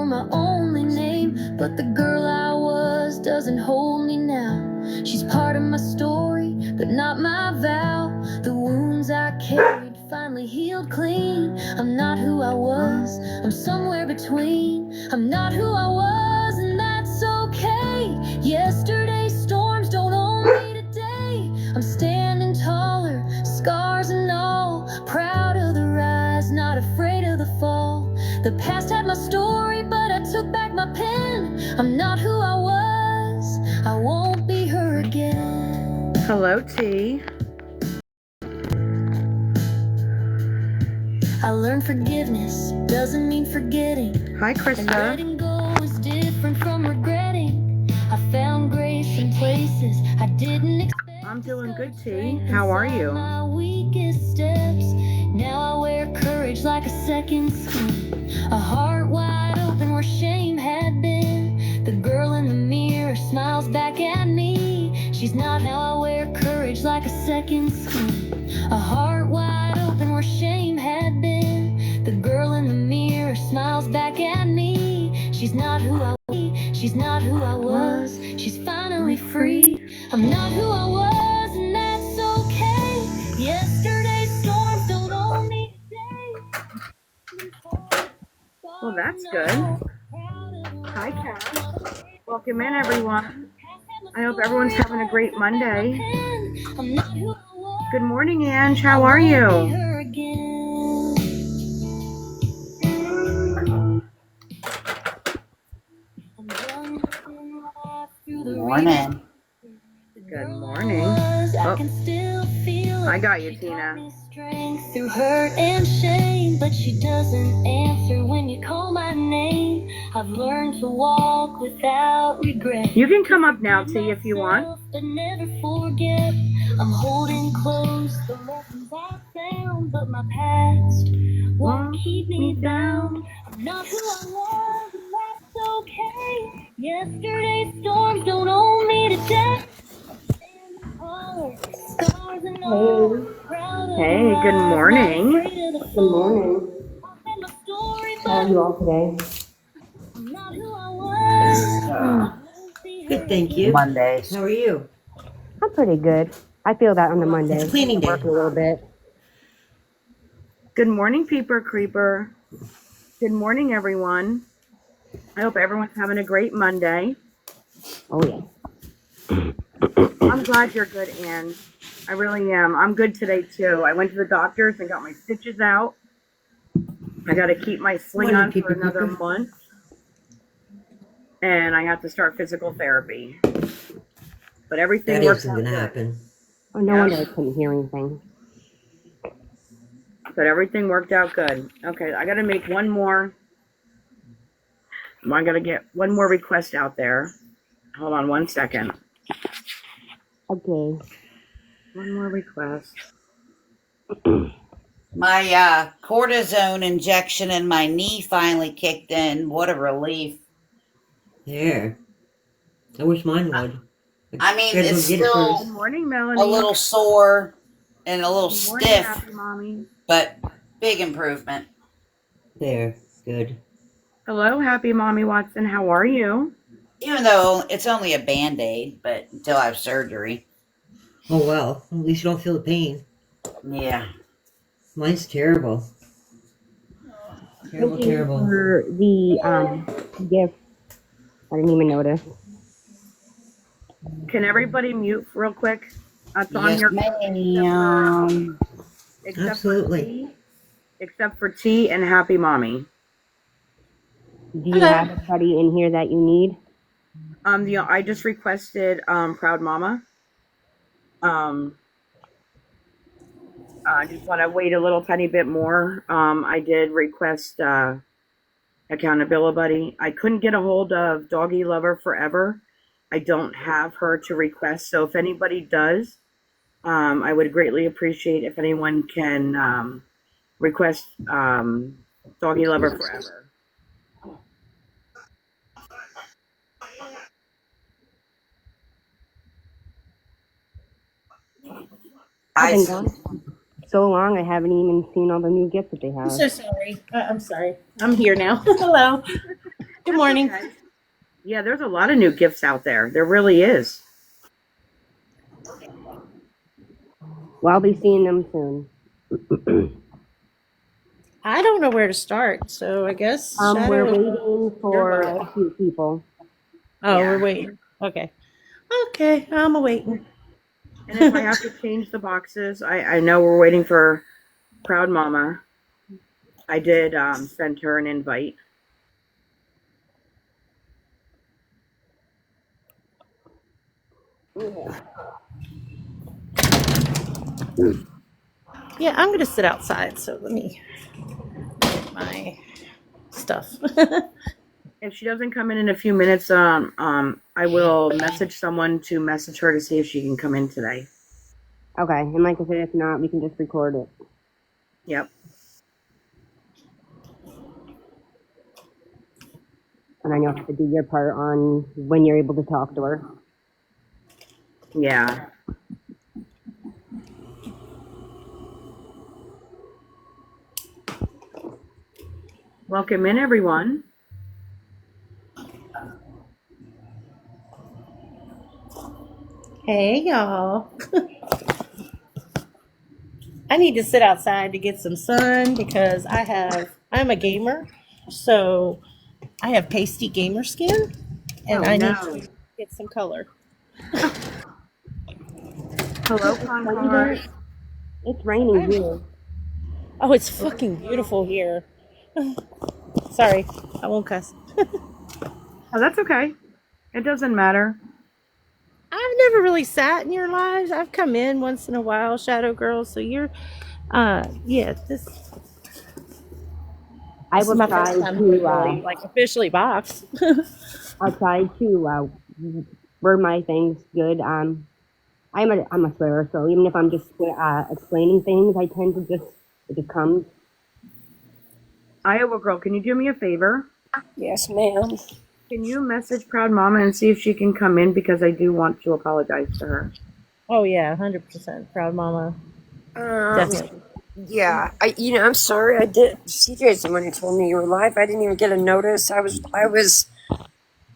my only name, but the girl I was doesn't hold me now. She's part of my story, but not my vow. The wounds I carried finally healed clean. I'm not who I was, I'm somewhere between. I'm not who I was, and that's okay. Yesterday's storms don't own me today. I'm standing taller, scars and all, proud of the rise, not afraid of the fall. The past had my story, but I took back my pen. I'm not who I was, I won't be her again. Hello, T. I learned forgiveness doesn't mean forgetting. Hi, And Krista. letting go is different from regretting. I found grace in places I didn't expect. I'm doing good, T. How are you? My weakest steps. Now I wear courage like a second skin. A heart wide open where shame had been. The girl in the mirror smiles back at me. She's not. Now I wear courage like a second skin. A heart wide open where shame had been. The girl in the mirror smiles back at me. She's not who I was. She's not who I was. She's finally free. I'm not who I was, and that's okay. Yesterday's storms don't own me today. Well, that's good. Hi, Cash. Welcome in, everyone. I hope everyone's having a great Monday. Good morning, Ange. How are you? Good morning. Good morning. Oh, I got you, Tina. Through hurt and shame, but she doesn't answer when you call my name. I've learned to walk without regret. You can come up now, T, if you want. But never forget, I'm holding close the lessons I found, but my past won't keep me down. I'm not who I was, and that's okay. Yesterday's storms don't own me today. Hey, good morning. Good morning. How are you all today? Good, thank you. Mondays. How are you? I'm pretty good. I feel that on the Monday. It's cleaning day. Working a little bit. Good morning, Peeper Creeper. Good morning, everyone. I hope everyone's having a great Monday. Oh, yeah. I'm glad you're good, Anne. I really am. I'm good today, too. I went to the doctor's and got my stitches out. I got to keep my sling on for another month. And I have to start physical therapy. But everything works out good. Happen. Oh, no wonder I couldn't hear anything. But everything worked out good. Okay, I got to make one more. I got to get one more request out there. Hold on one second. Okay. One more request. My cortisone injection in my knee finally kicked in. What a relief. There. I wish mine would. I mean, it's still Good morning, Melanie. a little sore and a little Good morning, stiff, Happy Mommy. but big improvement. There. Good. Hello, Happy Mommy Watson. How are you? Even though it's only a Band-Aid, but until I have surgery. Oh, well. At least you don't feel the pain. Yeah. Mine's terrible. Terrible, terrible. For the gift, I didn't even notice. Can everybody mute real quick? It's on Yes, your ma'am. Absolutely. Except for T and Happy Mommy. Do you have anybody in here that you need? I just requested Proud Mama. I just want to wait a little tiny bit more. I did request Accountability Buddy. I couldn't get a hold of Doggy Lover Forever. I don't have her to request. So if anybody does, I would greatly appreciate if anyone can request Doggy Lover Forever. I've been gone so long, I haven't even seen all the new gifts that they have. I'm so sorry. I'm sorry. I'm here now. Hello. Good morning. Okay. Yeah, there's a lot of new gifts out there. There really is. Well, I'll be seeing them soon. I don't know where to start, so I guess We're Shadow. waiting for a few people. Oh, Yeah. we're waiting. Okay. Okay, I'm waiting. And if I have to change the boxes, I know we're waiting for Proud Mama. I did send her an invite. Yeah, I'm gonna sit outside. So let me get my stuff. If she doesn't come in a few minutes, I will message someone to message her to see if she can come in today. Okay, and like I said, if not, we can just record it. Yep. And I know you have to do your part on when you're able to talk to her. Yeah. Welcome in, everyone. Hey, y'all. I need to sit outside to get some sun because I'm a gamer, so I have pasty gamer skin, and I need to get some color. Hello, Concord. It's raining here. Oh, it's fucking beautiful here. Sorry, I won't cuss. Oh, that's okay. It doesn't matter. I've never really sat in your lives. I've come in once in a while, Shadow Girl. So you're, this I is will my try first time to, really, like officially box. I'll try to word my things good. I'm a swearer, so even if I'm just explaining things, I tend to it just comes. Iowa girl, can you do me a favor? Yes, ma'am. Can you message Proud Mama and see if she can come in, because I do want to apologize to her. Oh yeah, 100% proud mama. Definitely. Yeah, I'm sorry. I did. CJ's the one who told me you were live. I didn't even get a notice. I was.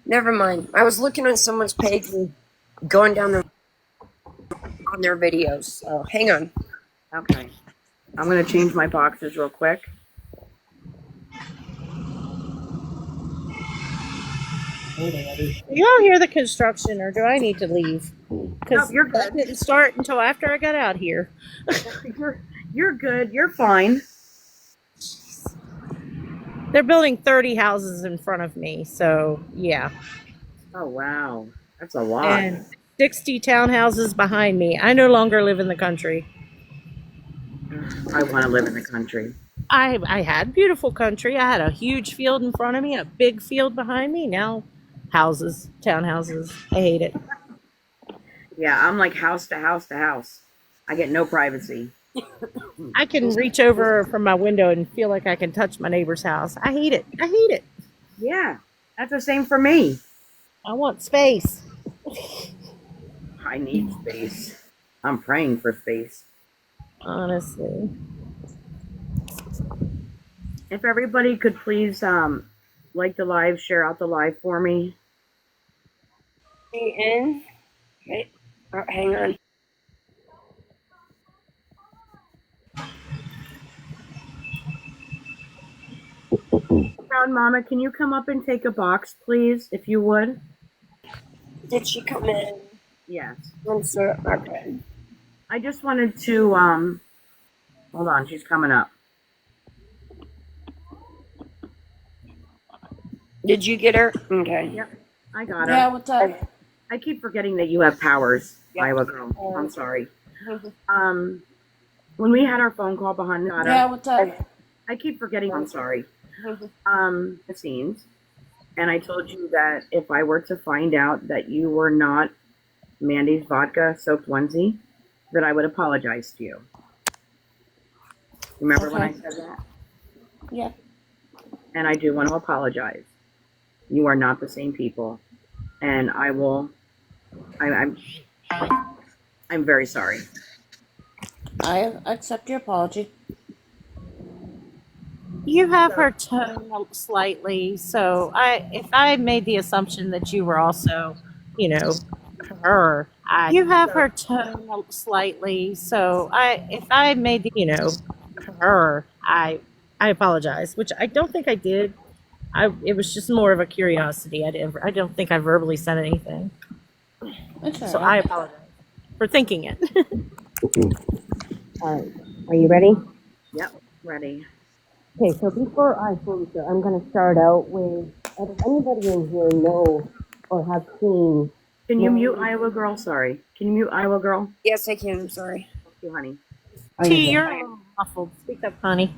Never mind. I was looking on someone's page and going down on their videos. So hang on. Okay. I'm gonna change my boxes real quick. Do y'all hear the construction, or do I need to leave? Because you're that good. didn't start until after I got out here. You're good. You're fine. They're building 30 houses in front of me, so yeah. Oh wow, that's a lot. And 60 townhouses behind me. I no longer live in the country. I want to live in the country. I had beautiful country. I had a huge field in front of me, a big field behind me. Now houses, townhouses. I hate it. Yeah, I'm like house to house to house. I get no privacy. I can reach over from my window and feel like I can touch my neighbor's house. I hate it. I hate it. Yeah, that's the same for me. I want space. I need space. I'm praying for space. Honestly. If everybody could please like the live, share out the live for me. In. Wait. Oh, hang on. Proud Mama, can you come up and take a box, please, if you would? Did she come in? Yes. Okay. I just wanted to hold on, she's coming up. Did you get her? Okay. Yep, I got her. Yeah, what's up? I keep forgetting that you have powers, Yep. Iowa girl. I'm sorry. When we had our phone call behind Yeah, what's up? I keep forgetting. I'm sorry. The scenes, and I told you that if I were to find out that you were not Mandy's vodka soaked onesie, that I would apologize to you. Remember when I said that? Yeah. And I do want to apologize. You are not the same people, and I will. I'm very sorry. I accept your apology. You have her tone slightly, so if I made the assumption that you were also, you know, her, you have her tone slightly, so if I made the, her, I apologize, which I don't think I did. It was just more of a curiosity. I don't think I verbally said anything, so I apologize for thinking it. All right. Are you ready? Yep, ready. Okay, so before I fully start, I'm going to start out with, does anybody in here know or have seen? Can you mute Iowa Girl? Sorry. Can you mute Iowa Girl? Yes, I can. I'm sorry. Thank you, honey. Oh, T, you're you're a little muffled. Speak up, honey.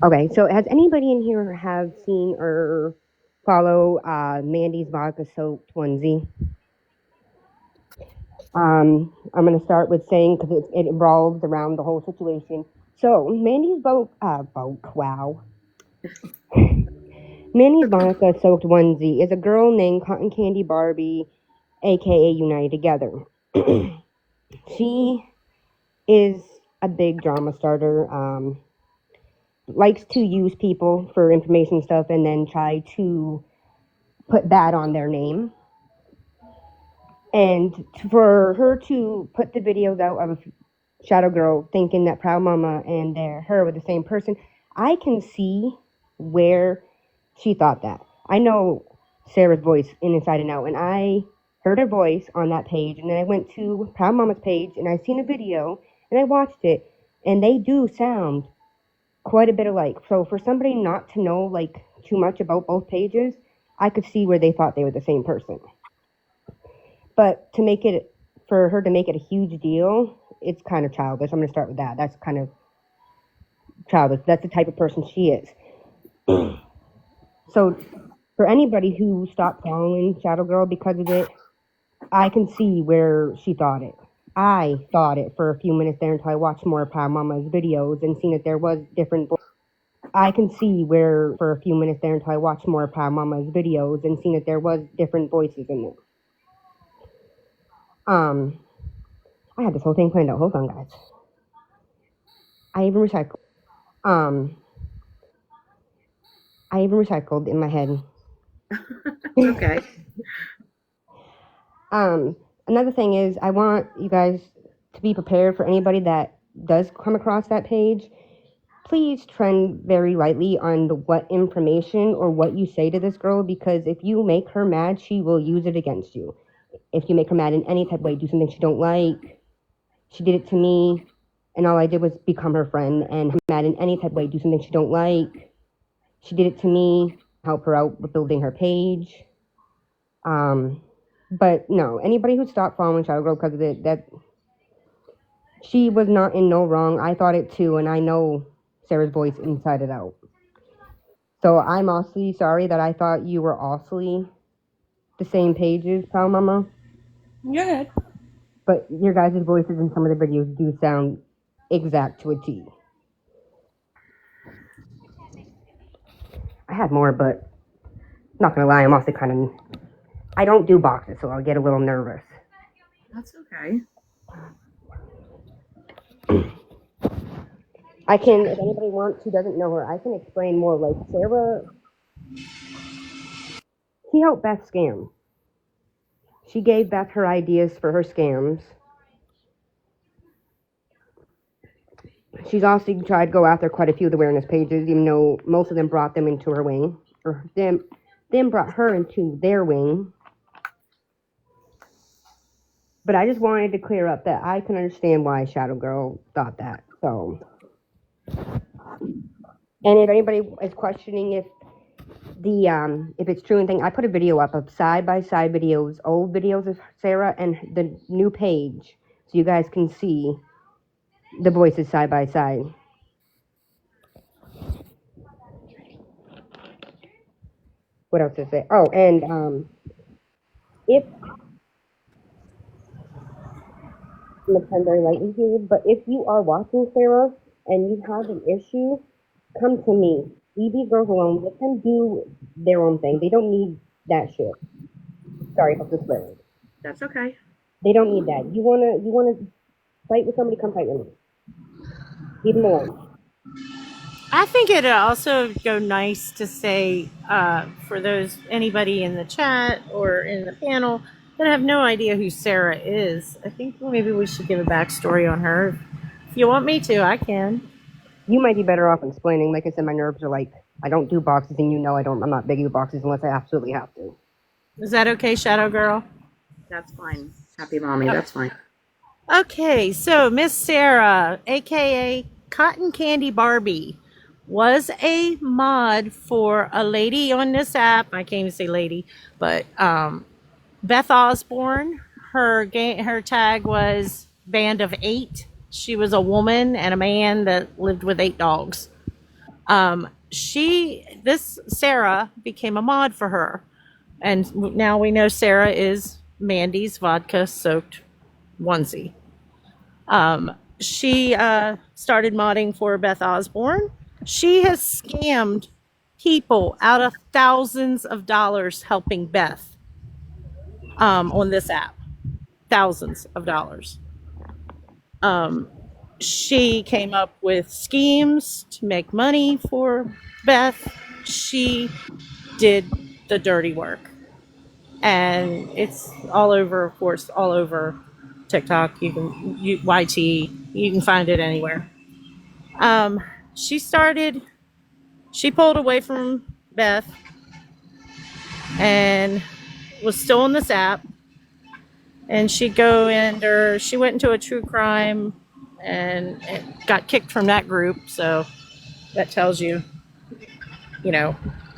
Okay, so has anybody in here have seen or follow Mandy's vodka soaked onesie? I'm going to start with saying, because it revolves around the whole situation. So, Mandy's wow. Mandy's vodka soaked onesie is a girl named Cotton Candy Barbie, aka United Together. She is a big drama starter, likes to use people for information stuff and then try to put that on their name. And for her to put the videos out of Shadow Girl thinking that Proud Mama and her were the same person, I can see where she thought that. I know Sarah's voice inside and out, and I heard her voice on that page, and then I went to Proud Mama's page, and I seen a video, and I watched it, and they do sound quite a bit alike. So for somebody not to know, like, too much about both pages, I could see where they thought they were the same person. But for her to make it a huge deal, it's kind of childish. I'm going to start with that. That's kind of childish. That's the type of person she is. So for anybody who stopped following Shadow Girl because of it, I can see where she thought it. I thought it for a few minutes there until I watched more of Proud Mama's videos and seen that there was different. I can see where for a few minutes there until I watched more of Proud Mama's videos and seen that there was different voices in them. I had this whole thing planned out. Hold on, guys. I even recycled in my head. Okay. Another thing is I want you guys to be prepared for anybody that does come across that page. Please tread very lightly on what information or what you say to this girl, because if you make her mad, she will use it against you. If you make her mad in any type of way, do something she don't like. She did it to me, and all I did was become her friend, and mad in any type of way, do something she don't like. She did it to me, help her out with building her page. But no, anybody who stopped following Shadow Girl because of it, that she was not in no wrong. I thought it too, and I know Sarah's voice inside and out. So I'm awfully sorry that I thought you were awfully the same pages, Proud Mama. You're good. But your guys' voices in some of the videos do sound exact to a T. I had more, but not gonna lie, I'm also I don't do boxes, so I'll get a little nervous. That's okay. I can, if anybody wants who doesn't know her, I can explain more. Like Sarah, she helped Beth scam. She gave Beth her ideas for her scams. She's also tried to go after quite a few of the awareness pages, even though most of them brought them into her wing, or them brought her into their wing. But I just wanted to clear up that I can understand why Shadow Girl thought that. So, and if anybody is questioning if it's true and thing, I put a video up of side-by-side videos, old videos of Sarah and the new page, so you guys can see the voices side by side. What else is there? Oh, and if I'm gonna turn very lightly here, but if you are watching Sarah and you have an issue, come to me. Leave these girls alone. Let them do their own thing. They don't need that shit. Sorry about the swearing. That's okay. They don't need that. You wanna fight with somebody? Come fight with me. Leave them alone. I think it'd also go nice to say for anybody in the chat or in the panel that have no idea who Sarah is. I think maybe we should give a backstory on her. If you want me to, I can. You might be better off explaining. Like I said, my nerves are like, I don't do boxes, and I'm not big with boxes unless I absolutely have to. Is that okay, Shadow Girl? That's fine. Happy mommy, that's fine. Okay, so Miss Sarah, aka Cotton Candy Barbie, was a mod for a lady on this app. I can't even say lady, but Beth Osborne. Her tag was Band of 8. She was a woman and a man that lived with 8 dogs. Sarah became a mod for her, and now we know Sarah is Mandy's vodka-soaked onesie. She started modding for Beth Osborne. She has scammed people out of thousands of dollars helping Beth on this app. Thousands of dollars. She came up with schemes to make money for Beth. She did the dirty work. And it's all over, of course, all over TikTok. YT, you can find it anywhere. She pulled away from Beth and was still on this app. And she went into a true crime and got kicked from that group. So that tells you,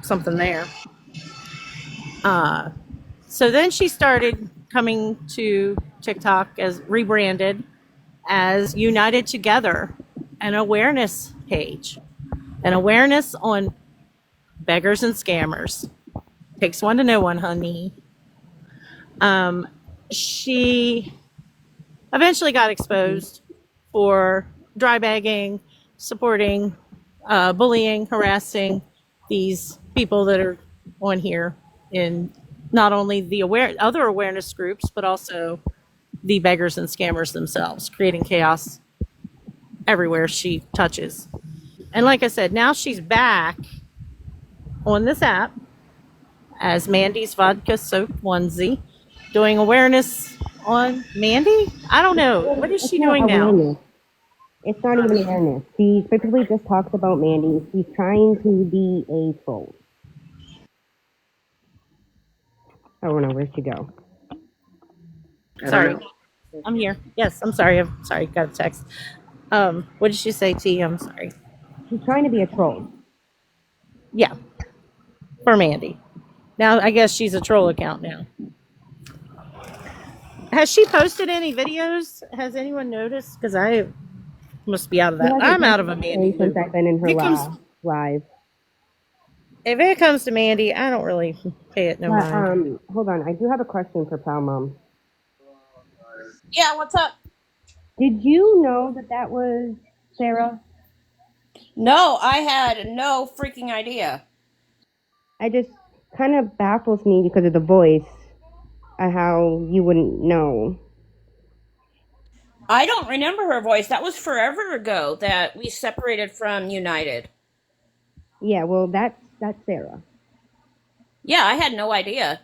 something there. So then she started coming to TikTok as rebranded as United Together, an awareness page, an awareness on beggars and scammers. Takes one to know one, honey. She eventually got exposed for dry bagging, supporting, bullying, harassing these people that are on here in not only the other awareness groups, but also the beggars and scammers themselves, creating chaos everywhere she touches. And like I said, now she's back on this app as Mandy's vodka-soaked onesie, doing awareness on Mandy? I don't know. What is she doing now? It's not even awareness. She specifically just talks about Mandy. She's trying to be a troll. I don't know. Where'd she go? Sorry. I'm here. Yes, I'm sorry. Got a text. What did she say, T? I'm sorry. She's trying to be a troll. Yeah. For Mandy. Now, I guess she's a troll account now. Has she posted any videos? Has anyone noticed? Because I must be out of that. I'm out of a Mandy since I've been in her live. If it comes to Mandy, I don't really pay it no mind. Hold on. I do have a question for Pal Mom. Yeah, what's up? Did you know that was Sarah? No, I had no freaking idea. I just kind of baffles me because of the voice, how you wouldn't know. I don't remember her voice. That was forever ago that we separated from United. Yeah, well, that's Sarah. Yeah, I had no idea.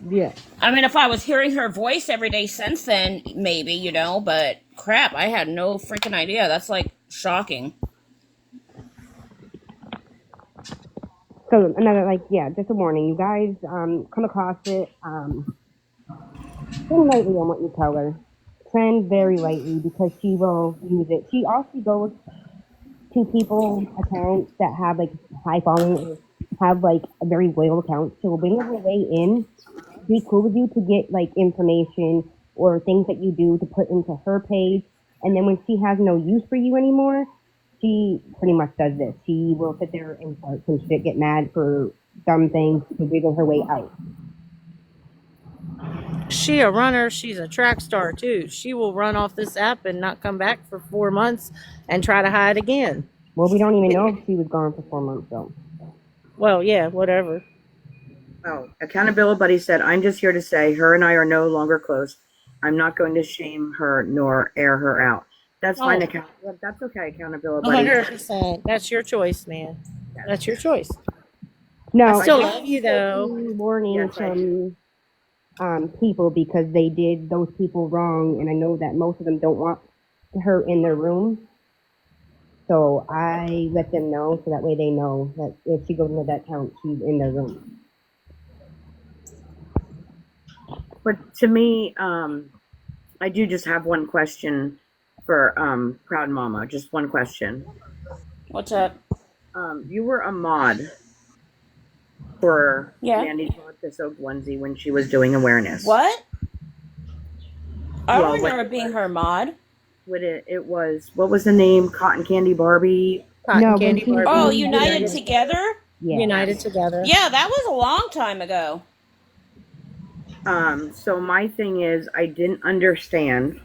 Yeah. I mean, if I was hearing her voice every day since then, maybe, but crap, I had no freaking idea. That's like shocking. So another, just a warning. You guys come across it, tread lightly on what you tell her. Trend very lightly because she will use it. She also goes to people accounts that have high following or have a very loyal account. So bring her way in, be cool with you to get information or things that you do to put into her page. And then when she has no use for you anymore, she pretty much does this. She will sit there and start some shit, get mad for dumb things to wiggle her way out. She a runner. She's a track star too. She will run off this app and not come back for 4 months and try to hide again. Well, we don't even know if she was gone for 4 months though. Well, yeah, whatever. Oh, Accountability Buddy said, I'm just here to say her and I are no longer close. I'm not going to shame her nor air her out. That's Oh, fine. That's okay. Accountability. 100%. That's your choice, man. That's your choice. No, I still I love you, though. warnings Yes, I from people because they did those people wrong, and I know that most of them don't want her in their room. So I let them know so that way they know that if she goes into that count, she's in their room. But to me, I do just have one question for Proud Mama. Just one question. What's up? You were a mod for Yeah. Mandy's Vodka Soaked Onesie when she was doing awareness. What? I Well, don't remember being her mod. When it was, what was the name? Cotton Candy Barbie. Cotton No, Candy when she- Barbie. Oh, United Together? Yeah. United Together. Yeah, that was a long time ago. So my thing is, I didn't understand,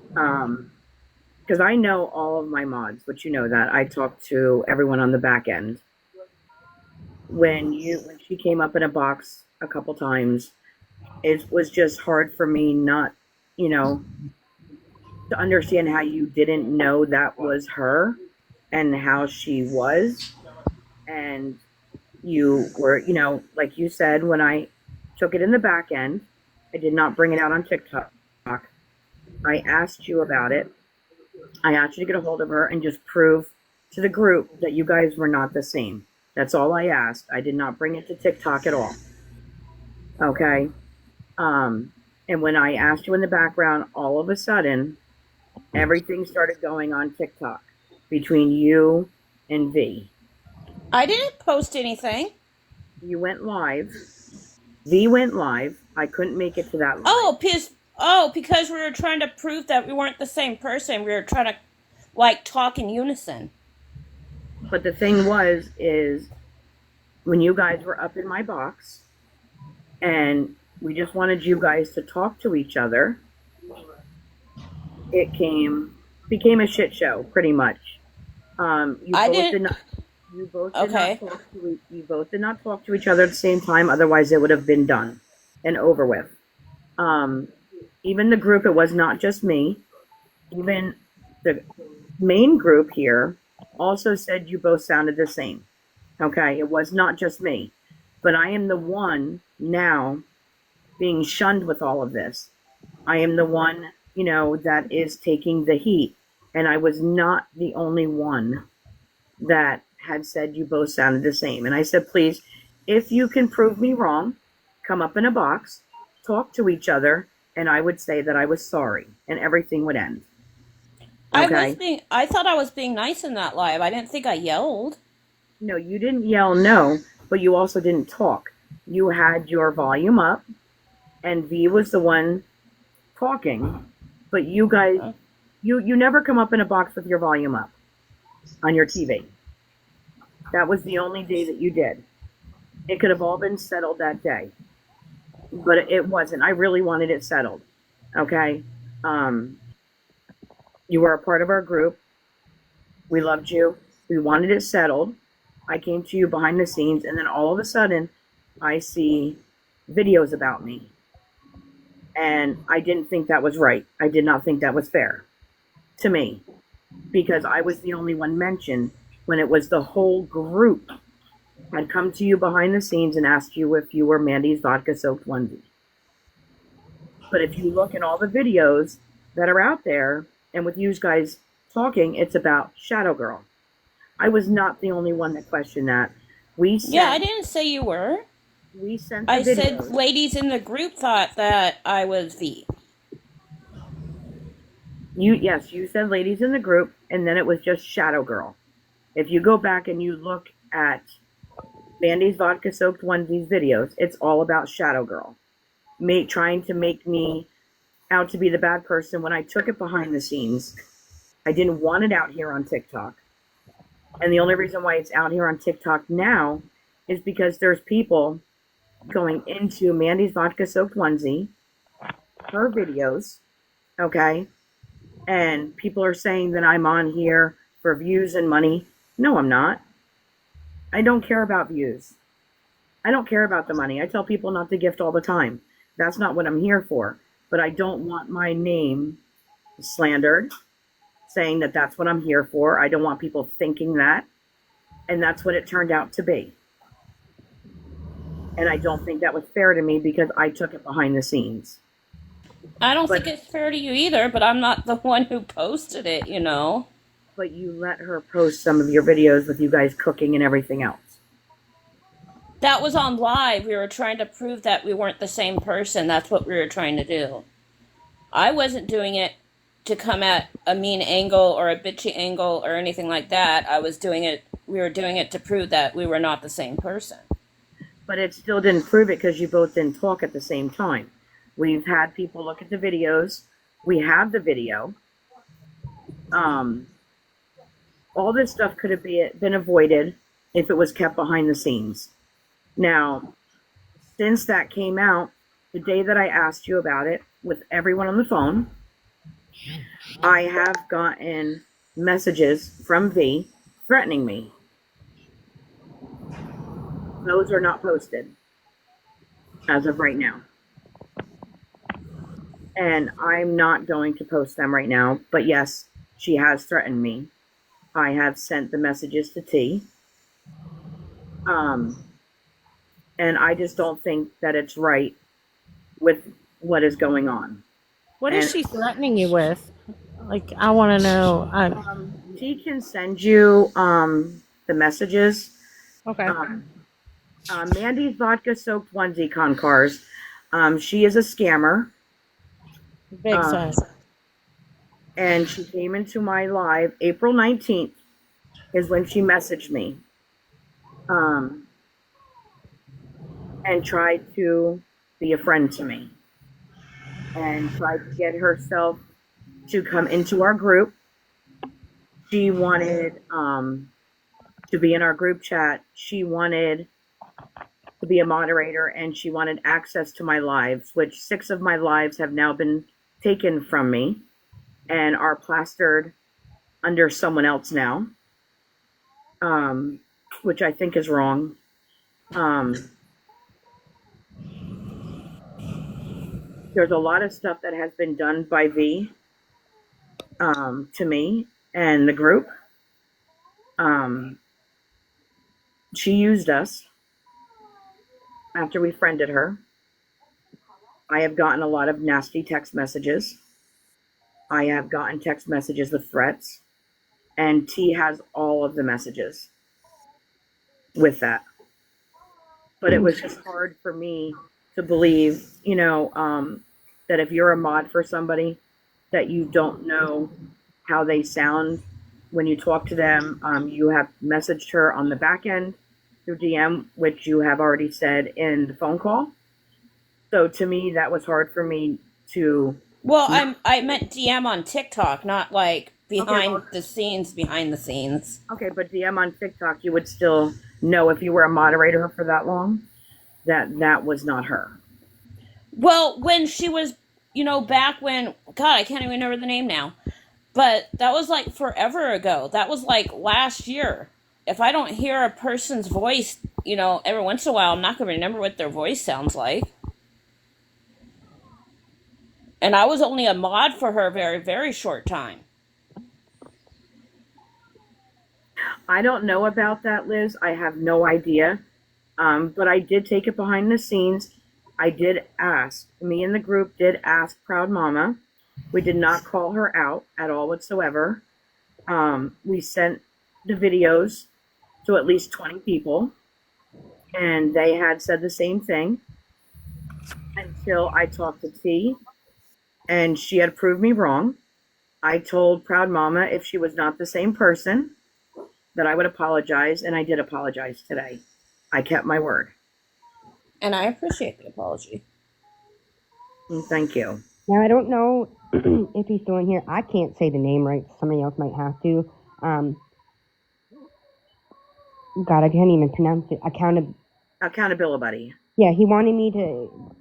because I know all of my mods, but you know that I talk to everyone on the back end. When she came up in a box a couple times, it was just hard for me not, to understand how you didn't know that was her and how she was. And you were, like you said, when I took it in the back end, I did not bring it out on TikTok. I asked you about it. I asked you to get a hold of her and just prove to the group that you guys were not the same. That's all I asked. I did not bring it to TikTok at all. Okay? And when I asked you in the background, all of a sudden, everything started going on TikTok between you and V. I didn't post anything. You went live. V went live. I couldn't make it to that live. Because we were trying to prove that we weren't the same person. We were trying to, talk in unison. But the thing is when you guys were up in my box and we just wanted you guys to talk to each other, it became a shit show, pretty much. You both did not talk to each other at the same time, otherwise it would have been done and over with. Even the group, it was not just me. Even the main group here also said you both sounded the same. Okay, it was not just me. But I am the one now being shunned with all of this. I am the one, that is taking the heat. And I was not the only one that had said you both sounded the same. And I said, please, if you can prove me wrong, come up in a box, talk to each other, and I would say that I was sorry, and everything would end. Okay? I thought I was being nice in that live. I didn't think I yelled. No, you didn't yell no, but you also didn't talk. You had your volume up, and V was the one talking. But you guys, you never come up in a box with your volume up on your TV. That was the only day that you did. It could have all been settled that day, but it wasn't. I really wanted it settled. Okay? You were a part of our group. We loved you. We wanted it settled. I came to you behind the scenes, and then all of a sudden, I see videos about me. And I didn't think that was right. I did not think that was fair to me, because I was the only one mentioned when it was the whole group had come to you behind the scenes and asked you if you were Mandy's Vodka Soaked Onesie. But if you look in all the videos that are out there, and with you guys talking, it's about Shadow Girl. I was not the only one that questioned that. I didn't say you were. We sent the I videos. said ladies in the group thought that I was V. You said ladies in the group, and then it was just Shadow Girl. If you go back and you look at Mandy's Vodka Soaked Onesies videos, it's all about Shadow Girl. Trying to make me out to be the bad person when I took it behind the scenes. I didn't want it out here on TikTok. And the only reason why it's out here on TikTok now is because there's people going into Mandy's Vodka Soaked Onesie, her videos, okay? And people are saying that I'm on here for views and money. No, I'm not. I don't care about views. I don't care about the money. I tell people not to gift all the time. That's not what I'm here for. But I don't want my name slandered, saying that that's what I'm here for. I don't want people thinking that. And that's what it turned out to be. And I don't think that was fair to me because I took it behind the scenes. I don't think it's fair to you either, but I'm not the one who posted it, you know. But you let her post some of your videos with you guys cooking and everything else. That was on live. We were trying to prove that we weren't the same person. That's what we were trying to do. I wasn't doing it to come at a mean angle or a bitchy angle or anything like that. We were doing it to prove that we were not the same person. But it still didn't prove it because you both didn't talk at the same time. We've had people look at the videos. We have the video. All this stuff could have been avoided if it was kept behind the scenes. Now, since that came out, the day that I asked you about it, with everyone on the phone, I have gotten messages from V threatening me. Those are not posted as of right now. And I'm not going to post them right now. But yes, she has threatened me. I have sent the messages to T. And I just don't think that it's right with what is going on. What is she threatening you with? Like, I want to know. She can send you the messages. Okay. Mandy's vodka soaked onesie con cars. She is a scammer. Big sense. And she came into my live April 19th is when she messaged me. And tried to be a friend to me. And tried to get herself to come into our group. She wanted to be in our group chat. She wanted to be a moderator, and she wanted access to my lives, which 6 of my lives have now been taken from me and are plastered under someone else now, which I think is wrong. There's a lot of stuff that has been done by V to me and the group. She used us after we friended her. I have gotten a lot of nasty text messages. I have gotten text messages with threats. And T has all of the messages with that. But it was just hard for me to believe, that if you're a mod for somebody, that you don't know how they sound when you talk to them. You have messaged her on the back end through DM, which you have already said in the phone call. So to me, that was hard for me to... Well, I meant DM on TikTok, not like behind the scenes. Okay, but DM on TikTok, you would still know if you were a moderator for that long, that was not her. Well, when she was, back when, God, I can't even remember the name now, but that was like forever ago. That was like last year. If I don't hear a person's voice, every once in a while, I'm not going to remember what their voice sounds like. And I was only a mod for her a very, very short time. I don't know about that, Liz. I have no idea. But I did take it behind the scenes. I did ask. Me and the group did ask Proud Mama. We did not call her out at all whatsoever. We sent the videos to at least 20 people. And they had said the same thing until I talked to T. And she had proved me wrong. I told Proud Mama if she was not the same person, that I would apologize, and I did apologize today. I kept my word. And I appreciate the apology. Thank you. Now, I don't know if he's still in here. I can't say the name right. Somebody else might have to. God, I can't even pronounce it. Accountability buddy. Yeah, he wanted me to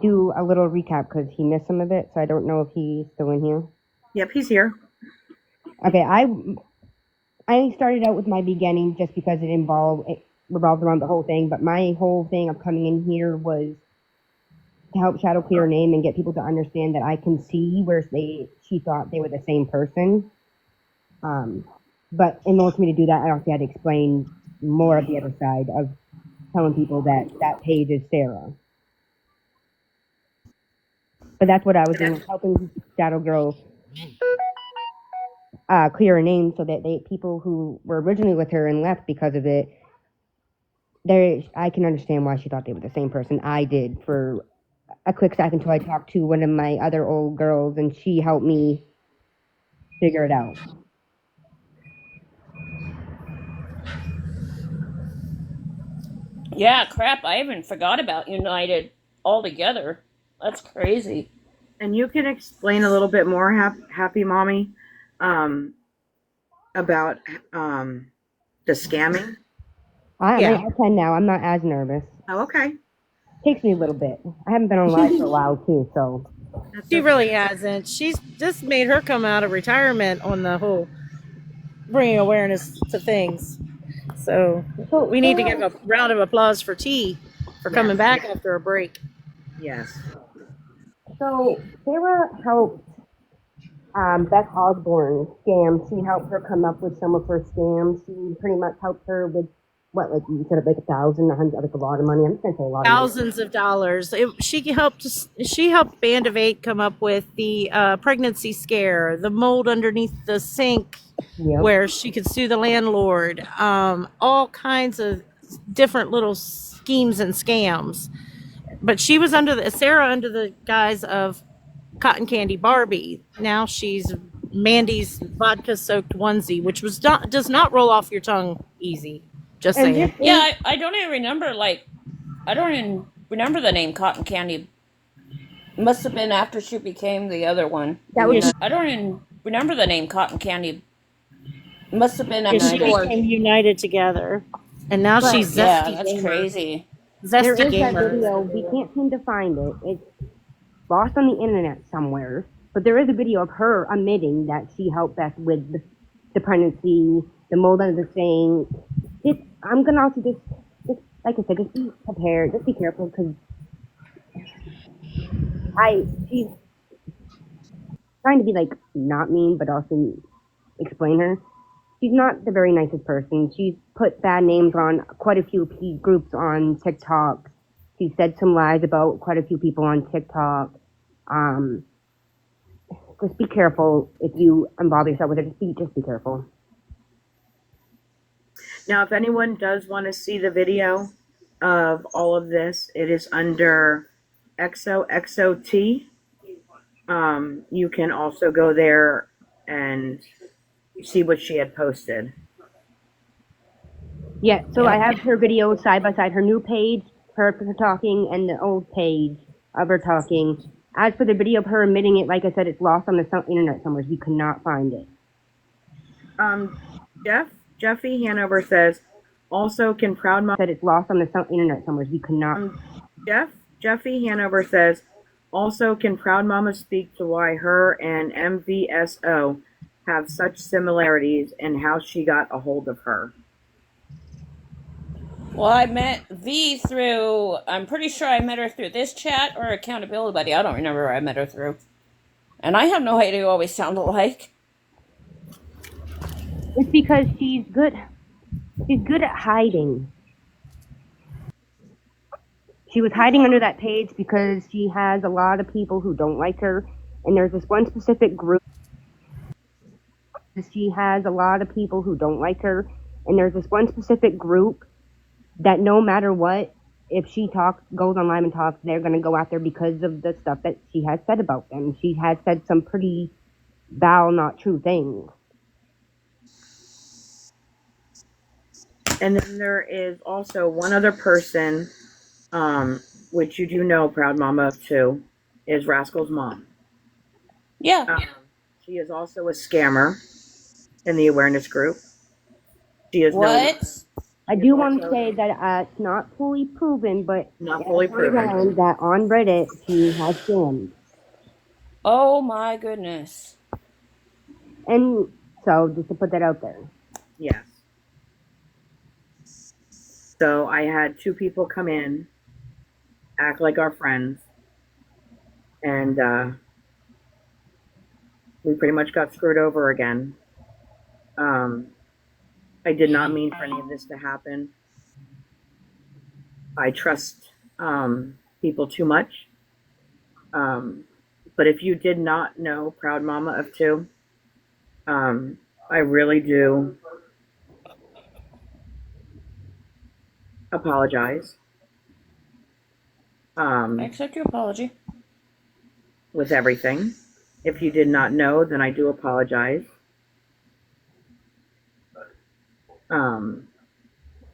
do a little recap because he missed some of it, so I don't know if he's still in here. Yep, he's here. Okay, I started out with my beginning just because it revolved around the whole thing, but my whole thing of coming in here was to help Shadow clear her name and get people to understand that I can see where she she thought they were the same person. But in order for me to do that, I also had to explain more of the other side of telling people that that page is Sarah. But that's what I was doing, helping Shadow Girl clear her name so that people who were originally with her and left because of it, I can understand why she thought they were the same person. I did for a quick second until I talked to one of my other old girls, and she helped me figure it out. Yeah, crap. I even forgot about United altogether. That's crazy. And you can explain a little bit more, Happy Mommy, about the scamming. I can now. I'm not as nervous. Oh, okay. Takes me a little bit. I haven't been on live for a while too, so. She really hasn't. She's just made her come out of retirement on the whole bringing awareness to things. So we need to give a round of applause for T for coming back after a break. Yes. So Sarah helped Beth Osborne scam. She helped her come up with some of her scams. She pretty much helped her with what, like you said, like 1,000, 100, like a lot of money. I'm just gonna say a lot. Thousands of dollars. She helped Band of Eight come up with the pregnancy scare, the mold underneath the sink, where she could sue the landlord. All kinds of different little schemes and scams. But she was Sarah under the guise of Cotton Candy Barbie. Now she's Mandy's vodka-soaked onesie, which does not roll off your tongue easy. Just saying. Yeah, I don't even remember, I don't even remember the name Cotton Candy. It must have been after she became the other one. I don't even remember the name Cotton Candy. It must have been after she became United together. And now she's Zesty. Yeah, that's crazy. Zesty there is Gamer. that video. We can't seem to find it. It's lost on the internet somewhere. But there is a video of her admitting that she helped Beth with the pregnancy, the mold under the sink. I'm gonna also just like I said, just be prepared, just be careful, because she's trying to be like not mean, but also explain her. She's not the very nicest person. She's put bad names on quite a few groups on TikTok. She said some lies about quite a few people on TikTok. Just be careful if you involve yourself with it. Just be careful. Now, if anyone does want to see the video of all of this, it is under XOXOT. You can also go there and see what she had posted. Yeah, so I have her video side by side, her new page, her talking, and the old page of her talking. As for the video of her admitting it, like I said, it's lost on the internet somewhere. We could not find it. Jeffy Hanover says, also can Proud Mama... said it's lost on the internet somewhere. We could not... Jeffy Hanover says, also can Proud Mama speak to why her and MVSO have such similarities and how she got a hold of her? Well, I met V through, I'm pretty sure I met her through this chat or Accountability Buddy. I don't remember where I met her through. And I have no idea who always sound alike. It's because she's good. She's good at hiding. She was hiding under that page because she has a lot of people who don't like her. And there's this one specific group. She has a lot of people who don't like her. And there's this one specific group that no matter what, if she goes online and talks, they're going to go out there because of the stuff that she has said about them. She has said some pretty foul, not true things. And then there is also one other person, which you do know, Proud Mama of too, is Rascal's mom. Yeah. She is also a scammer in the awareness group. She is I do want to say that it's not fully proven, but not fully proven that on Reddit she has scammed. Oh my goodness. And so just to put that out there. Yes. So I had two people come in, act like our friends, and We pretty much got screwed over again. I did not mean for any of this to happen. I trust people too much. But if you did not know, proud mama of two, I really do apologize. I accept your apology. With everything. If you did not know, then I do apologize.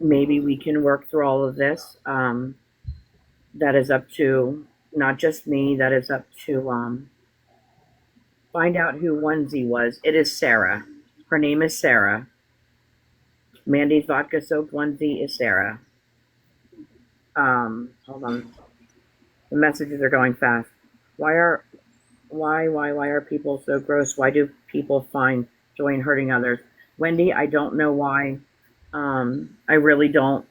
Maybe we can work through all of this. That is up to not just me, that is up to find out who onesie was. It is Sarah. Her name is Sarah. Mandy's vodka soaked onesie is Sarah. Hold on. The messages are going fast. Why are people so gross? Why do people find joy in hurting others? Wendy, I don't know why. I really don't.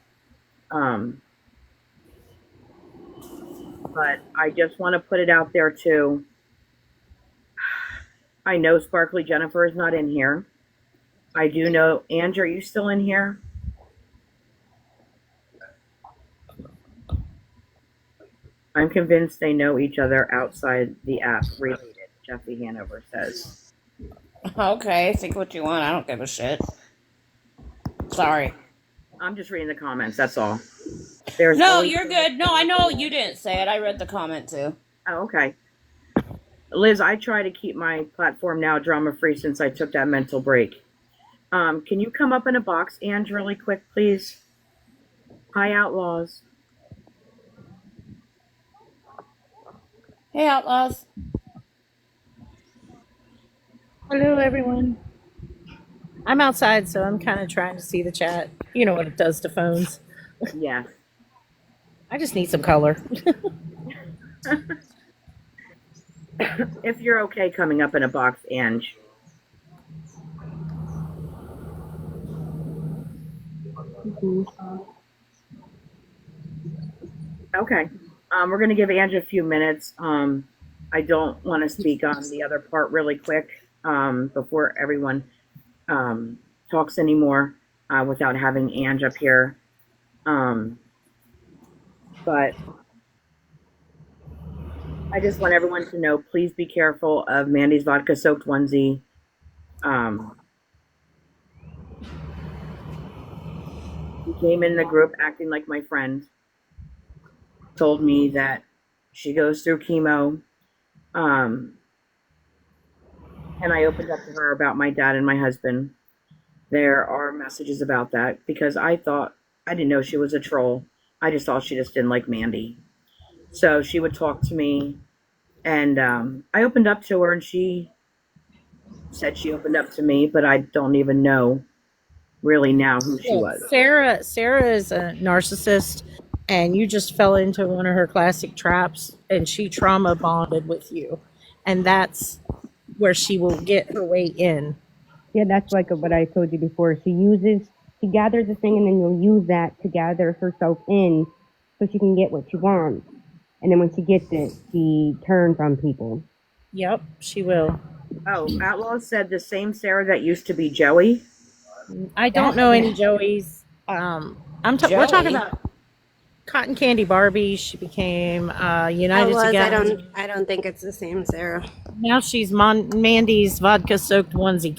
But I just want to put it out there too. I know Sparkly Jennifer is not in here. I do know, Andrew, are you still in here? I'm convinced they know each other outside the app related, Jeffy Hanover says. Okay, think what you want. I don't give a shit. Sorry. I'm just reading the comments, that's all. No, you're good. No, I know you didn't say it. I read the comment too. Oh, okay. Liz, I try to keep my platform now drama-free since I took that mental break. Can you come up in a box, Ange, really quick, please? Hi, Outlaws. Hey, Outlaws. Hello, everyone. I'm outside, so I'm kind of trying to see the chat. You know what it does to phones. Yeah. I just need some color. If you're okay coming up in a box, Ange. Okay. We're going to give Ange a few minutes. I don't want to speak on the other part really quick before everyone talks anymore without having Ange up here. But I just want everyone to know, please be careful of Mandy's vodka soaked onesie. He came in the group acting like my friend, told me that she goes through chemo. And I opened up to her about my dad and my husband. There are messages about that because I didn't know she was a troll. I just thought she just didn't like Mandy. So she would talk to me, and I opened up to her, and she said she opened up to me, but I don't even know really now who she was. Sarah is a narcissist, and you just fell into one of her classic traps, and she trauma bonded with you, and that's where she will get her way in. Yeah, that's like what I told you before. She gathers a thing, and then you'll use that to gather herself in so she can get what she wants. And then when she gets it, she turns on people. Yep, she will. Oh, Outlaw said the same Sarah that used to be Joey. I don't know any Joeys. We're talking about Cotton Candy Barbie. She became United Together. I don't think it's the same Sarah. Now she's Mandy's vodka soaked onesie.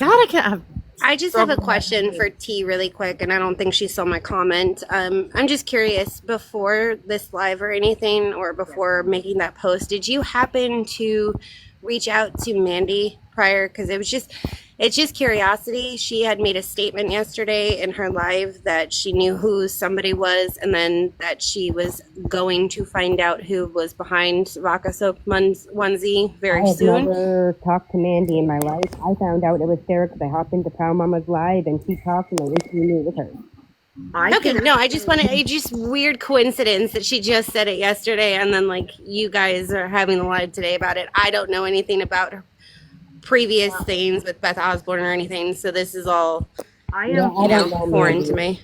I just have a question for T really quick, and I don't think she saw my comment. I'm just curious, before this live or anything, or before making that post, did you happen to reach out to Mandy prior? Because it's just curiosity. She had made a statement yesterday in her live that she knew who somebody was, and then that she was going to find out who was behind vodka soaked onesie very soon. I've never talked to Mandy in my life. I found out it was Sarah because I hopped into Proud Mama's live, and she talked, and I instantly knew it was her. It's just weird coincidence that she just said it yesterday, and then like you guys are having the live today about it. I don't know anything about her previous things with Beth Osborne or anything, so this is all foreign to me.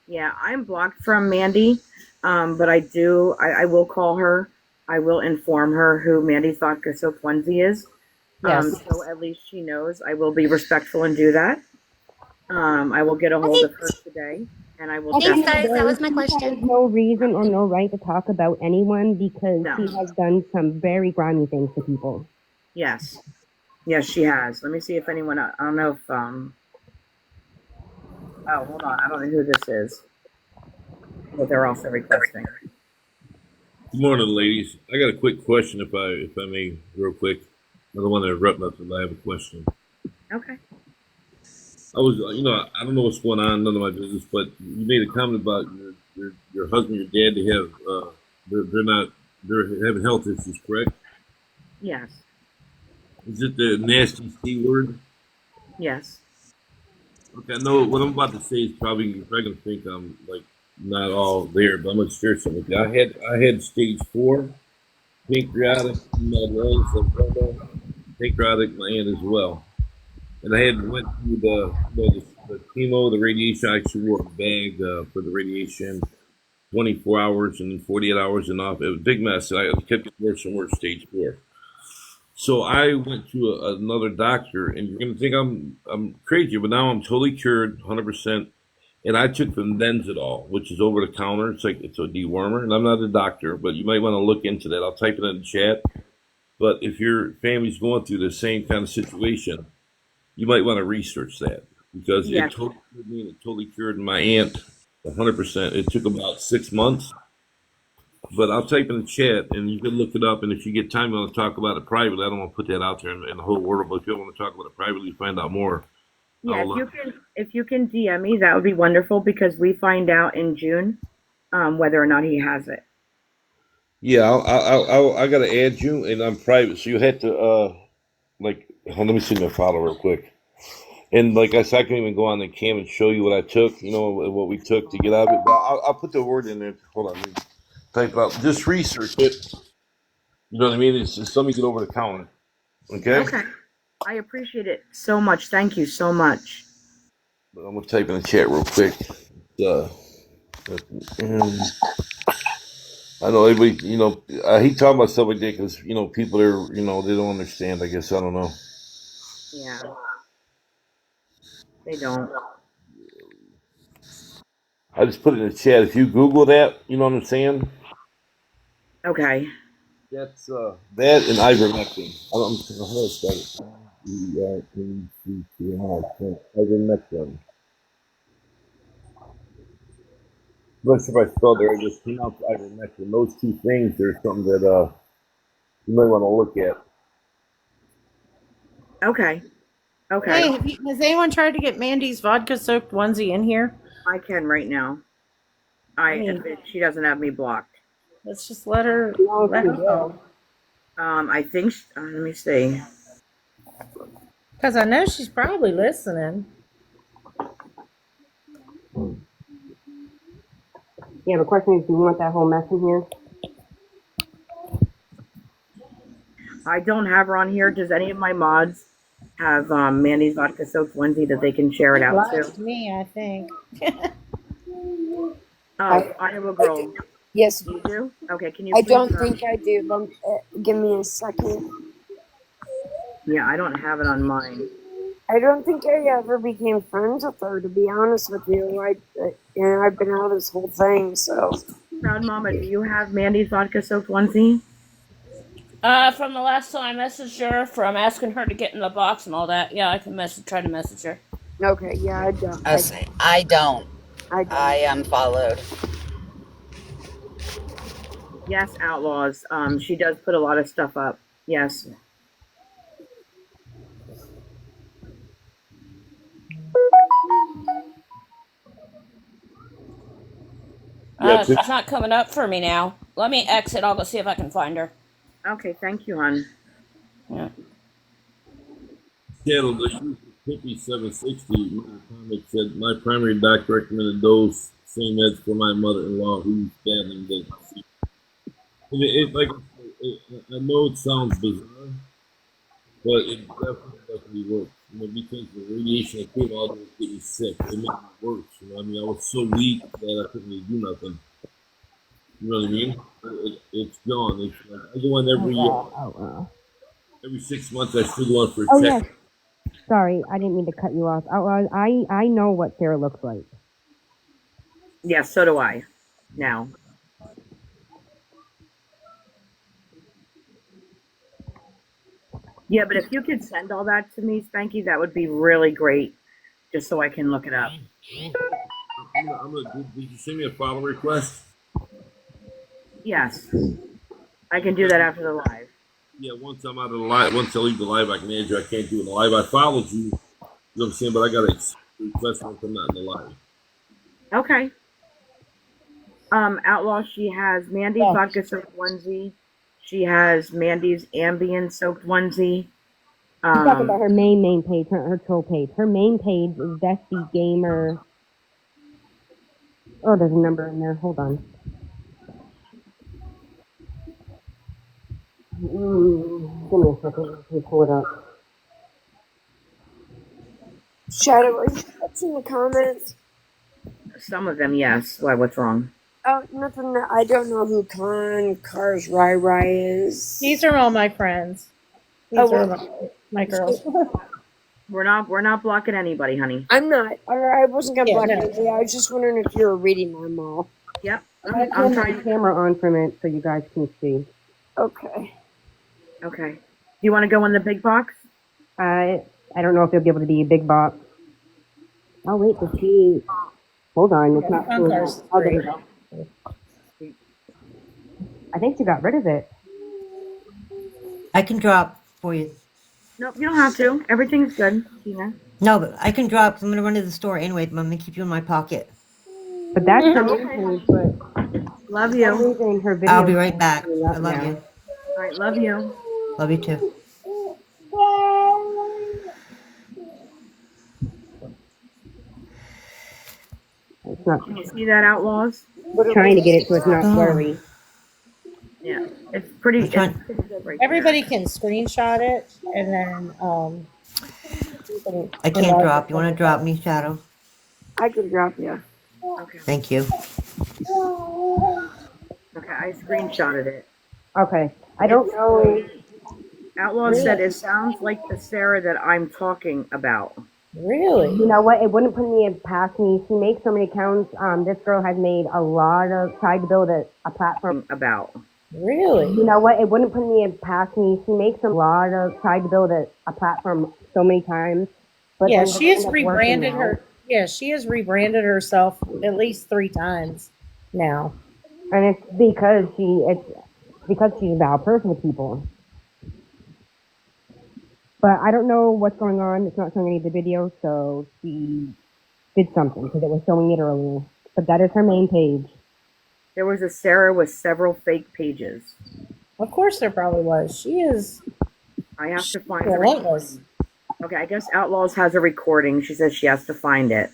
Yeah, I'm blocked from Mandy, but I will call her. I will inform her who Mandy's vodka soaked onesie is. Yes. So at least she knows I will be respectful and do that. I will get a hold of her today, and I will At the end Thanks, of the guys. That definitely. was day, my she has question. no reason or no right to talk about anyone because No. she has done some very grimy things to people. Yes. Yes, she has. Let me see if anyone. I don't know if. Oh, hold on. I don't know who this is. But they're also requesting. Good morning, ladies. I got a quick question, if I may, real quick. I don't want to interrupt nothing, but I have a question. Okay. I was, I don't know what's going on, none of my business, but you made a comment about your husband, your dad. They have, they're having health issues, correct? Yes. Is it the nasty C word? Yes. Okay, I know what I'm about to say is probably you're probably gonna think I'm like not all there, but I'm gonna share something with you. I had stage 4 pancreatic lymphoma, pancreatic gland as well. And I had went through the chemo, the radiation. I actually wore a bag for the radiation, 24 hours and then 48 hours and off. It was a big mess. I kept getting worse and worse, stage 4. So I went to another doctor, and you're gonna think I'm crazy, but now I'm totally cured, 100%. And I took the Benzidol, which is over the counter. It's a dewormer, and I'm not a doctor, but you might want to look into that. I'll type it in the chat. But if your family's going through the same kind of situation, you might want to research that because Yes. it totally cured me and it totally cured my aunt 100%. It took about 6 months, but I'll type in the chat and you can look it up. And if you get time, you want to talk about it privately. I don't want to put that out there in the whole world, but if you want to talk about it privately, find out more. Yeah. If you can DM me, that would be wonderful because we find out in June whether or not he has it. Yeah, I got to add you, and I'm private, so you had to let me see my follow real quick. And like I said, I can even go on the cam and show you what I took, what we took to get out of it. But I'll put the word in there. Hold on, let me type it out. Just research it. You know what I mean? It's something you get over the counter. Okay? Okay. I appreciate it so much. Thank you so much. But I'm gonna type in the chat real quick. Uh, um, I know everybody. He talking about stuff like that because people are they don't understand. I guess I don't know. Yeah. They don't. I just put it in the chat. If you Google that, you know what I'm saying? Okay. That's that and ivermectin. I don't know how to spell it. Ivermectin. I'm not sure if I spelled it right. Just pronounce ivermectin. Those two things. There's something that you might want to look at. Okay. Okay. Hey, has anyone tried to get Mandy's vodka soaked onesie in here? I can right now. I admit she doesn't have me blocked. Let's just let her know. I think. Let me see. Because I know she's probably listening. Yeah, the question is, do you want that whole mess in here? I don't have her on here. Does any of my mods have Mandy's vodka soaked onesie that they can share it out to? Me, I think. Iowa girl. Yes. You do? Okay. Can you? I please, don't think I do. Give me a second. Yeah, I don't have it on mine. I don't think I ever became friends with her, to be honest with you. I've been out of this whole thing, so. Proud Mama, do you have Mandy's vodka soaked onesie? From the last time I messaged her, from asking her to get in the box and all that, yeah, I can try to message her. Okay, yeah, I don't. I don't. I unfollowed. Yes, Outlaws. She does put a lot of stuff up. Yes. She's not coming up for me now. Let me exit. I'll go see if I can find her. Okay, thank you, hon. Yeah. Channel, the 5760, my comment said, my primary doctor recommended those same meds for my mother-in-law who's battling the disease. I know it sounds bizarre, but it definitely works. Because the radiation that came out of it getting sick, it made me worse. I was so weak that I couldn't really do nothing. You know what I mean? It's gone. It's like I go in every year. every 6 months I still go on for a Oh check. yes. Sorry, I didn't mean to cut you off. I know what Sarah looks like. Yeah, so do I. Now. Yeah, but if you could send all that to me, Spanky, that would be really great, just so I can look it up. Did you send me a follow request? Yes. I can do that after the live. Yeah, once I'm out of the live, once I leave the live, I can add you. I can't do it in the live. I followed you, you know what I'm saying, but I got a request once I'm not in the live. Okay. Outlaw, she has Mandy's vodka soaked onesie. She has Mandy's Ambien soaked onesie. I'm talking about her main page, her troll page. Her main page is Bestie Gamer. Oh, there's a number in there. Hold on. Give me a second. Let me pull it up. Shadow, are you in the comments? Some of them, yes. Why? What's wrong? Oh, nothing. I don't know who Cars Rai is. These are all my friends. These are my girls. We're not blocking anybody, honey. I'm not. I wasn't gonna block anybody. I was just wondering if you were reading them all. Yep. I'm trying the camera on from it so you guys can see. Okay. Okay. Do you want to go in the big box? I don't know if it'll be able to be a big box. Oh wait, the she. Hold on, it's not. Oh, there you go. I think she got rid of it. I can drop for you. Nope, you don't have to. Everything's good, Tina. No, but I can drop. 'Cause I'm gonna run to the store anyway. But I'm gonna keep you in my pocket. But that's her main page. But love you. Her video I'll be right back. I love you. All right, love you. Love you too. It's not. Can you see that, Outlaws? We're trying to get it so it's not blurry. Yeah, it's pretty. Everybody can screenshot it and then I can't drop. You want to drop me, Shadow? I can drop you. Okay. Thank you. Okay, I screenshotted it. Okay, I don't know. Outlaw said it sounds like the Sarah that I'm talking about. Really? You know what? It wouldn't put me past me. She makes so many accounts. This girl has made a lot of, tried to build a platform about. Really? You know what? It wouldn't put me past me. She makes a lot of, tried to build a platform so many times. But yeah, she has rebranded her. Yeah, she has rebranded herself at least 3 times now. And it's because she's a bad person to people. But I don't know what's going on. It's not showing any of the videos, so she did something because it was showing it earlier. But that is her main page. There was a Sarah with several fake pages. Of course there probably was. She is. I have to find relentless. Okay, I guess Outlaws has a recording. She says she has to find it.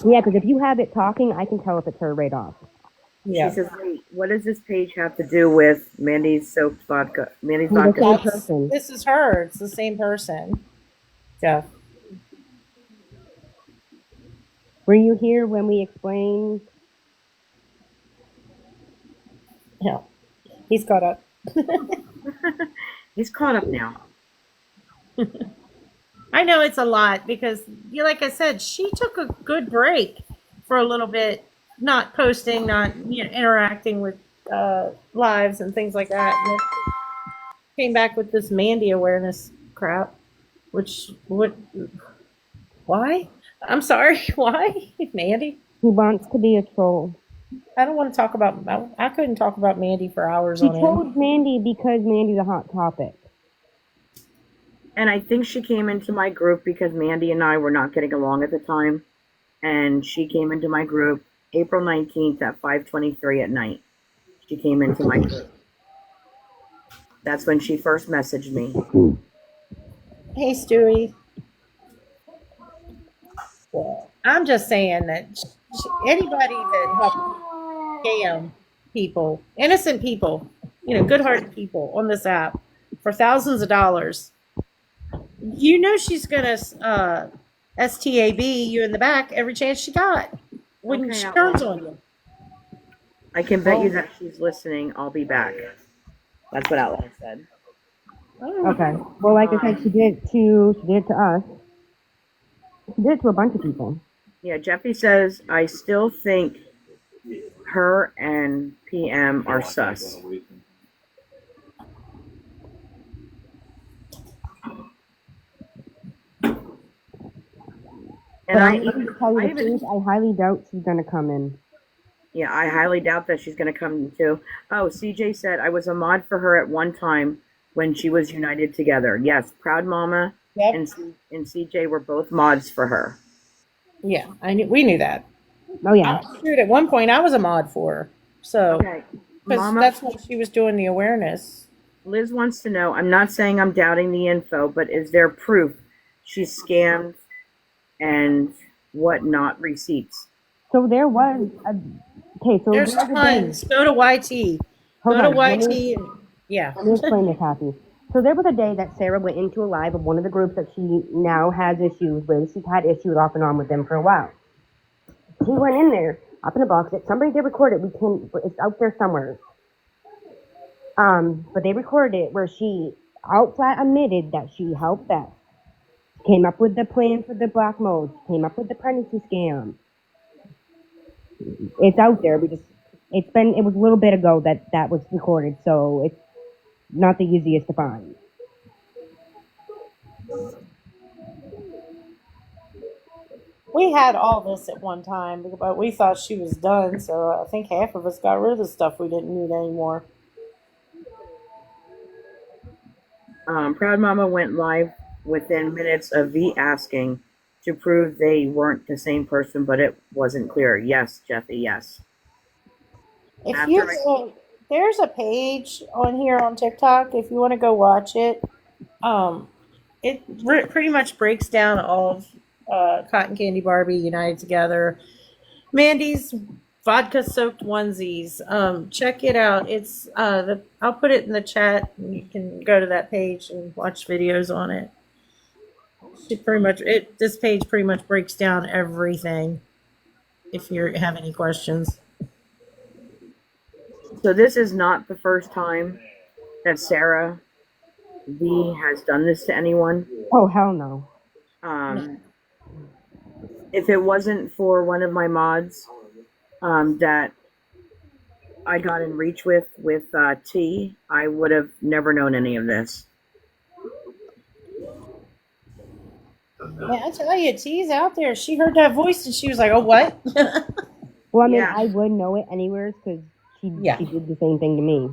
Yeah, because if you have it talking, I can tell if it's her right off. Yeah. She says, wait, what does this page have to do with Mandy's soaked vodka? Mandy's vodka. This is her. It's the same person. Jeff. Were you here when we explained? Yeah. He's caught up. He's caught up now. I know it's a lot because, like I said, she took a good break for a little bit, not posting, not interacting with lives and things like that. And came back with this Mandy awareness crap, why? I'm sorry, why, Mandy? He wants to be a troll. I don't want to talk about. I couldn't talk about Mandy for hours She on end. told Mandy because Mandy's a hot topic. And I think she came into my group because Mandy and I were not getting along at the time. And she came into my group April 19th at 5:23 at night. She came into my group. That's when she first messaged me. Hey, Stewie. Well, I'm just saying that anybody that helps scam people, innocent people, good-hearted people on this app for thousands of dollars, she's gonna STAB you in the back every chance she got when she turns on you. I can bet you that she's listening. I'll be back. That's what Outlaw said. Okay. Well, like I said, she did it to us. She did it to a bunch of people. Yeah, Jeffy says, I still think her and PM are sus. And I'm going to tell you the truth, I highly doubt she's going to come in. Yeah, I highly doubt that she's going to come in too. Oh, CJ said, I was a mod for her at one time when she was united together. Yes, Proud Mama and CJ were both mods for her. Yeah, we knew that. Oh, yeah. Shoot, at one point I was a mod for her. So, Okay, because Mama, that's when she was doing the awareness. Liz wants to know, I'm not saying I'm doubting the info, but is there proof she scammed and whatnot receipts? So there was okay, so There's tons. Go to YT. Go to YT. Yeah. Let me explain this, Happy. So there was a day that Sarah went into a live of one of the groups that she now has issues with. She's had issues off and on with them for a while. She went in there, up in a box that somebody did record it. It's out there somewhere. But they recorded it where she outright admitted that she helped Beth. Came up with the plan for the black modes. Came up with the pregnancy scam. It's out there. It was a little bit ago that was recorded, so it's not the easiest to find. We had all this at one time, but we thought she was done, so I think half of us got rid of the stuff we didn't need anymore. Proud Mama went live within minutes of V asking to prove they weren't the same person, but it wasn't clear. Yes, Jeffy, yes. There's a page on here on TikTok if you want to go watch it. It pretty much breaks down all of Cotton Candy Barbie united together. Mandy's vodka-soaked onesies. Check it out. It's I'll put it in the chat, and you can go to that page and watch videos on it. This page pretty much breaks down everything. If you have any questions. So this is not the first time that Sarah V has done this to anyone. Oh, hell no. If it wasn't for one of my mods that I got in reach with T, I would have never known any of this. Yeah, I tell you, T's out there. She heard that voice and she was like, "Oh, what?" Well, I mean, I would know it anywhere because she did the same thing to me.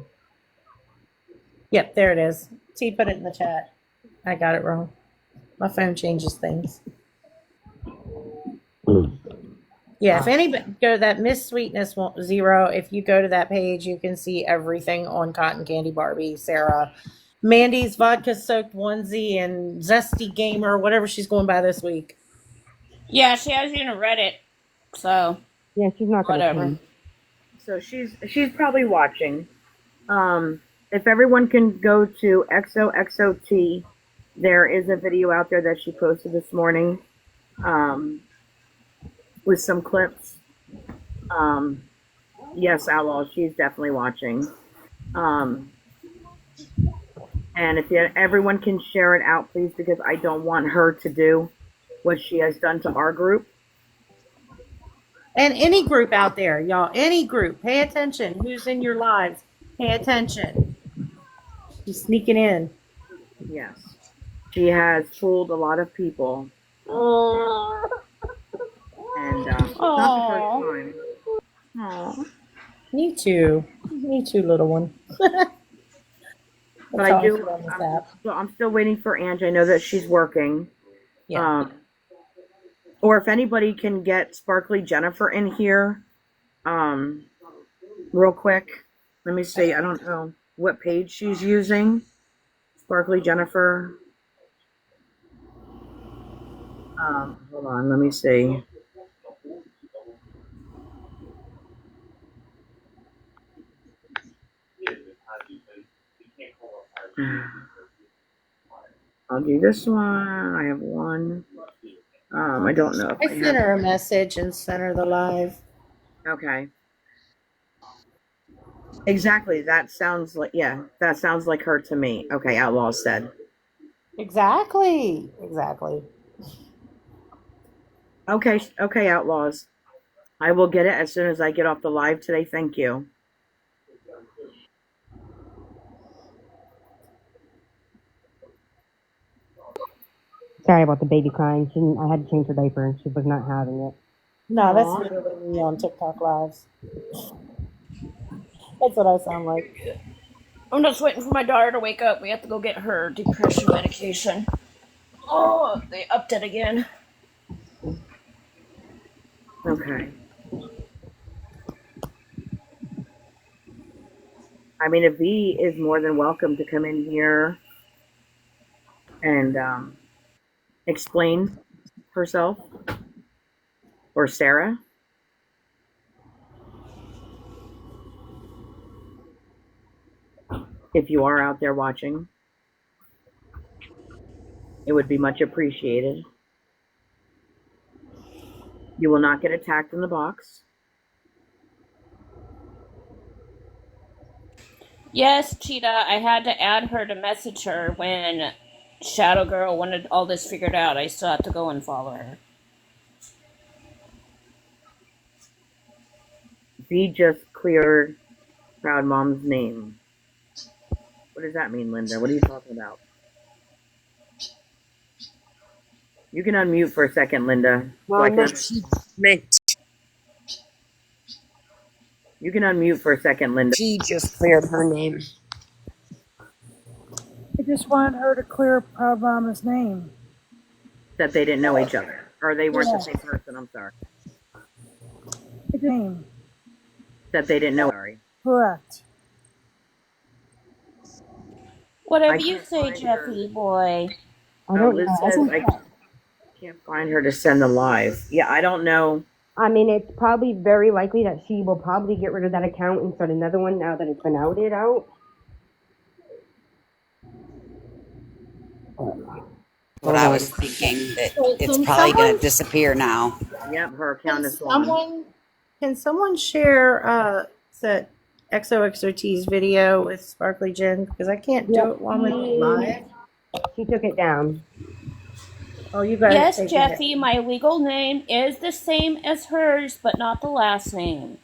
Yep, there it is. T put it in the chat. I got it wrong. My phone changes things. Yeah, if anybody go to that Miss Sweetness 0, if you go to that page, you can see everything on Cotton Candy Barbie, Sarah, Mandy's vodka-soaked onesie, and Zesty Gamer, whatever she's going by this week. Yeah, she has you to Reddit, so yeah, she's not gonna whatever. So she's probably watching. If everyone can go to XOXOT, there is a video out there that she posted this morning. With some clips. Yes, Outlaw, she's definitely watching. And if everyone can share it out, please, because I don't want her to do what she has done to our group. And any group out there, y'all, any group, pay attention. Who's in your lives? Pay attention. She's sneaking in. Yes. She has fooled a lot of people. And it's not the first time. Aww. Me too, little one. But I do. I'm still waiting for Angie. I know that she's working. Yeah. Or if anybody can get Sparkly Jennifer in here, real quick. Let me see. I don't know what page she's using. Sparkly Jennifer. Hold on. Let me see. I'll do this one. I have one. I don't know. I sent her a message and sent her the live. Okay. Exactly. That sounds like, yeah, that sounds like her to me. Okay, Outlaws said. Exactly. Okay, okay, Outlaws. I will get it as soon as I get off the live today. Thank you. Sorry about the baby crying. I had to change her diaper and she was not having it. No, that's Aw. literally me on TikTok lives. That's what I sound like. I'm just waiting for my daughter to wake up. We have to go get her depression medication. Oh, they upped it again. Okay. I mean, if V is more than welcome to come in here and explain herself, or Sarah. If you are out there watching, it would be much appreciated. You will not get attacked in the box. Yes, Cheetah, I had to add her to message her when Shadow Girl wanted all this figured out. I still have to go and follow her. V just cleared Proud Mom's name. What does that mean, Linda? What are you talking about? You can unmute for a second, Linda. Well, no, she meant You can unmute for a second, Linda. she just cleared her name. I just wanted her to clear Proud Mama's name. That they didn't know each other. Or they weren't the same person, I'm sorry. Name. That they didn't know. Sorry. Correct. Whatever I you can't say, find Jeffy boy. I don't Liz know. I says think I can't find her to send the live. Yeah, I don't know. I mean, it's probably very likely that she will probably get rid of that account and start another one now that it's been outed out. What I was thinking, that So it's can probably going someone to disappear now. Yep, her account can is gone. someone share that XOXOT's video with Sparkly Jen? Because I can't do it while I'm live. She took it down. Oh, you guys. Yes, Jeffy, my legal name is the same as hers, but not the last name.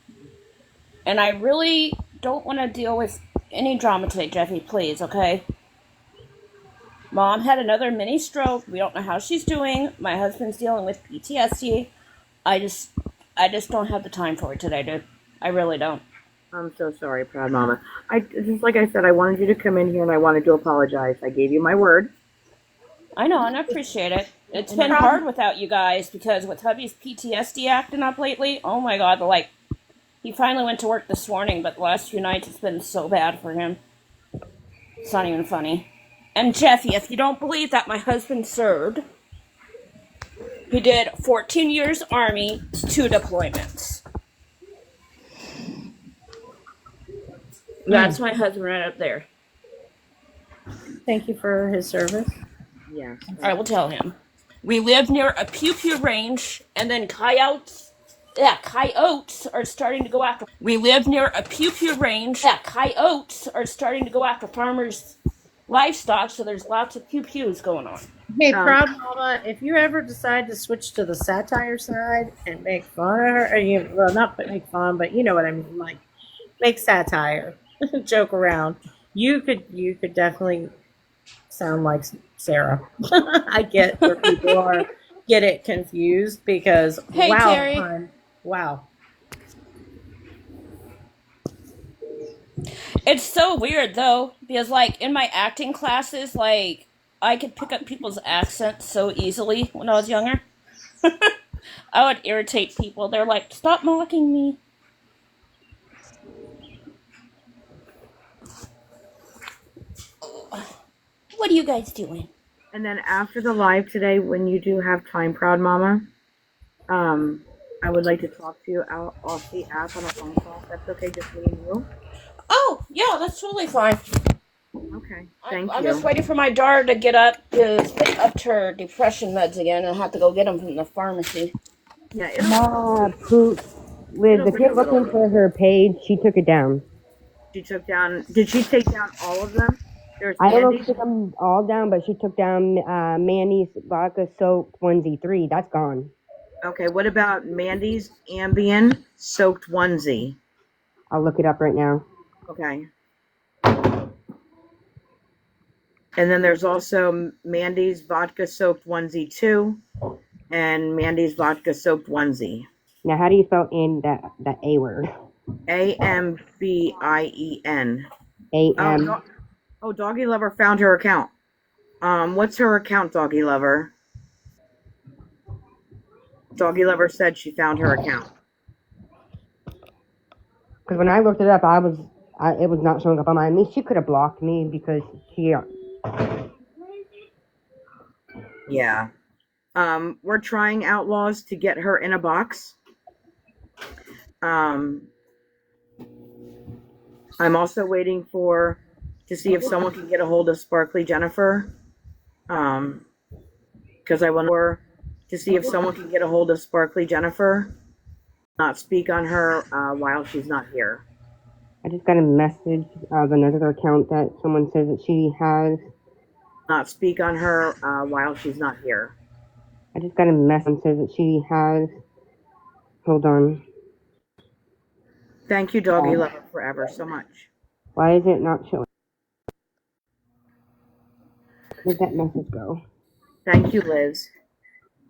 And I really don't want to deal with any drama today, Jeffy, please, okay? Mom had another mini stroke. We don't know how she's doing. My husband's dealing with PTSD. I just don't have the time for it today, dude. I really don't. I'm so sorry, Proud Mama. Just like I said, I wanted you to come in here and I wanted to apologize. I gave you my word. I know, and I appreciate it. It's been hard without you guys because with hubby's PTSD acting up lately, oh my god, he finally went to work this morning, but the last few nights it's been so bad for him. It's not even funny. And Jeffy, if you don't believe that my husband served, he did 14 years Army, 2 deployments. That's my husband right up there. Thank you for his service. Yeah. I will tell him. We live near a pew-pew range, and then coyotes are starting to go after. We live near a pew-pew range. Yeah, coyotes are starting to go after farmers' livestock, so there's lots of pew-pews going on. Hey, Proud Mama, if you ever decide to switch to the satire side and make fun of her, well, not make fun, but you know what I mean, like make satire, joke around, you could definitely sound like Sarah. I get where people get it confused because Hey, wow, Terry. hon, wow. It's so weird though, because in my acting classes, I could pick up people's accents so easily when I was younger. I would irritate people. They're like, "Stop mocking me." What are you guys doing? And then after the live today, when you do have time, Proud Mama, I would like to talk to you out off the app on a phone call. If that's okay, just me and you. Oh, yeah, that's totally fine. Okay, thank I'm you. just waiting for my daughter to get up because they upped her depression meds again, and I have to go get them from the pharmacy. Yeah, Liz, if you're looking for her page, she took it down. She took down. Did she take down all of them? There's I don't know if Mandy's. she took them all down, but she took down Mandy's vodka soaked onesie 3. That's gone. Okay, what about Mandy's Ambien soaked onesie? I'll look it up right now. Okay. And then there's also Mandy's vodka soaked onesie 2 and Mandy's vodka soaked onesie. Now, how do you spell in that A word? Ambien. A-M. Oh, Doggy Lover found her account. What's her account, Doggy Lover? Doggy Lover said she found her account. Because when I looked it up, it was not showing up on mine. I mean, she could have blocked me because she... Yeah. We're trying Outlaws to get her in a box. I'm also waiting to see if someone can get a hold of Sparkly Jennifer. Because I want to see if someone can get a hold of Sparkly Jennifer. Not speak on her while she's not here. I just got a message of another account that someone says that she has. Not speak on her while she's not here. I just got a message that says that she has. Hold on. Thank you, Doggy Lover, forever so much. Why is it not showing? Where'd that message go? Thank you, Liz.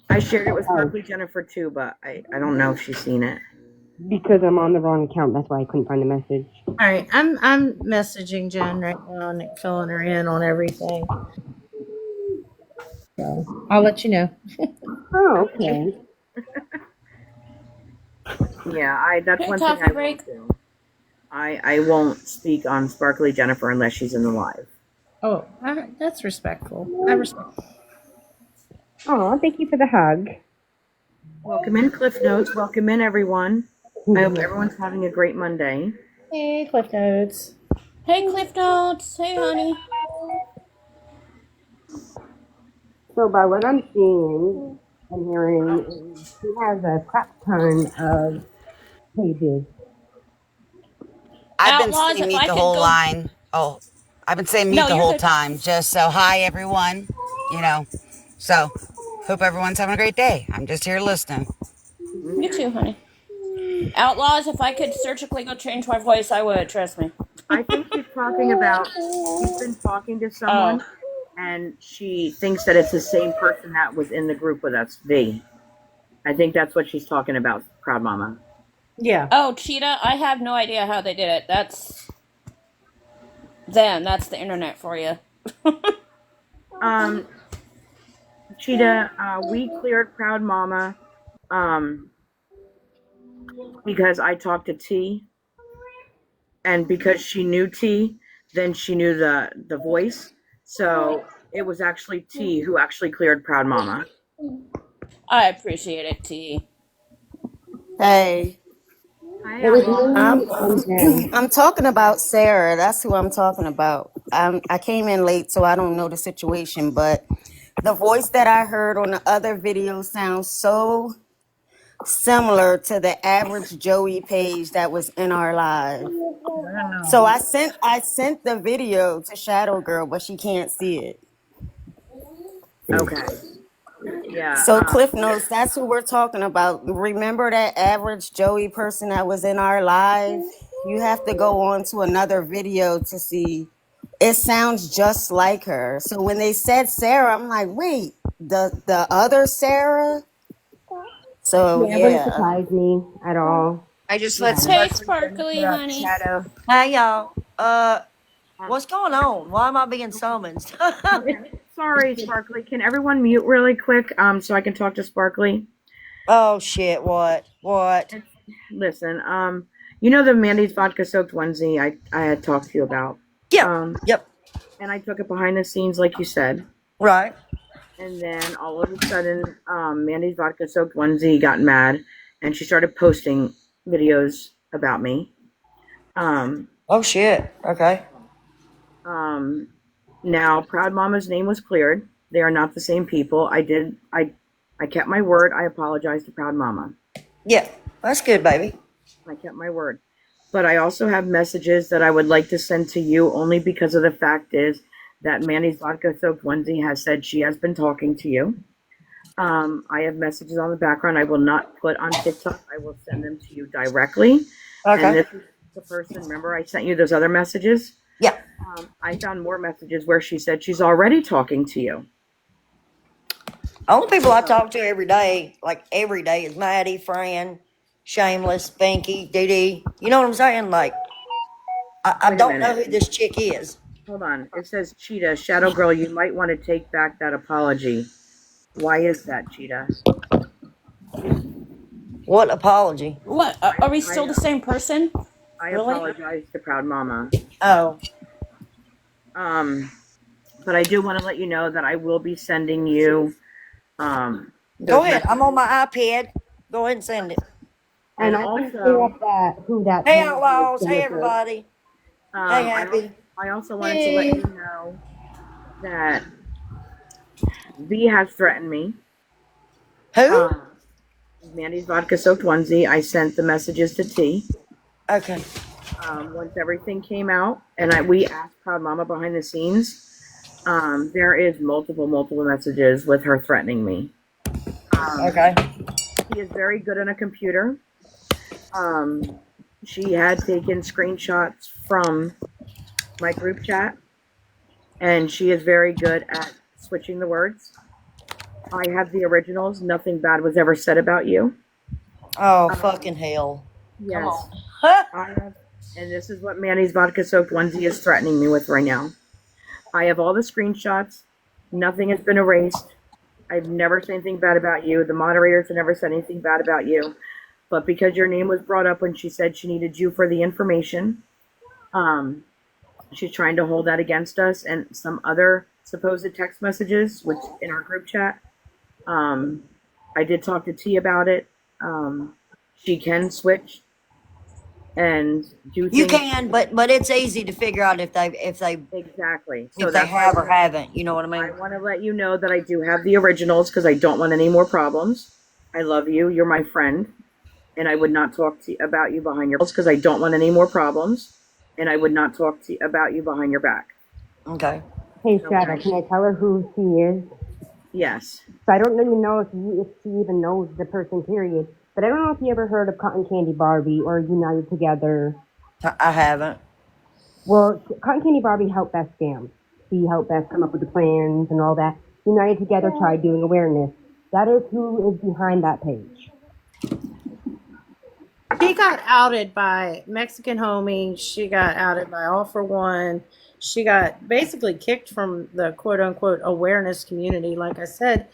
I shared it with Sparkly Jennifer too, but I don't know if she's seen it. Because I'm on the wrong account. That's why I couldn't find the message. All right, I'm messaging Jen right now and filling her in on everything. So I'll let you know. Oh, okay. Yeah, that's one thing I won't do. I won't speak on Sparkly Jennifer unless she's in the live. Oh, that's respectful. I respect. Oh, thank you for the hug. Welcome in, Cliff Notes. Welcome in, everyone. I hope everyone's having a great Monday. Hey, Cliff Notes. Hey, Cliff Notes. Hey, honey. So by what I'm seeing and hearing, she has a crap ton of pages. I've been Outlaws, saying if mute I the could whole go. line. Oh, I've been saying mute No, the you're whole good. time. Just so hi, everyone. You know, so hope everyone's having a great day. I'm just here listening. You too, honey. Outlaws, if I could surgically go change my voice, I would. Trust me. I think she's talking about, she's been talking to someone, and she thinks that it's the same person that was in the group with us, V. I think that's what she's talking about, Proud Mama. Yeah. Oh, Cheetah, I have no idea how they did it. That's them. That's the internet for you. Cheetah, we cleared Proud Mama because I talked to T, and because she knew T, then she knew the voice. So it was actually T who actually cleared Proud Mama. I appreciate it, T. Hey, Hi, It was Outlaw. me and Jen. I'm talking about Sarah. That's who I'm talking about. I came in late, so I don't know the situation, but the voice that I heard on the other video sounds so similar to the average Joey page that was in our live. So I sent the video to Shadow Girl, but she can't see it. Okay. Yeah. So Cliff Notes, that's who we're talking about. Remember that average Joey person that was in our live? You have to go on to another video to see. It sounds just like her. So when they said Sarah, I'm like, wait, the other Sarah? So Yeah, it wouldn't surprise me at all. I just let Hey, Sparkly Sparkly, Jennifer up, honey. Shadow. Hey y'all. What's going on? Why am I being summoned? Sorry, Sparkly. Can everyone mute really quick so I can talk to Sparkly? Oh shit, what? Listen, you know the Mandy's vodka soaked onesie I had talked to you about? Yep. Yep. And I took it behind the scenes like you said. Right. And then all of a sudden, Mandy's vodka soaked onesie got mad and she started posting videos about me. Oh shit. Okay. Now Proud Mama's name was cleared. They are not the same people. I kept my word. I apologized to Proud Mama. Yeah, that's good, baby. I kept my word. but I also have messages that I would like to send to you only because of the fact is that Manny's Vodka Soaked Onesie has said she has been talking to you. I have messages on the background I will not put on TikTok. I will send them to you directly. Okay. And this is the person, remember I sent you those other messages? Yeah. I found more messages where she said she's already talking to you. Only people I talk to every day, like every day, is Maddie, Fran, Shameless, Binky, Dee Dee. You know what I'm saying? Like, I Wait a don't know minute. who this chick is. Hold on. It says, Cheetah, Shadow Girl, you might want to take back that apology. Why is that, Cheetah? What apology? What? Are we still the same person? I Really? apologize to Proud Mama. Oh. But I do want to let you know that I will be sending you Go ahead. I'm on my iPad. Go ahead and send it. And I can clear also, up that who that. Hey, person is Outlaws. to Hey, look up. everybody. Hey, Happy. I also wanted to let you know that V has threatened me. Who? Mandy's Vodka Soaked Onesie. I sent the messages to T. Okay. Once everything came out, and we asked Proud Mama behind the scenes, there is multiple messages with her threatening me. Okay. She is very good on a computer. She had taken screenshots from my group chat, and she is very good at switching the words. I have the originals. Nothing bad was ever said about you. Oh, fucking hell. Yes. Come on. Huh? I have, and this is what Manny's Vodka Soaked Onesie is threatening me with right now. I have all the screenshots. Nothing has been erased. I've never said anything bad about you. The moderators have never said anything bad about you. But because your name was brought up when she said she needed you for the information, she's trying to hold that against us and some other supposed text messages, which in our group chat. I did talk to T about it. She can switch and do things. You can, but it's easy to figure out if they exactly. So if they have or haven't. You know what I mean? I want to let you know that I do have the originals because I don't want any more problems. I love you. You're my friend, and I would not talk to about you behind your because I don't want any more problems, and I would not talk to about you behind your back. Okay. Hey, Shadow, can I tell her who she is? Yes. So I don't really know if she even knows the person, period. But I don't know if you ever heard of Cotton Candy Barbie or United Together. I haven't. Well, Cotton Candy Barbie helped Beth scam. She helped Beth come up with the plans and all that. United Together tried doing awareness. That is who is behind that page. She got outed by Mexican Homie. She got outed by All for One. She got basically kicked from the quote unquote awareness community. Like I said,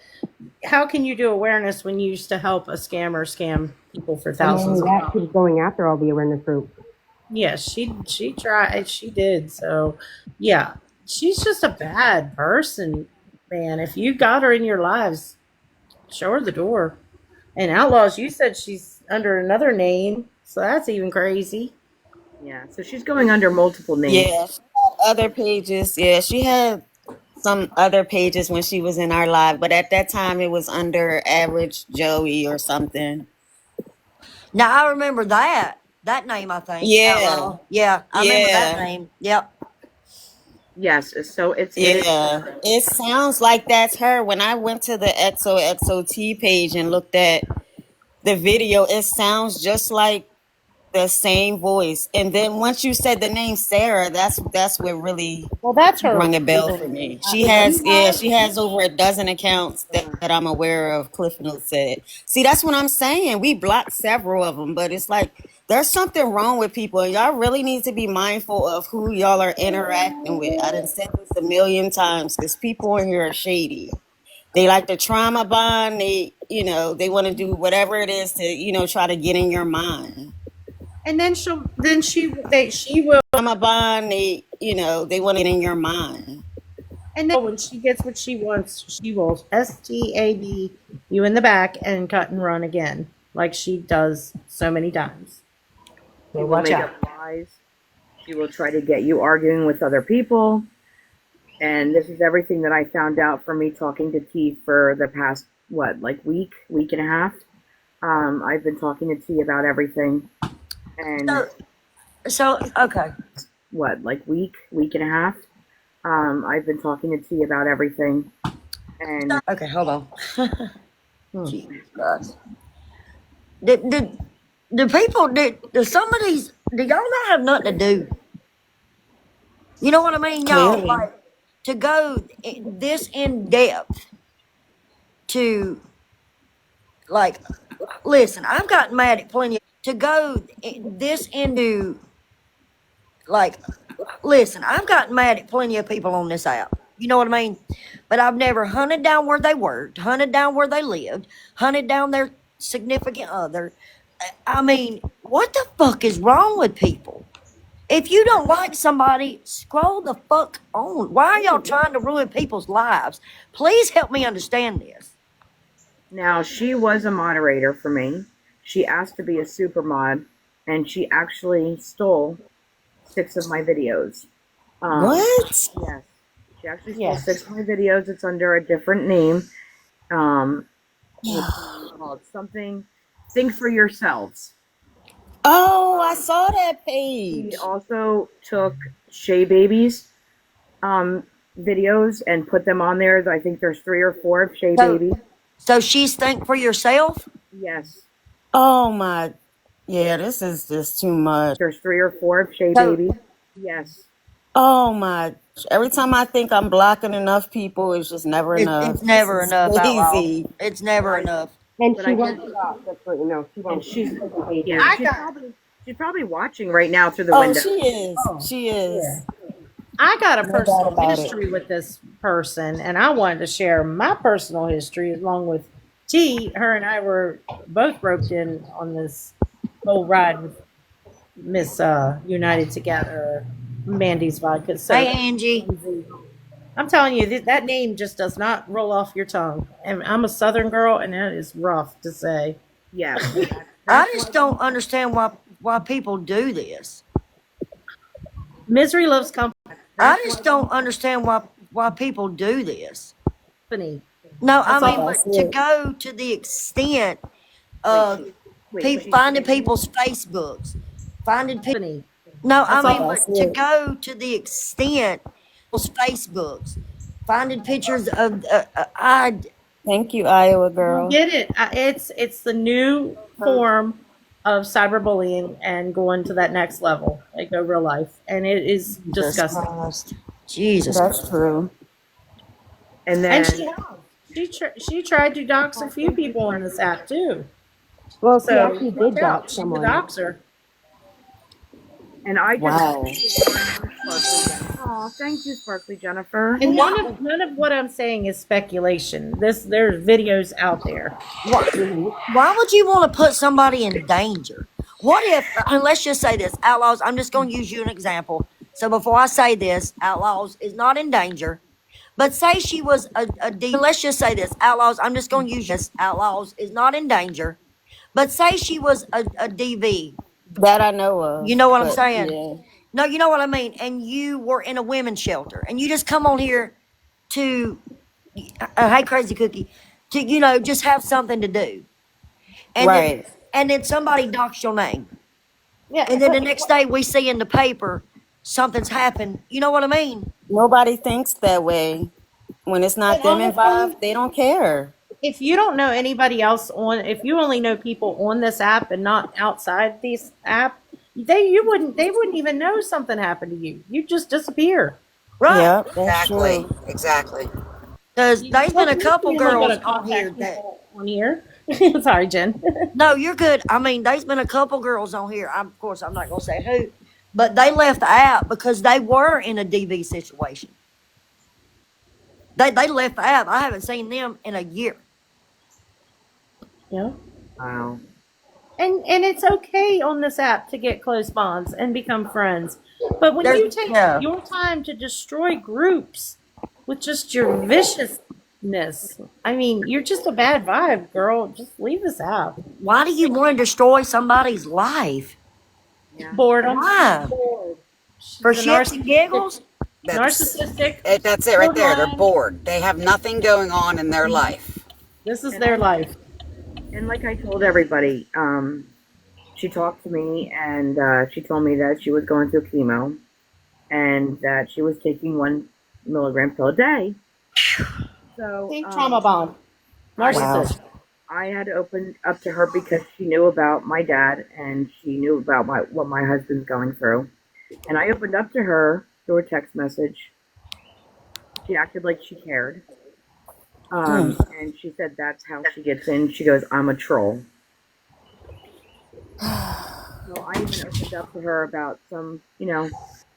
how can you do awareness when you used to help a scammer scam people for thousands of dollars? She was going after all the awareness groups. Yes, she tried. She did. So, yeah, she's just a bad person, man. If you got her in your lives, show her the door. And Outlaws, you said she's under another name, so that's even crazy. Yeah, so she's going under multiple names. Yeah, she had other pages. Yeah, she had some other pages when she was in our live, but at that time it was under Average Joey or something. Now I remember that name. I think. Yeah. Outlaw. Yeah, I remember that name. Yep. Yes, so it sounds like that's her. When I went to the XOXOT page and looked at the video, it sounds just like the same voice. And then once you said the name Sarah, that's what really that's her rung a bell for me. She has over a dozen accounts that I'm aware of. Cliff Notes said. See, that's what I'm saying. We blocked several of them, but it's like there's something wrong with people, and y'all really need to be mindful of who y'all are interacting with. I done said this a million times because people in here are shady. They like to trauma bond. They want to do whatever it is to try to get in your mind. And then she will trauma bond. They want to get in your mind. And then when she gets what she wants, she will STAB you in the back and cut and run again, like she does so many times. She will make up lies. She will try to get you arguing with other people. And this is everything that I found out from me talking to T for the past, week and a half. I've been talking to T about everything. And So okay. What, like week and a half. I've been talking to T about everything, and Okay, hold on. Jesus Christ. The people, some of these, do y'all not have nothing to do? You know what I mean, y'all? Clearly. Like, to go this in depth to, like, listen, I've gotten mad at plenty to go this into, like, listen, I've gotten mad at plenty of people on this app. You know what I mean? But I've never hunted down where they worked, hunted down where they lived, hunted down their significant other. I mean, what the fuck is wrong with people? If you don't like somebody, scroll the fuck on. Why are y'all trying to ruin people's lives? Please help me understand this. now she was a moderator for me. She asked to be a super mod, and she actually stole 6 of my videos. What? Yes, she actually stole 6 of my videos. It's under a different name. It's called something. Think for yourselves. Oh, I saw that page. She also took Shay Baby's videos and put them on there. I think there's 3 or 4 of Shay Baby. So she's think for yourself? Yes. Oh my, yeah, this is just too much. There's 3 or 4 of Shay Baby. Yes. Oh my, every time I think I'm blocking enough people, it's just never enough. It's never enough. Crazy. It's never enough. And But she I won't did- stop. That's what you know. She won't. She's I she's probably watching right now through the Oh, window. she is. She is. I got a No doubt personal about it. history with this person, and I wanted to share my personal history along with T. Her and I were both roped in on this whole ride with Miss United Together, Mandy's Vodka. So, Hey, Angie. I'm telling you, that name just does not roll off your tongue. And I'm a Southern girl, and that is rough to say. Yeah. I just don't understand why people do this. Misery loves company. I just don't understand why people do this. No, That's I mean, all. but to go to the extent of finding people's Facebooks, finding people. No, I That's mean, all. but to go to the extent of Facebooks, finding pictures of I. Thank you, Iowa girl. Get it? It's the new form of cyberbullying and going to that next level, like go real life, and it is disgusting. Jesus, that's true. And then she tried to dox a few people on this app too. Well, she So actually did watch out, dox she's the someone. doxer. And I just Wow. oh, thank you, Sparkly Jennifer. And none of what I'm saying is speculation. There's videos out there. Why would you want to put somebody in danger? What if, and let's just say this, Outlaws, I'm just going to use you an example. So before I say this, Outlaws is not in danger. But say she was let's just say this, Outlaws, I'm just going to use this, Outlaws is not in danger. But say she was a DV. That I know of. You know what I'm but, saying? yeah. No, you know what I mean? And you were in a women's shelter. And you just come on here to, hey, Crazy Cookie, to, you know, just have something to do. And Right. then somebody docks your name. Yeah. And then the next day we see in the paper something's happened. You know what I mean? Nobody thinks that way. When it's not them involved, they don't care. If you don't know anybody else if you only know people on this app and not outside this app, they wouldn't even know something happened to you. You just disappear. Right. Yep, that's Exactly. true. Exactly. There's been a couple You're not girls gonna on here contact that. people on here. Sorry, Jen. No, you're good. I mean, there's been a couple girls on here. Of course, I'm not going to say who, but they left the app because they were in a DV situation. They left the app. I haven't seen them in a year. Yeah. Wow. And it's okay on this app to get close bonds and become friends. But when you take your time to destroy groups with just your viciousness, I mean, you're just a bad vibe, girl. Just leave this app. Why do you want to destroy somebody's life? Boredom. Why? For shits and giggles? Narcissistic. That's it right there. They're bored. They have nothing going on in their life. This is their life. And like I told everybody, she talked to me, and she told me that she was going through chemo and that she was taking 1 milligram pill a day. So See, trauma bond. I, Narcissist. I had opened up to her because she knew about my dad and she knew about what my husband's going through. And I opened up to her through a text message. She acted like she cared. And she said that's how she gets in. She goes, I'm a troll. So I even opened up to her about some,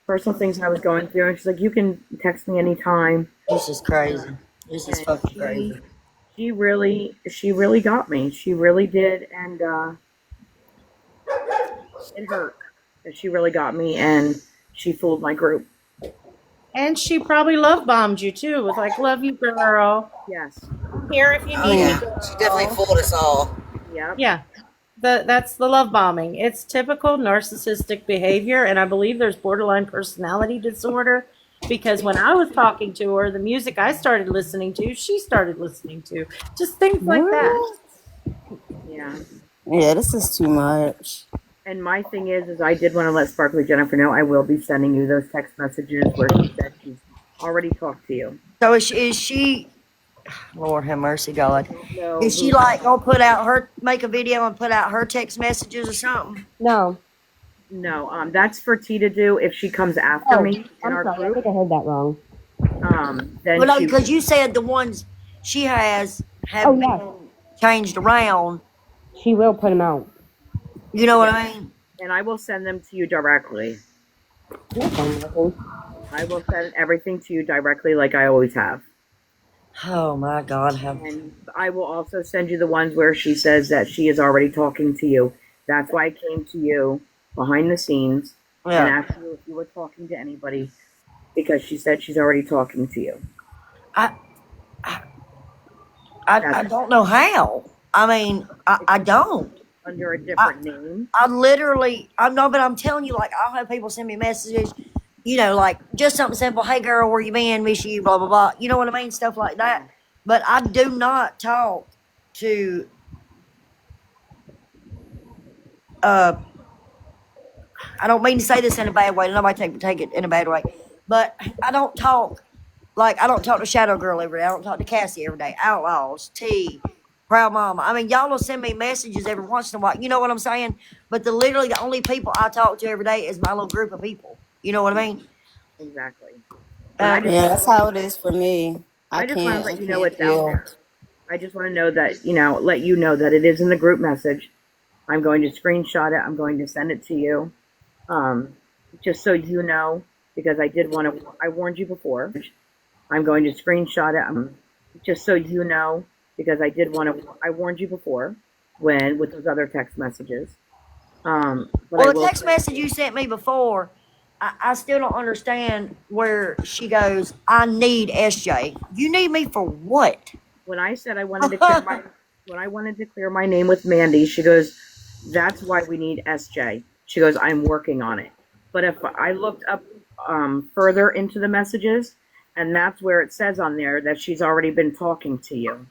personal things I was going through. And she's like, you can text me anytime. This is crazy. This is fucking crazy. She really got me. She really did. And it hurt. She really got me, and she fooled my group. And she probably love bombed you too. Was like, love you, girl. Yes. Here if you need me. Girl. She definitely fooled us all. Yeah. Yeah. That's the love bombing. It's typical narcissistic behavior, and I believe there's borderline personality disorder because when I was talking to her, the music I started listening to, she started listening to. Just things like that. Yeah. Yeah, this is too much. And my thing is I did want to let Sparkly Jennifer know I will be sending you those text messages where she said she's already talked to you. So is she Lord have mercy, God. No, Is she like gonna make a video and put out her text messages or something? No. No, that's for T to do if she comes after me in I'm our sorry. group. I think I heard that wrong. Then Well, no, because you said the ones she has have been changed around. She will put them out. You know what I mean? And I will send them to you directly. I will send everything to you directly like I always have. Oh my God. And I will also send you the ones where she says that she is already talking to you. That's why I came to you behind the scenes and asked you if you were talking to anybody because she said she's already talking to you. I don't know how. I mean, I don't. Under a different name. But I'm telling you, like, I'll have people send me messages, like just something simple. Hey girl, where you been? Miss you, blah, blah, blah. You know what I mean? Stuff like that. But I do not talk to, I don't mean to say this in a bad way. Nobody take it in a bad way. But I don't talk to Shadow Girl every day. I don't talk to Cassie every day. Outlaws, T, Proud Mama. I mean, y'all will send me messages every once in a while. You know what I'm saying? But literally the only people I talk to every day is my little group of people. You know what I mean? Exactly. Yeah, that's how it is for me. I just want to let you know it's out there. I just want to know that, let you know that it is in the group message. I'm going to screenshot it. I'm going to send it to you. Just so you know, because I warned you before. I'm going to screenshot it. Just so you know, because I warned you before with those other text messages. The text message you sent me before, I still don't understand where she goes, I need SJ. You need me for what? When I said I wanted to clear my name with Mandy, she goes, that's why we need SJ. She goes, I'm working on it. But if I looked up further into the messages, and that's where it says on there that she's already been talking to you.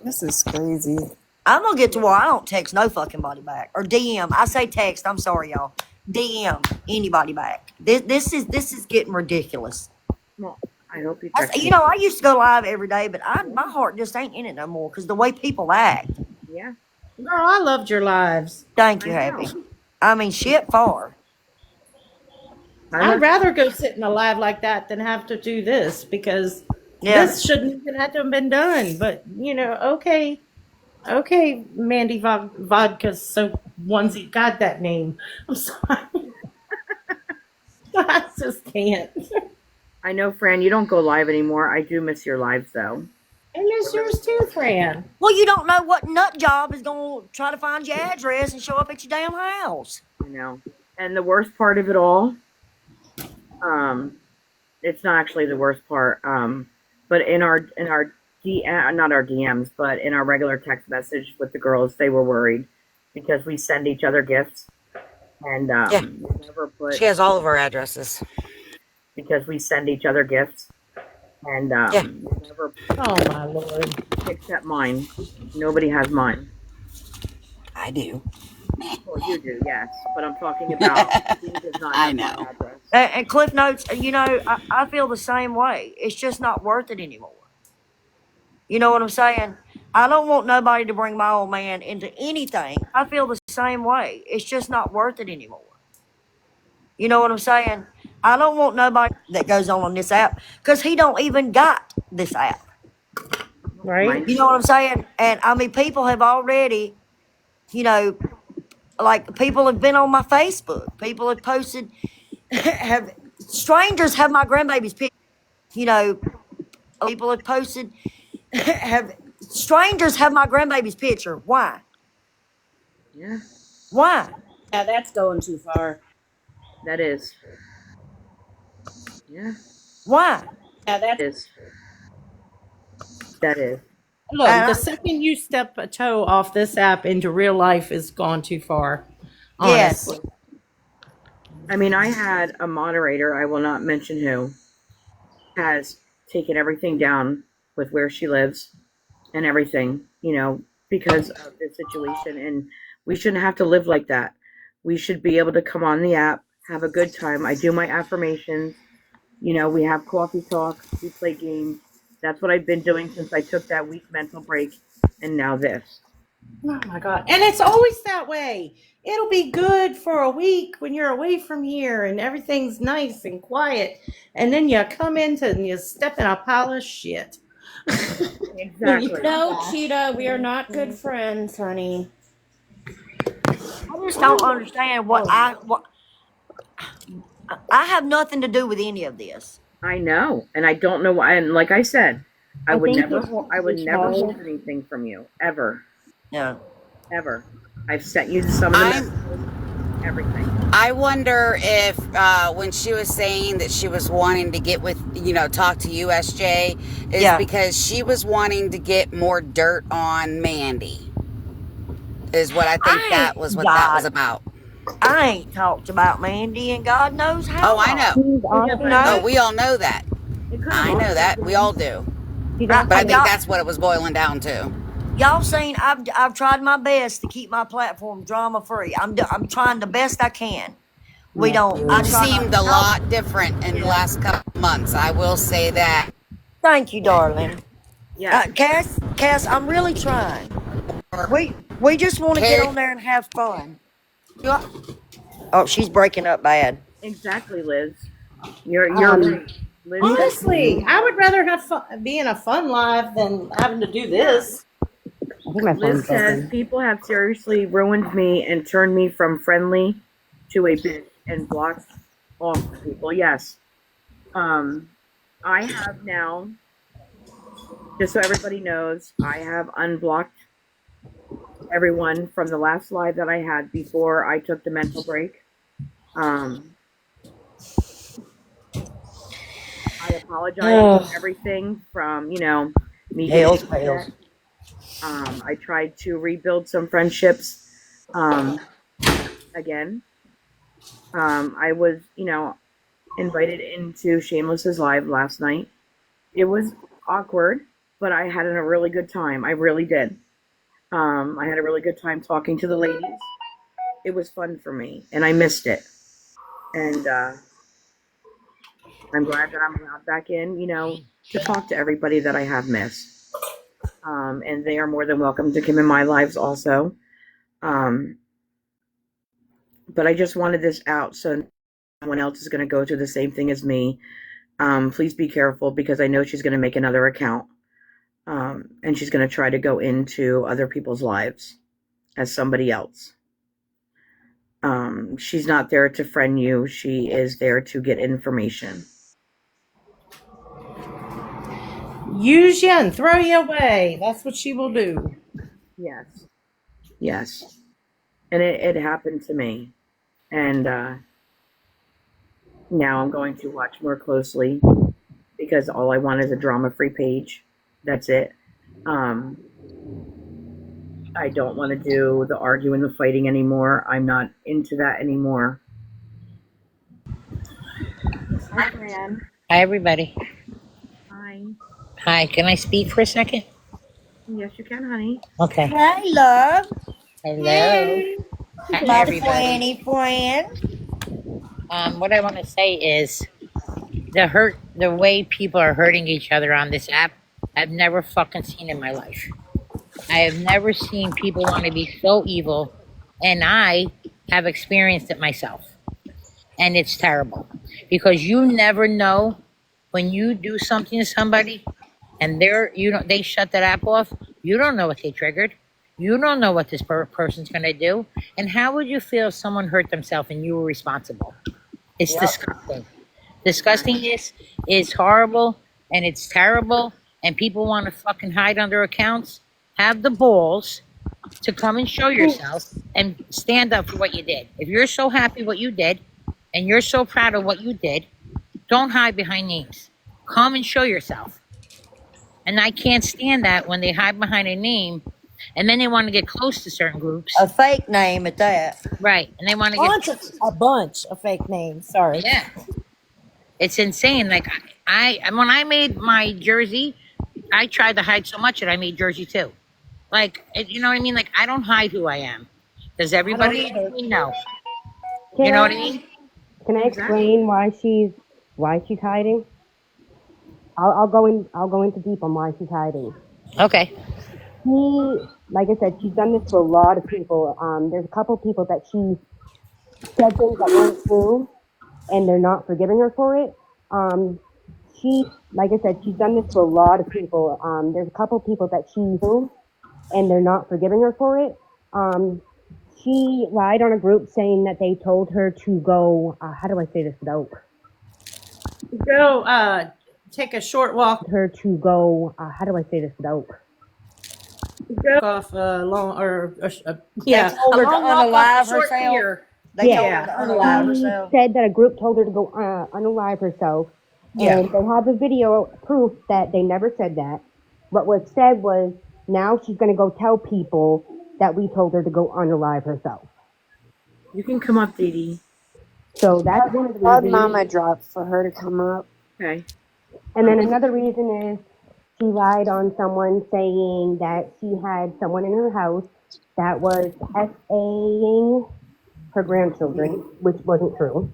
This is crazy. I'm going to get to where I don't text no fucking body back. Or DM. I say text. I'm sorry, y'all. DM anybody back. This is getting ridiculous. Well, I hope you text me. I used to go live every day, but my heart just ain't in it no more because the way people act. Yeah. Girl, I loved your lives. Thank you, Happy. I mean, shit far. I'd rather go sit in a live like that than have to do this because this shouldn't even have to have been done. But, okay, Mandy Vodka so onesie. God, that name. I'm sorry. I just can't. I know, Fran, you don't go live anymore. I do miss your lives, though. I miss yours too, Fran. Well, you don't know what nut job is going to try to find your address and show up at your damn house. I know. And the worst part of it all, it's not actually the worst part, but in our DM, not our DMs, but in our regular text message with the girls, they were worried because we send each other gifts. And she has all of our addresses. Because we send each other gifts. And Yeah, never Oh my lord. except mine. Nobody has mine. I do. Well, you do, yes, but I'm talking about he does not I have my know. address. And Cliff Notes, I feel the same way. It's just not worth it anymore. You know what I'm saying? I don't want nobody to bring my old man into anything. I feel the same way. It's just not worth it anymore. You know what I'm saying? I don't want nobody that goes on this app because he don't even got this app. Right? You know what I'm saying? And I mean, people have already, you know, like people have been on my Facebook. People have posted, have strangers have my grandbaby's picture. You know, people have posted, have strangers have my grandbaby's picture. Why? Yeah, Why? Yeah, that's going too far. that is. Yeah, Why? Yeah, that's is. That is. Look, And the second you step a toe off this app into real life is gone too far. yes, Honestly. I mean, I had a moderator, I will not mention who, has taken everything down with where she lives and everything, because of this situation. And we shouldn't have to live like that. We should be able to come on the app, have a good time. I do my affirmations. We have coffee talk, we play games. That's what I've been doing since I took that week mental break, and now this. Oh my God. And it's always that way. It'll be good for a week when you're away from here and everything's nice and quiet. And then you come into and you step in a pile of shit. When you Exactly. come no, back. Cheetah. We are not good friends, honey. I just don't understand what I have nothing to do with any of this. I know, and I don't know why. And like I said, I I would think never, it's I would never because hold anything from you ever, No. ever. I've sent you some of the I'm. messages, everything. I wonder if when she was saying that she was wanting to get with, talk to USJ, is Yeah. because she was wanting to get more dirt on Mandy. Is what I think I that was ain't what that was God. about. I ain't talked about Mandy and God knows Oh, how I long. know. she's Yeah, You but also Oh, know? we all know that. it could have I know also that. We all been. do. she's But I also think Y'all, that's what it was boiling down to. y'all seen? I've tried my best to keep my platform drama free. I'm trying the best I can. We yeah. don't. I You've try not seemed to a talk. lot different in the Yeah. last couple months. I will say that. Thank you, darling. Yes. Cass, I'm really trying. We just want to get Carrie, on there and have fun. Oh, she's breaking up bad. Exactly, Liz. You're Um, right. Liz said, Honestly, I would rather have fun, be in a fun life than having to do yeah. this. I think my Liz phone's says broken. people have seriously ruined me and turned me from friendly to a bitch and blocked off people. Yes. I have now, just so everybody knows, I have unblocked everyone from the last live that I had before I took the mental break. Um, I apologize for Oh, everything from, me getting Hell's upset. bells. I tried to rebuild some friendships again. I was, invited into Shameless's live last night. It was awkward, but I had a really good time. I really did. I had a really good time talking to the ladies. It was fun for me, and I missed it. And I'm glad that I'm allowed back in, to talk to everybody that I have missed. And they are more than welcome to come in my lives also. Um, but I just wanted this out so no one else is going to go through the same thing as me. Please be careful because I know she's going to make another account. And she's going to try to go into other people's lives as somebody else. She's not there to friend you. She is there to get information. Use you and throw you away. That's what she will do. Yes. Yes. And it happened to me. And now I'm going to watch more closely because all I want is a drama-free page. That's it. I don't want to do the arguing, the fighting anymore. I'm not into that anymore. Hi, Fran. Hi, everybody. Hi. Hi. Hi, can I speak for a second? Yes, you can, honey. Okay. Hey, love. Hello. Hey. Hi, My everybody. funny friend. What I want to say is the way people are hurting each other on this app, I've never fucking seen in my life. I have never seen people want to be so evil, and I have experienced it myself. And it's terrible because you never know when you do something to somebody and they shut that app off. You don't know what they triggered. You don't know what this person's going to do. And how would you feel if someone hurt themselves and you were responsible? It's disgusting. Disgustingness is horrible and it's terrible. And people want to fucking hide under accounts. Have the balls to come and show yourself and stand up for what you did. If you're so happy what you did and you're so proud of what you did, don't hide behind names. Come and show yourself. And I can't stand that when they hide behind a name and then they want to get close to certain groups. A fake name at that. Right. And they want to get A bunch of fake names. Sorry. yeah. It's insane. Like when I made my jersey, I tried to hide so much that I made jersey too. Like, you know what I mean? Like, I don't hide who I am. Does everybody know? You know what I mean? Can I explain why she's hiding? I'll go into deep on why she's hiding. Okay. Like I said, she's done this to a lot of people. There's a couple people that she said things that weren't true, and they're not forgiving her for it. Like I said, she's done this to a lot of people. There's a couple people that she knew, and they're not forgiving her for it. She lied on a group saying that they told her to go. How do I say this without? Go take a short walk. Her to go. How do I say this without? Go off a long They told her to unalive herself. They told her to unalive She herself. said that a group told her to go unalive herself. Yeah. And they have a video proof that they never said that. What was said was, now she's going to go tell people that we told her to go unalive herself. You can come up, Dee Dee. So that's one of the Proud reasons. Mama dropped for her to come up. Okay. And then another reason is she lied on someone saying that she had someone in her house that was SAing her grandchildren, which wasn't true.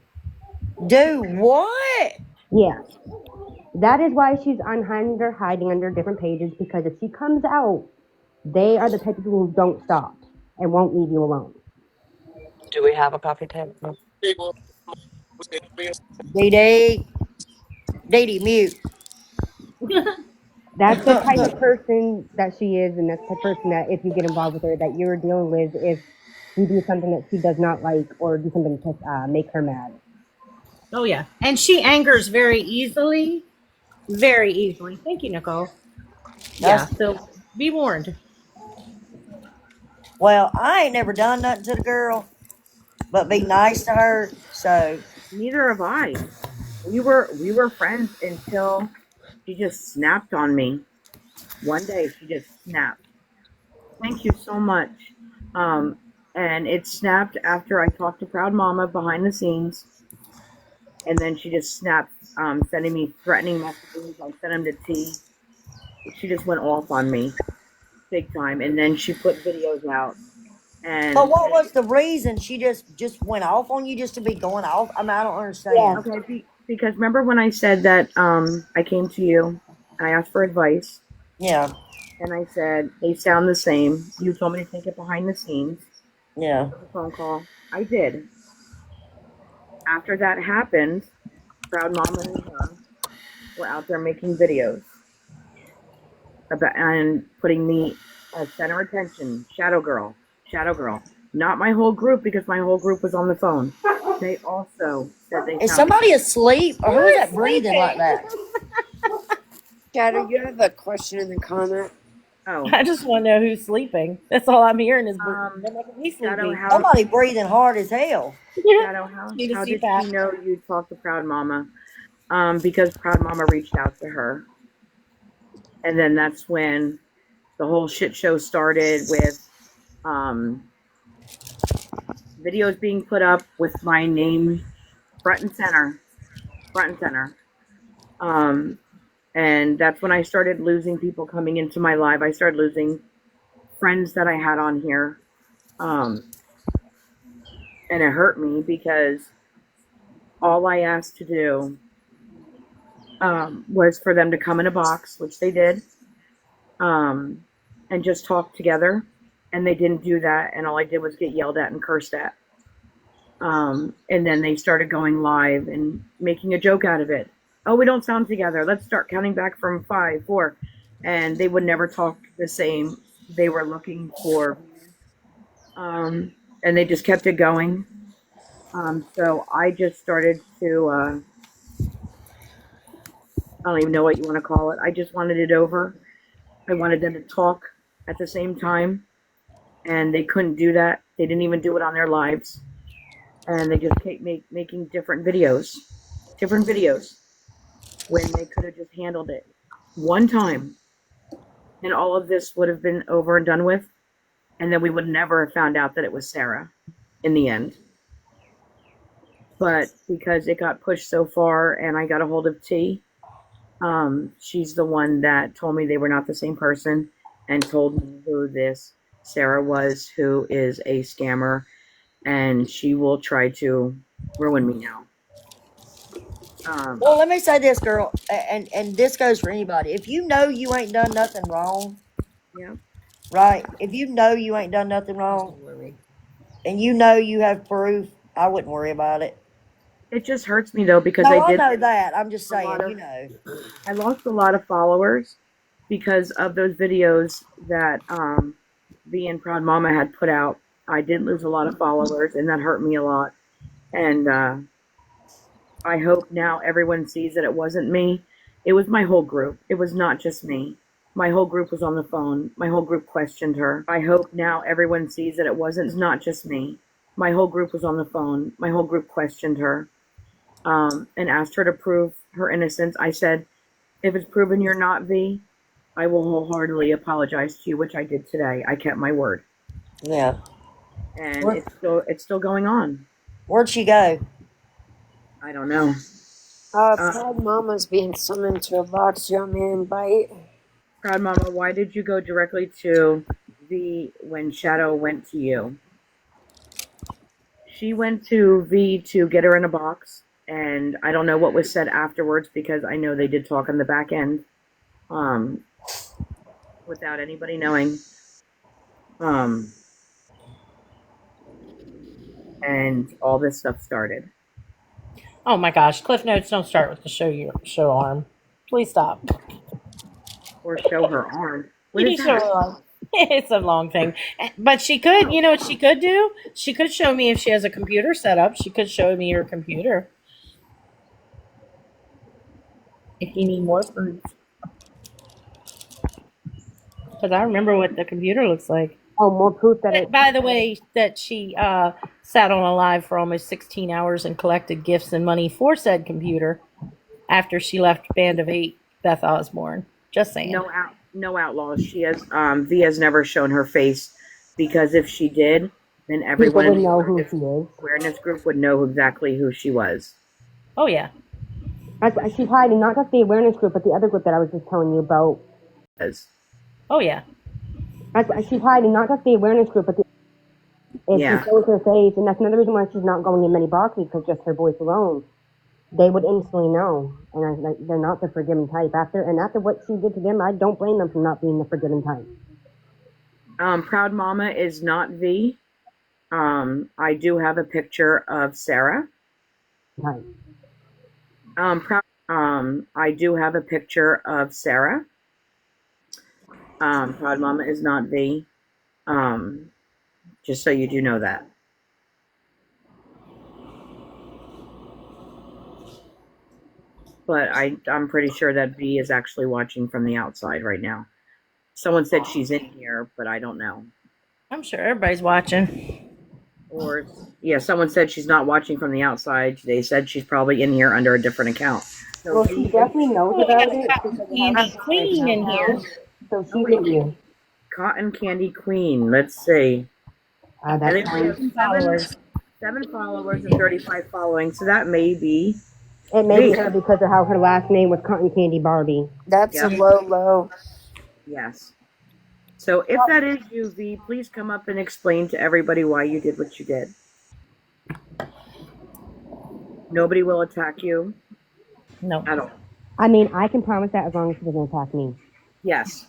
Do what? Yeah. That is why she's hiding under different pages, because if she comes out, they are the type of people who don't stop and won't leave you alone. Do we have a coffee table? Dee Dee, mute. That's the type of person that she is, and that's the person that if you get involved with her, that you're dealing with if you do something that she does not like or do something to make her mad. Oh yeah, and she angers very easily. Very easily. Thank you, Nicole. Yeah, so be warned. Well, I ain't never done nothing to the girl, but be nice to her. So neither have I. We were friends until she just snapped on me. One day she just snapped. Thank you so much. And it snapped after I talked to Proud Mama behind the scenes. And then she just snapped, sending me threatening messages. I sent them to T. She just went off on me, big time. And then she put videos out. And but what was the reason she just went off on you just to be going off? I mean, I don't understand. Yeah. Okay, because remember when I said that I came to you, I asked for advice. Yeah. And I said, they sound the same. You told me to take it behind the scenes. Yeah. A phone call. I did. After that happened, Proud Mama and her were out there making videos about and putting me as center of attention. Shadow girl. Not my whole group, because my whole group was on the phone. They also said they. Is somebody asleep, or who's that breathing like that? Shadow, you have a question in the comment. Oh, I just want to know who's sleeping. That's all I'm hearing is Somebody breathing hard as hell. Shadow, how did she know you talked to Proud Mama? Because Proud Mama reached out to her. And then that's when the whole shit show started with videos being put up with my name front and center. And that's when I started losing people coming into my live. I started losing friends that I had on here. And it hurt me because all I asked to do was for them to come in a box, which they did, and just talk together. And they didn't do that. And all I did was get yelled at and cursed at. And then they started going live and making a joke out of it. Oh, we don't sound together. Let's start counting back from 5, 4. And they would never talk the same. They were looking for, and they just kept it going. So I just started to, I don't even know what you want to call it. I just wanted it over. I wanted them to talk at the same time, and they couldn't do that. They didn't even do it on their lives. And they just kept making different videos when they could have just handled it one time, and all of this would have been over and done with, and then we would never have found out that it was Sarah in the end. But because it got pushed so far and I got a hold of T, she's the one that told me they were not the same person and told me who this Sarah was, who is a scammer, and she will try to ruin me now. Well, let me say this, girl, and this goes for anybody. If you know you ain't done nothing wrong, yeah, right? If you know you ain't done nothing wrong, and you know you have proof, I wouldn't worry about it. It just hurts me though because No, I know that. I'm just saying, you know. I lost a lot of followers because of those videos that V and Proud Mama had put out. I did lose a lot of followers, and that hurt me a lot. And I hope now everyone sees that it wasn't me. It was my whole group. It was not just me. My whole group was on the phone. My whole group questioned her. I hope now everyone sees that it wasn't not just me. My whole group was on the phone. My whole group questioned her and asked her to prove her innocence. I said, if it's proven you're not V, I will wholeheartedly apologize to you, which I did today. I kept my word. Yeah. And it's still going on. Where'd she go? I don't know. Proud Mama's being summoned to a box, young man bite. Proud Mama, why did you go directly to V when Shadow went to you? She went to V to get her in a box, and I don't know what was said afterwards because I know they did talk on the back end, without anybody knowing. And all this stuff started. Oh my gosh, Cliff Notes don't start with the show arm. Please stop. Or show her arm. What is Show that? her arm. It's a long thing. But she could, you know what she could do? She could show me if she has a computer set up. She could show me her computer. If you need more proof. Because I remember what the computer looks like. Oh, more proof that it. By the way, that she sat on a live for almost 16 hours and collected gifts and money for said computer after she left Band of 8, Beth Osborne. Just saying. No outlaws. She has V has never shown her face because if she did, then everyone would know who she is. Awareness group would know exactly who she was. Oh yeah. She's hiding not just the awareness group, but the other group that I was just telling you about. Oh yeah. She's hiding not just the awareness group, but if she shows her face, and that's another reason why she's not going in many boxes, because just her voice alone, they would instantly know. And they're not the forgiving type. After what she did to them, I don't blame them for not being the forgiving type. Proud Mama is not V. I do have a picture of Sarah. I do have a picture of Sarah. Proud Mama is not V. Just so you do know that. But I'm pretty sure that V is actually watching from the outside right now. Someone said she's in here, but I don't know. I'm sure everybody's watching. Or, yeah, someone said she's not watching from the outside. They said she's probably in here under a different account. So well, she definitely knows about it. Candy Queen in here. So she did you. Cotton Candy Queen. Let's see. I think we have 7 followers and 35 following. So that may be It may be her because of how her last name was Cotton Candy Barbie. That's a Yep. low. Yes. So if that is you, V, please come up and explain to everybody why you did what you did. Nobody will attack you. No. At all. I mean, I can promise that as long as she doesn't attack me. Yes.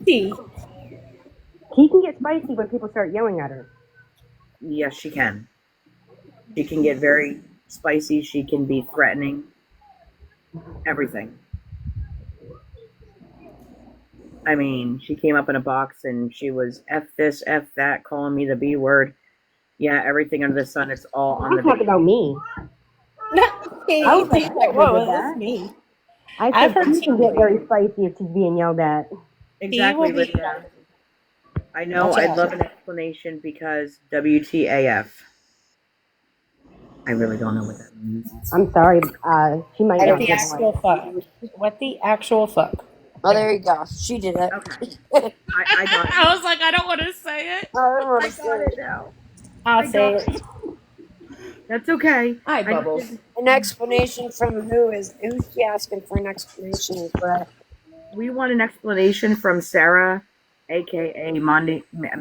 T. She can get spicy when people start yelling at her. Yes, she can. She can get very spicy. She can be threatening. Everything. I mean, she came up in a box and she was F this, F that, calling me the B word. Yeah, everything under the sun. It's all on the I'm talking video. about me. I was like, He's I like, never did whoa, that's that. me. I I've said heard she can T. get very spicy if she's being yelled at. He will Exactly, be. Lydia. I know Watch I'd out. love an explanation because WTAF. I really don't know what that means. I'm sorry, she might I What not don't the get know. one. actual fuck? What the actual fuck? Oh, there you go. She did it. Okay. I got it I now. was like, I don't want to say it. I don't want I to say got it it. now. I'll I got say it. it. That's okay. Hi, I Bubbles. needed, An explanation from who's she asking for an explanation is what I we want an explanation from Sarah, aka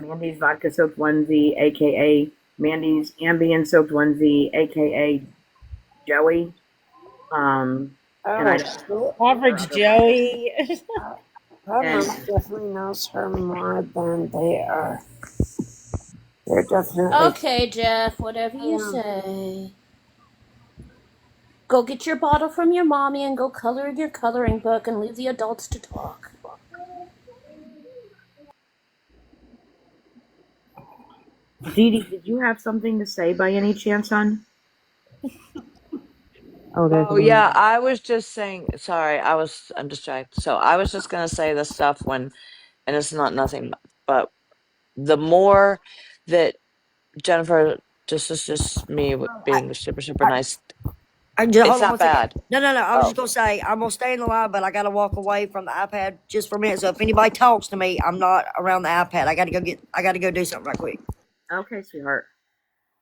Mandy's vodka soaked onesie, aka Mandy's ambient soaked onesie, aka Joey. And I oh don't shit. know her Average other last name. Joey. Her And mom definitely knows her more than they are. They're definitely Okay, Jeff, whatever you um, say. Go get your bottle from your mommy and go color in your coloring book and leave the adults to talk. Dee Dee, did you have something to say by any chance, hon? Oh, there's Oh one. yeah, I was just saying. Sorry, I'm distracted. So I was just gonna say this stuff and it's not nothing, but the more that Jennifer, just is just me being super super nice. Just, It's hold on not one second. bad. No, I was Oh just gonna say I'm gonna stay in the line, but I gotta walk away from the iPad just for a minute. So if anybody talks to me, I'm not around the iPad. I gotta go do something right quick. Okay, sweetheart.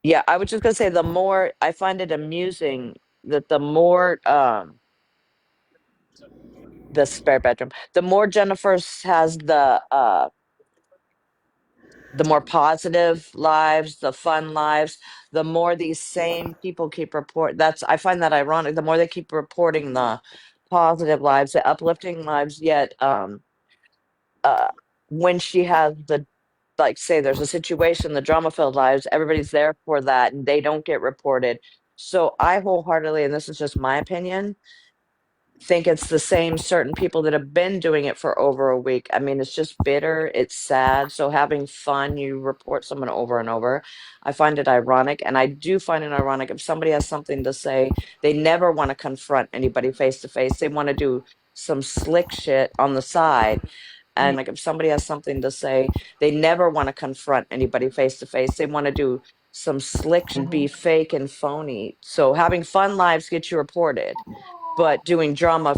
yeah, I was just gonna say the more I find it amusing that the more the spare bedroom, the more Jennifer's has the more positive lives, the fun lives, the more these same people keep report. That's I find that ironic. The more they keep reporting the positive lives, the uplifting lives, yet uh, when she has the like say there's a situation, the drama filled lives, everybody's there for that, and they don't get reported. So I wholeheartedly, and this is just my opinion, think it's the same certain people that have been doing it for over a week. I mean, it's just bitter, it's sad. So having fun, you report someone over and over. I find it ironic. And I do find it ironic if somebody has something to say, they never want to confront anybody face to face. They want to do some slick shit on the side. And like if somebody has something to say, they never want to confront anybody face to face. They want to do some slick and be fake and phony. So having fun lives get you reported, but doing drama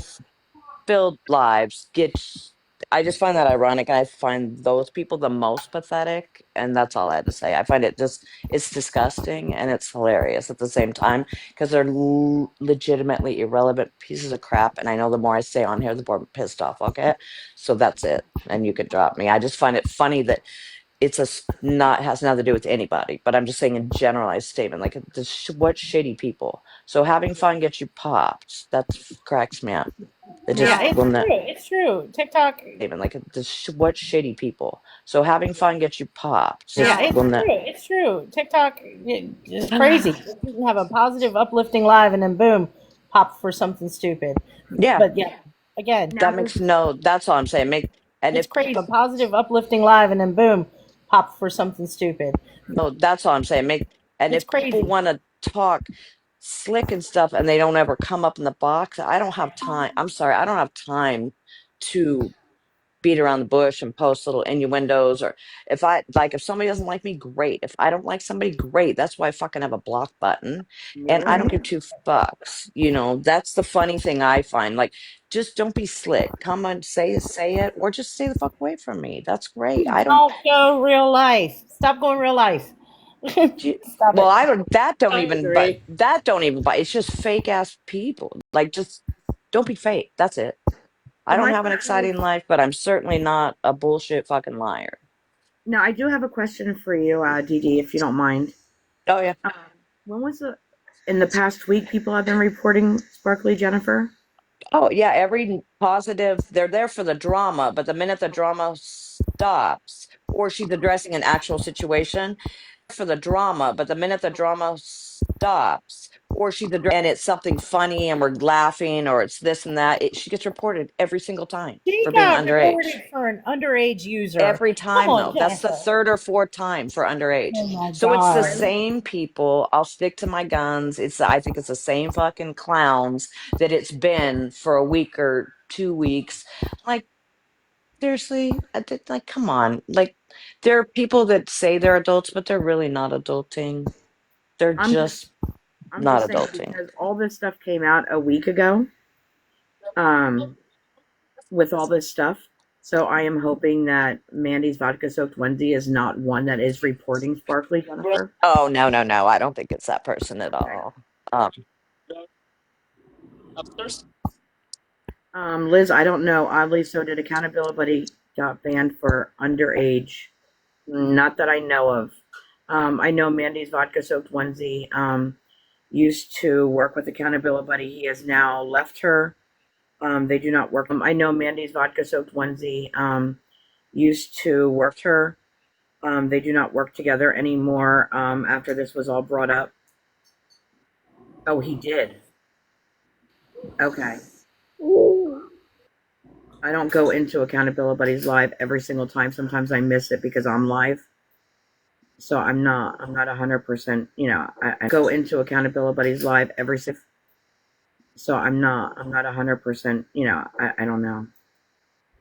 filled lives gets I just find that ironic. I find those people the most pathetic, and that's all I had to say. I find it just it's disgusting and it's hilarious at the same time because they're legitimately irrelevant pieces of crap. And I know the more I stay on here, the more pissed off I'll get. So that's it. And you could drop me. I just find it funny that it's not has nothing to do with anybody, but I'm just saying a generalized statement like what shitty people. So having fun gets you popped. That cracks me up. It Yeah, Now, just it's will not true. It's true. TikTok. even like what shitty people. So having fun gets you popped. Yeah, Just now, it's will not. true. It's true. TikTok is crazy. You can have a positive, uplifting live, and then boom, pop for something stupid. Yeah, But yeah, again, now that this makes no. That's all I'm saying. Make and it's if crazy. A positive, uplifting live, and then boom, pop for something stupid. no, that's all I'm saying. Make and It's if people crazy. want to talk slick and stuff and they don't ever come up in the box, I don't have time. I'm sorry, I don't have time to beat around the bush and post little innuendos or if somebody doesn't like me, great. If I don't like somebody, great. That's why I fucking have a block button and I right. don't give two fucks. That's the funny thing I find. Like just don't be slick. Come on, say it or just stay the fuck away from me. That's great. I don't Don't go real life. Stop going real life. Stop Well, it. I don't. That don't I even. But agree. that don't even. But it's just fake ass people. Like, just don't be fake. That's it. I Well, don't my have an question is, exciting life, but I'm certainly not a bullshit fucking liar. now I do have a question for you, Dee Dee, if you don't mind. Oh yeah. Um, when was in the past week people have been reporting Sparkly Jennifer? Oh yeah. Every positive, they're there for the drama, but the minute the drama stops, or she's addressing an actual situation, for the drama, but the minute the drama stops, or and it's something funny and we're laughing, or it's this and that, she gets reported every single time She for being got underage. reported for an underage user. Every Come time, on, though. That's the Jennifer. third or fourth time for underage. Oh my So it's the God. same people. I'll stick to my guns. I think it's the same fucking clowns that it's been for a week or 2 weeks. Like, seriously, like, come on. Like, there are people that say they're adults, but they're really not adulting. They're I'm just just I'm not just saying adulting. because all this stuff came out a week ago. With all this stuff. So I am hoping that Mandy's vodka soaked onesie is not one that is reporting Sparkly Jennifer. Oh, no, no, no. I don't think it's that person at Okay. all. Um, Liz, I don't know. Oddly, so did Accountability got banned for underage. Not that I know of. I know Mandy's vodka soaked onesie used to work with Accountability. He has now left her. They do not work. I know Mandy's vodka soaked onesie used to work her. They do not work together anymore after this was all brought up. Oh, he did. Okay. I don't go into Accountability Buddies live every single time. Sometimes I miss it because I'm live. So I'm not 100%, I go into Accountability Buddies live every so I'm not 100%, I don't know.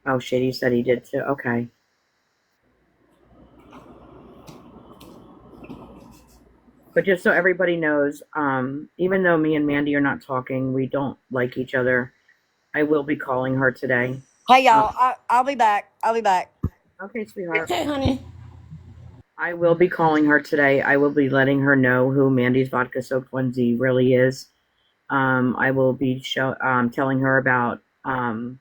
Oh, Shady said he did too. Okay. But just so everybody knows, even though me and Mandy are not talking, we don't like each other. I will be calling her today. Hey y'all, I'll be back. I'll be back. Okay, sweetheart. Okay, honey. I will be calling her today. I will be letting her know who Mandy's vodka soaked onesie really is. I will be telling her about the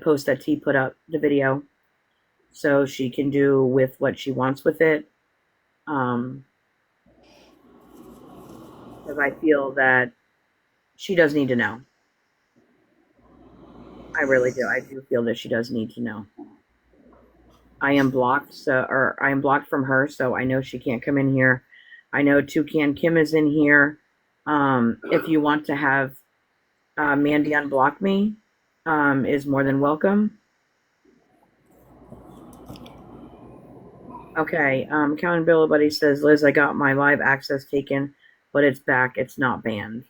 post that T put up, the video, so she can do with what she wants with it. Because I feel that she does need to know. I really do. I do feel that she does need to know. I am blocked, or I am blocked from her, so I know she can't come in here. I know Toucan Kim is in here. If you want to have Mandy unblock me, is more than welcome. Okay, Accountability Buddy says, Liz, I got my live access taken, but it's back. It's not banned.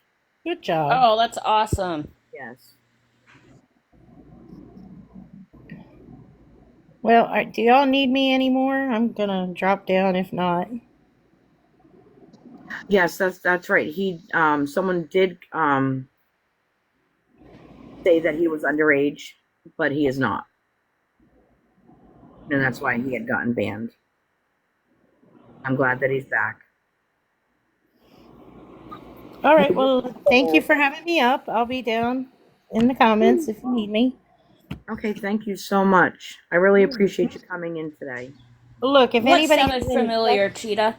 Good job. Oh, that's awesome. Yes. Well, do y'all need me anymore? I'm gonna drop down if not. Yes, that's right. Someone did say that he was underage, but he is not. And that's why he had gotten banned. I'm glad that he's back. All right. Well, thank you for having me up. I'll be down in the comments if you need me. Okay, thank you so much. I really appreciate you coming in today. Look, if What anybody sounded has any familiar, questions, Cheetah?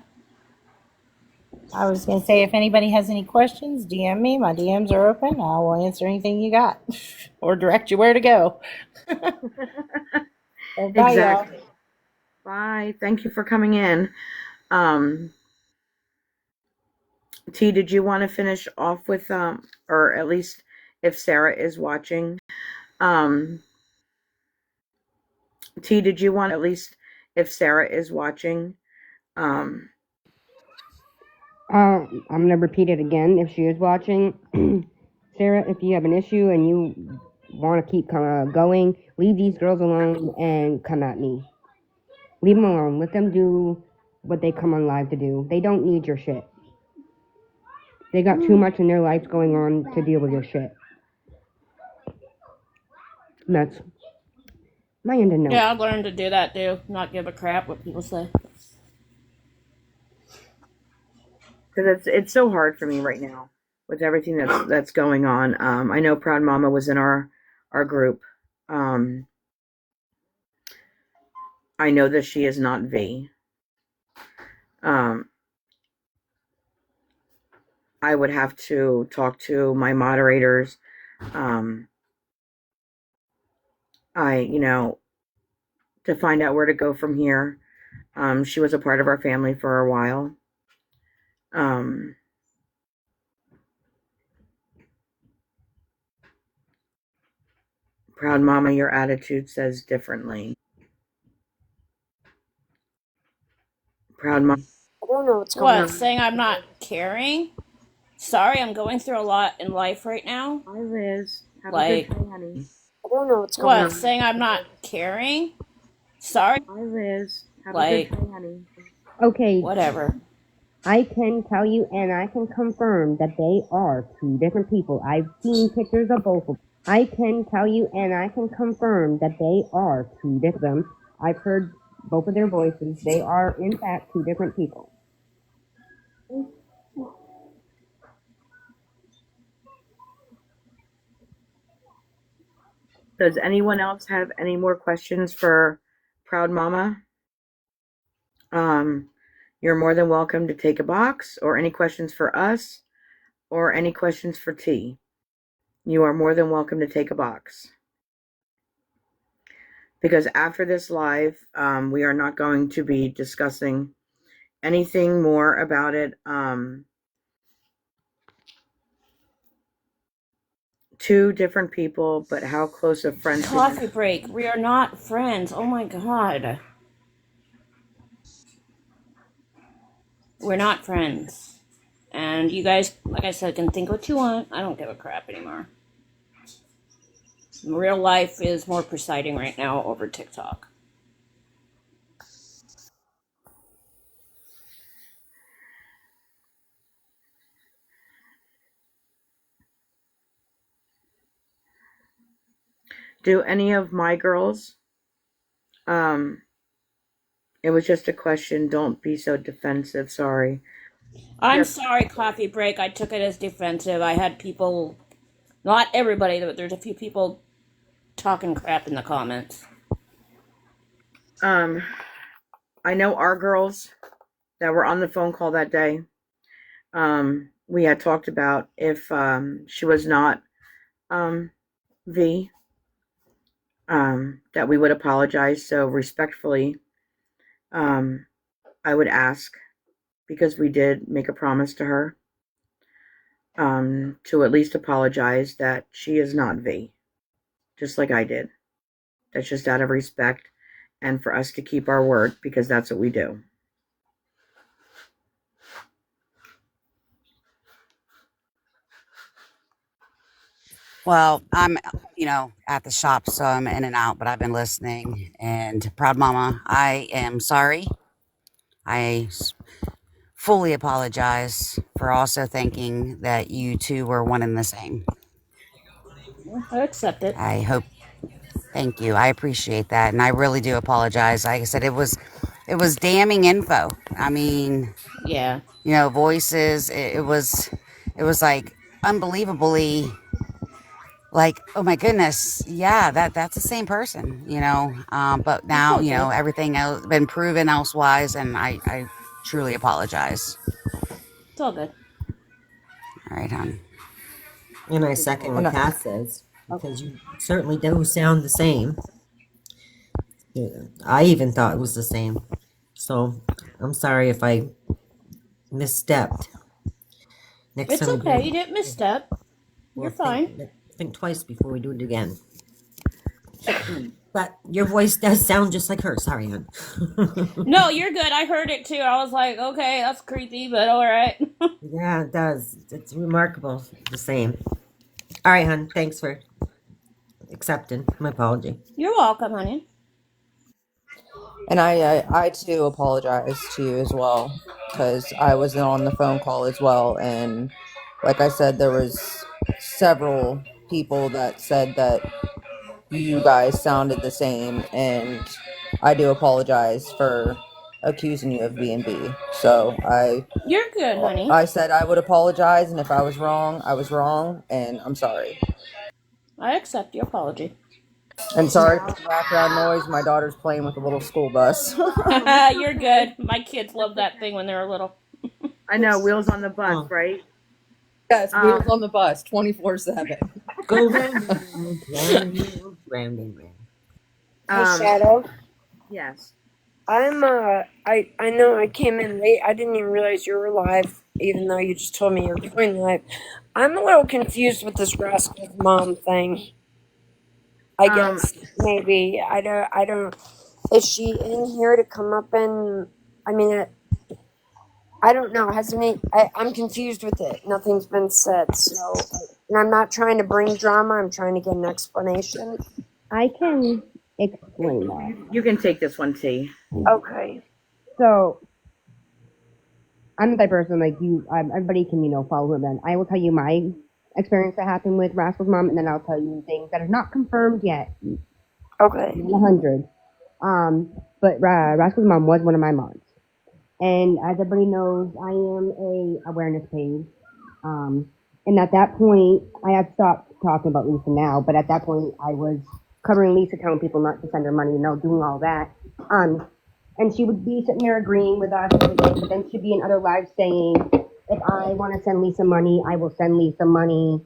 I was going to say if anybody has any questions, DM me. My DMs are open. I will answer anything you got or direct you where to go. So bye, Exactly. y'all. Bye. Thank you for coming in. T, did you want to finish off with or at least if Sarah is watching? T, did you want at least if Sarah is watching? I'm gonna repeat it again if she is watching. Sarah, if you have an issue and you want to keep going, leave these girls alone and come at me. Leave them alone. Let them do what they come on live to do. They don't need your shit. They got too much in their lives going on to deal with your shit. And that's my end of note. Yeah, I've learned to do that too. Not give a crap what people say. because it's so hard for me right now with everything that's going on. I know Proud Mama was in our group. I know that she is not V. I would have to talk to my moderators. To find out where to go from here. She was a part of our family for a while. Proud Mama, your attitude says differently. Proud Mama. I don't know what's going What, on. saying I'm not caring? Sorry, I'm going through a lot in life right now. Hi, Liz. Have Like, a good day, honey. I don't know what's going what, on. saying I'm not caring? Sorry. Hi, Liz. Have Like, a good day, honey. Okay, whatever. I can tell you and I can confirm that they are two different people. I've seen pictures of both of them. I can tell you and I can confirm that they are two different. I've heard both of their voices. They are, in fact, two different people. Does anyone else have any more questions for Proud Mama? You're more than welcome to take a box, or any questions for us, or any questions for T. You are more than welcome to take a box. Because after this live, we are not going to be discussing anything more about it. Two different people, but how close of friends. Coffee break. We are not friends. Oh my god. We're not friends. And you guys, like I said, can think what you want. I don't give a crap anymore. Real life is more presiding right now over TikTok. Do any of my girls? It was just a question. Don't be so defensive. Sorry. I'm sorry, coffee break. I took it as defensive. I had people, not everybody, but there's a few people talking crap in the comments. I know our girls that were on the phone call that day. We had talked about if she was not V, that we would apologize. So respectfully, I would ask, because we did make a promise to her, to at least apologize that she is not V, just like I did. That's just out of respect and for us to keep our word, because that's what we do. Well, I'm, at the shop, so I'm in and out, but I've been listening. And Proud Mama, I am sorry. I fully apologize for also thinking that you two were one and the same. I accept it. I hope. Thank you. I appreciate that, and I really do apologize. Like I said, it was damning info. I mean, yeah, voices. It was like unbelievably. Like, oh my goodness, yeah, that's the same person, but now, everything else been proven elsewise, and I truly apologize. It's all good. All right, hon. And I second what Kat says, because you certainly do sound the same. Yeah, I even thought it was the same. So I'm sorry if I misstepped. Next It's time okay. You didn't misstep. You're fine. Think twice before we do it again. But your voice does sound just like her. Sorry, hon. No, you're good. I heard it too. I was like, okay, that's creepy, but all right. Yeah, it does. It's remarkable. The same. All right, hon. Thanks for accepting my apology. You're welcome, honey. And I too apologize to you as well, because I was on the phone call as well, and like I said, there was several people that said that you guys sounded the same, and I do apologize for accusing you of B&B. So You're good, honey. I said I would apologize, and if I was wrong, I was wrong, and I'm sorry. I accept your apology. And sorry for Now, the background noise. My daughter's playing with a little school bus. You're good. My kids loved that thing when they were little. I know, wheels on the bus, right? Yes, wheels on the bus, 24/7. Go round and round, round and round. Hey, Shadow. Yes. I know I came in late. I didn't even realize you were live, even though you just told me you were going live. I'm a little confused with this rascal mom thing. I guess maybe I don't. Is she in here to come up and? I mean, I don't know. I'm confused with it. Nothing's been said. So, and I'm not trying to bring drama. I'm trying to get an explanation. I can explain that. You can take this one, T. Okay. So, I'm the type of person like you. Everybody can follow him. And I will tell you my experience that happened with Rascal's mom, and then I'll tell you things that are not confirmed yet. Okay. 100. But Rascal's mom was one of my moms. And as everybody knows, I am a awareness page. And at that point, I had stopped talking about Lisa now, but at that point, I was covering Lisa, telling people not to send her money, doing all that. And she would be sitting there agreeing with us, and then she'd be in other lives saying, if I want to send Lisa money, I will send Lisa money,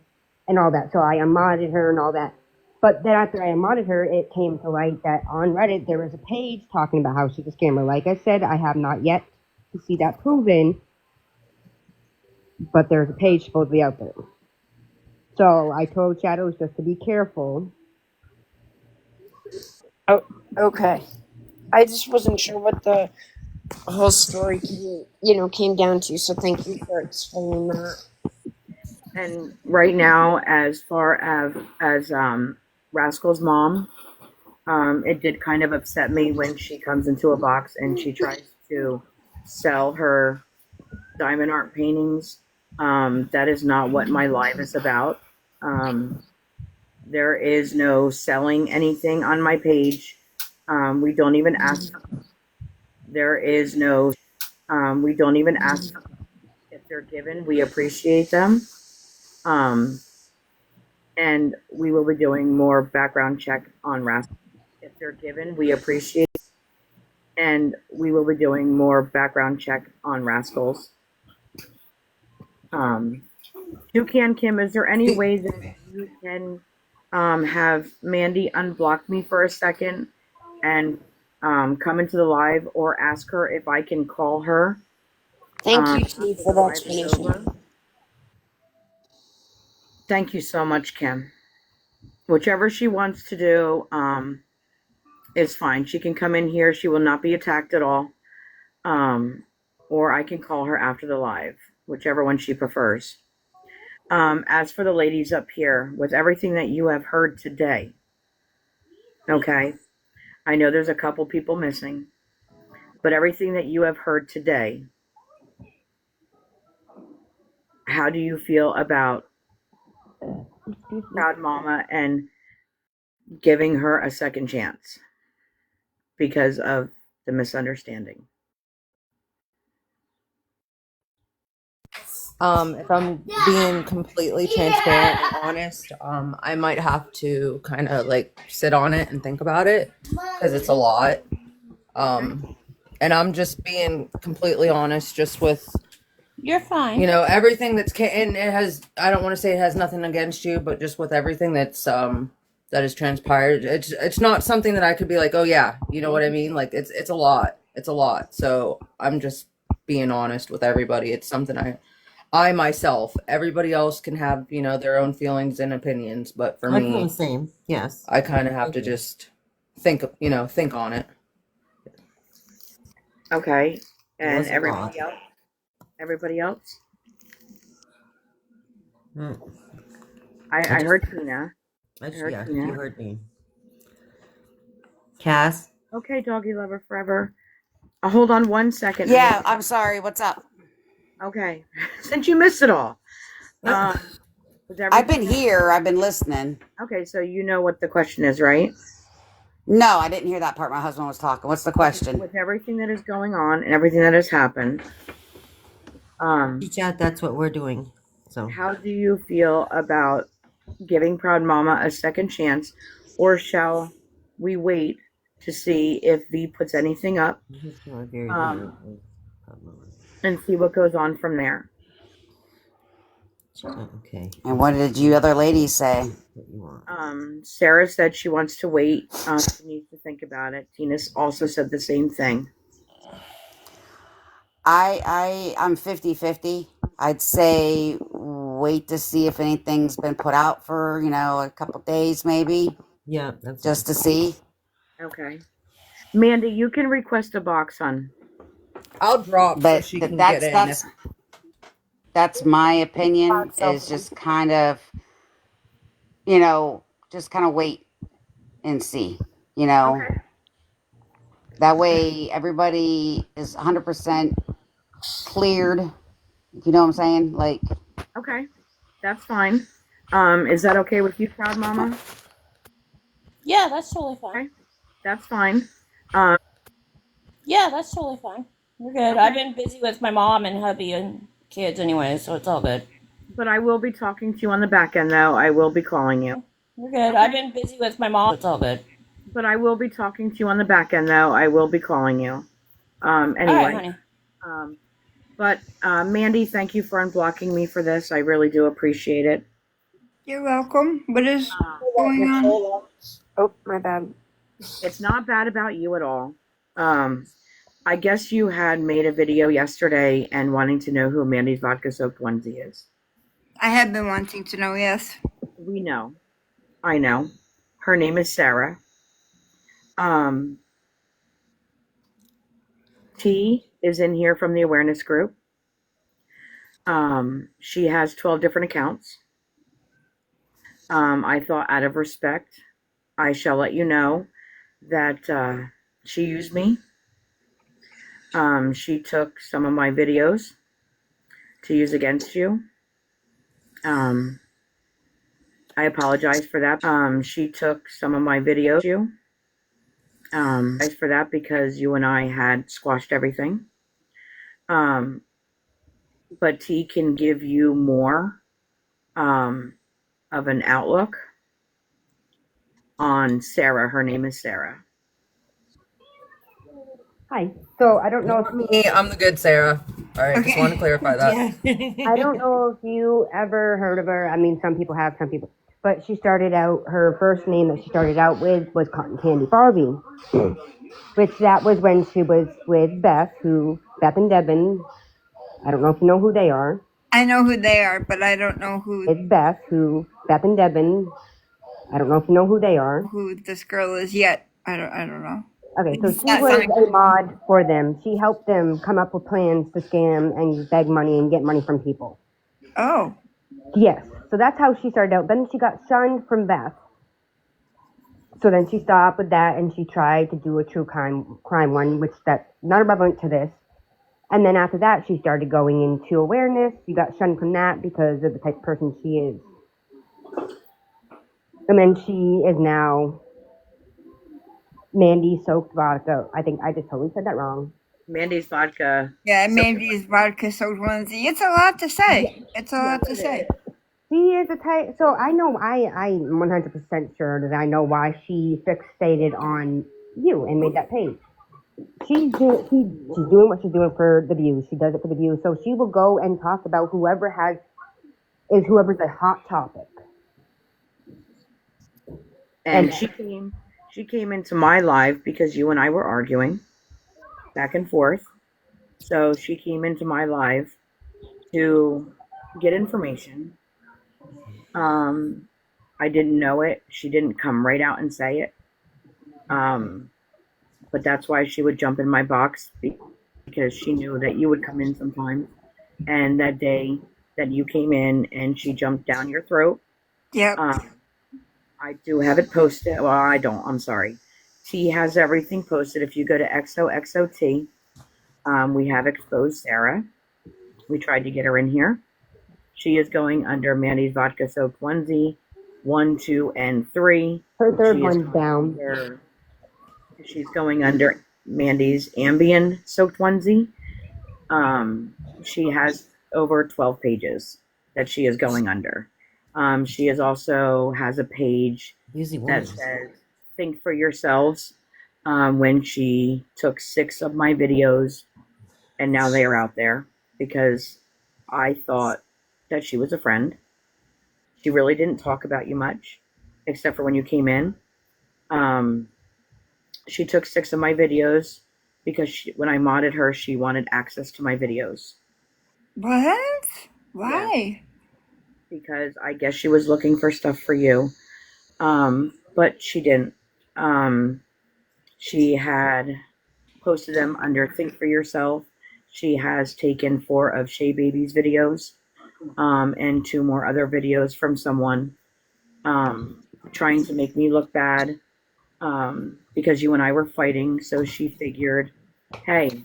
and all that. So I unmodded her and all that. But then after I unmodded her, it came to light that on Reddit, there was a page talking about how she's a scammer. Like I said, I have not yet to see that proven, but there's a page supposedly out there. So I told Shadows just to be careful. Oh, okay. I just wasn't sure what the whole story came down to. So thank you for explaining that. And right now, as far as Rascal's mom, it did kind of upset me when she comes into a box and she tries to sell her diamond art paintings. That is not what my live is about. There is no selling anything on my page. We don't even ask. There is no. We don't even ask if they're given. We appreciate them. And we will be doing more background check on Rascals. If they're given, we appreciate. And we will be doing more background check on Rascals. Toucan Kim, is there any way that you can have Mandy unblock me for a second and come into the live, or ask her if I can call her? Thank you, T, for that explanation. Thank you so much, Kim. Whichever she wants to do is fine. She can come in here. She will not be attacked at all. Or I can call her after the live, whichever one she prefers. As for the ladies up here, with everything that you have heard today, okay, I know there's a couple people missing, but everything that you have heard today, how do you feel about Proud Mama and giving her a second chance because of the misunderstanding? If I'm being completely transparent and honest, I might have to kind of like sit on it and think about it because it's a lot. And I'm just being completely honest, just with You're fine. everything and it has. I don't want to say it has nothing against you, but just with everything that has transpired, it's not something that I could be like, oh yeah, you know what I mean? Like it's a lot. It's a lot. So I'm just being honest with everybody. It's something I myself, everybody else can have, their own feelings and opinions, but for I feel me, the same. Yes. I kind of have to just think on it. Okay. And was a lot. everybody else? Everybody else? I heard Tina. You heard me. Cass? Okay, doggy lover forever. Hold on one second. Yeah, I'm sorry. What's up? Okay. Since you missed it all. I've been here. I've been listening. Okay, so you know what the question is, right? No, I didn't hear that part. My husband was talking. What's the question? With everything that is going on and everything that has happened, Chat, that's what we're doing. So how do you feel about giving Proud Mama a second chance, or shall we wait to see if V puts anything up, and see what goes on from there? Okay. And what did you other ladies say? Sarah said she wants to wait. She needs to think about it. Tina also said the same thing. I'm 50-50. I'd say wait to see if anything's been put out for, a couple days maybe. Yeah, that's just to see. Okay. Mandy, you can request a box, hon. I'll drop But so she can get in. That's my opinion, is just kind of, just kind of wait and see, Okay. That way everybody is 100% cleared. You know what I'm saying? Like, Okay. That's fine. Is that okay with you, Proud Mama? Yeah, that's totally fine. Okay. That's fine. Yeah, that's totally fine. We're good. Okay. I've been busy with my mom and hubby and kids anyway, so it's all good. But I will be talking to you on the back end, though. I will be calling you. We're good. Okay. I've been busy with my mom, so it's all good. But I will be talking to you on the back end, though. I will be calling you. Anyway. All right, honey. But Mandy, thank you for unblocking me for this. I really do appreciate it. You're welcome. What is going on? Oh, my bad. It's not bad about you at all. I guess you had made a video yesterday and wanting to know who Mandy's vodka soaked onesie is. I have been wanting to know, yes. We know. I know. Her name is Sarah. T is in here from the awareness group. She has 12 different accounts. I thought out of respect, I shall let you know that she used me. She took some of my videos to use against you. I apologize for that. She took some of my videos you. For that, because you and I had squashed everything. But T can give you more of an outlook on Sarah. Her name is Sarah. Hi. So I don't know if Me, I'm the good Sarah. All right, just want to clarify that. I don't know if you ever heard of her. I mean, some people have, some people. But she started out, her first name that she started out with was Cotton Candy Barbie. Which that was when she was with Beth and Devin. I don't know if you know who they are. I know who they are, but I don't know who. It's Beth and Devin. I don't know if you know who they are. Who this girl is yet. I don't know. Okay, so she was a mod for them. She helped them come up with plans to scam and beg money and get money from people. Oh. Yes. So that's how she started out. Then she got shunned from Beth. So then she stopped with that and she tried to do a true crime one, which that's not relevant to this. And then after that, she started going into awareness. She got shunned from that because of the type of person she is. And then she is now Mandy soaked vodka. I think I just totally said that wrong. Mandy's vodka. Yeah, Mandy's vodka soaked onesie. It's a lot to say. It's a lot to say. She is a type. So I know I'm 100% sure that I know why she fixated on you and made that page. She's doing what she's doing for the views. She does it for the views. So she will go and talk about whoever's a hot topic. And she came into my live because you and I were arguing back and forth. So she came into my live to get information. I didn't know it. She didn't come right out and say it. But that's why she would jump in my box, because she knew that you would come in sometimes. And that day that you came in and she jumped down your throat. Yep. I do have it posted. Well, I don't. I'm sorry. T has everything posted. If you go to XOXOT, we have exposed Sarah. We tried to get her in here. She is going under Mandy's vodka soaked onesie 1, 2, and 3. Her third one's down. She's going under Mandy's Ambien soaked onesie. She has over 12 pages that she is going under. She is also has a page that says "Think for yourselves." When she took 6 of my videos, and now they are out there because I thought that she was a friend. She really didn't talk about you much, except for when you came in. She took 6 of my videos because when I modded her, she wanted access to my videos. What? Why? Because I guess she was looking for stuff for you. But she didn't. She had posted them under Think for Yourself. She has taken 4 of Shay Baby's videos, and 2 more other videos from someone, trying to make me look bad, because you and I were fighting. So she figured, hey,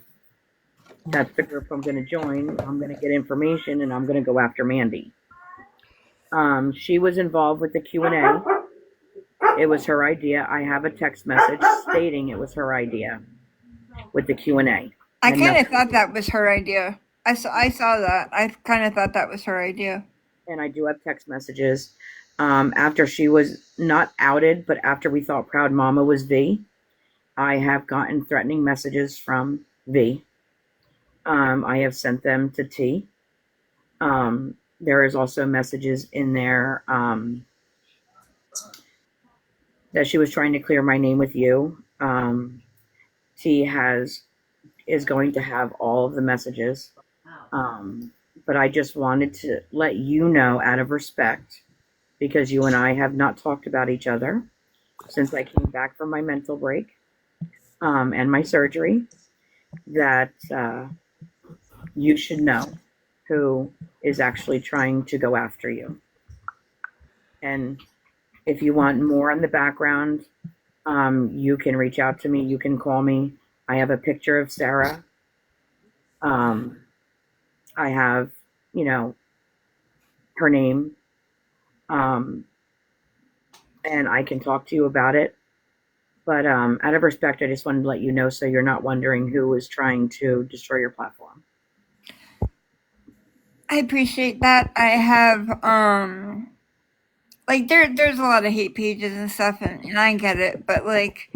that's the group I'm going to join. I'm going to get information, and I'm going to go after Mandy. She was involved with the Q&A. It was her idea. I have a text message stating it was her idea with the Q&A. I kind of thought that was her idea. I saw that. I kind of thought that was her idea. And I do have text messages. After she was not outed, but after we thought Proud Mama was V, I have gotten threatening messages from V. I have sent them to T. There is also messages in there that she was trying to clear my name with you. T is going to have all of the messages. But I just wanted to let you know, out of respect, because you and I have not talked about each other since I came back from my mental break, and my surgery, that you should know who is actually trying to go after you. And if you want more on the background, you can reach out to me. You can call me. I have a picture of Sarah. I have, her name. And I can talk to you about it. But out of respect, I just wanted to let you know so you're not wondering who is trying to destroy your platform. I appreciate that. I have there's a lot of hate pages and stuff, and I get it, but like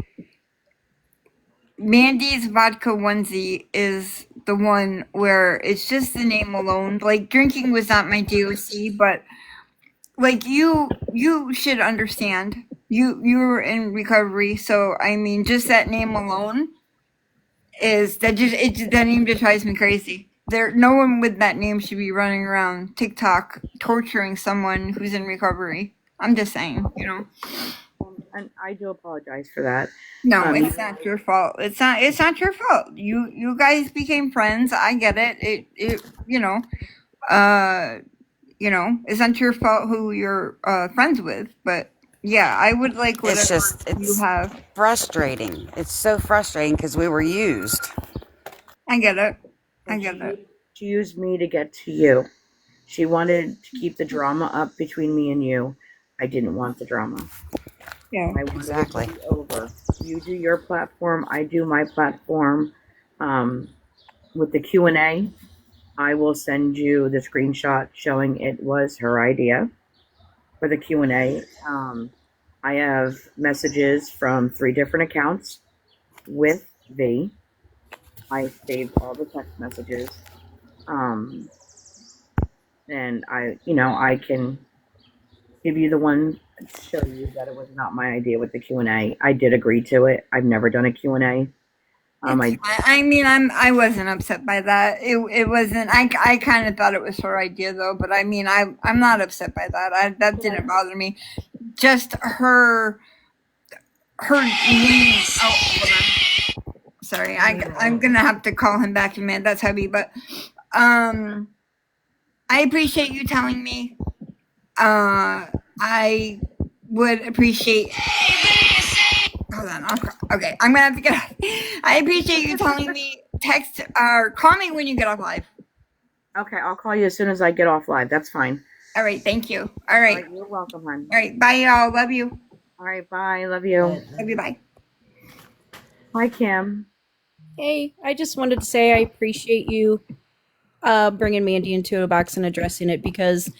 Mandy's vodka onesie is the one where it's just the name alone. Like, drinking was not my DOC, but like you should understand. You were in recovery, so I mean, just that name alone that name just drives me crazy. No one with that name should be running around TikTok torturing someone who's in recovery. I'm just saying, And I do apologize for that. No, it's not your fault. It's not your fault. You guys became friends. I get it. It's not your fault who you're friends with, but yeah, I would like whatever you have. Frustrating. It's so frustrating because we were used. I get it. She used me to get to you. She wanted to keep the drama up between me and you. I didn't want the drama. Yeah, I wanted it to be over. You do your platform. I do my platform. With the Q&A, I will send you the screenshot showing it was her idea for the Q&A. I have messages from 3 different accounts with V. I saved all the text messages. And I can give you the one to show you that it was not my idea with the Q&A. I did agree to it. I've never done a Q&A. I wasn't upset by that. It wasn't. I kind of thought it was her idea though. But I mean, I'm not upset by that. That didn't bother me. Just her name. Oh, hold on. Sorry, I'm gonna have to call him back, man. That's heavy. But I appreciate you telling me. I would appreciate. Hold on. Okay, I'm gonna have to get off. I appreciate you telling me. Text or call me when you get off live. Okay, I'll call you as soon as I get off live. That's fine. All right, thank you. All right. You're welcome, hon. All right, bye, y'all. Love you. All right, bye. Love you. Love you. Bye. Hi, Kim. Hey, I just wanted to say I appreciate you bringing Mandy into a box and addressing it because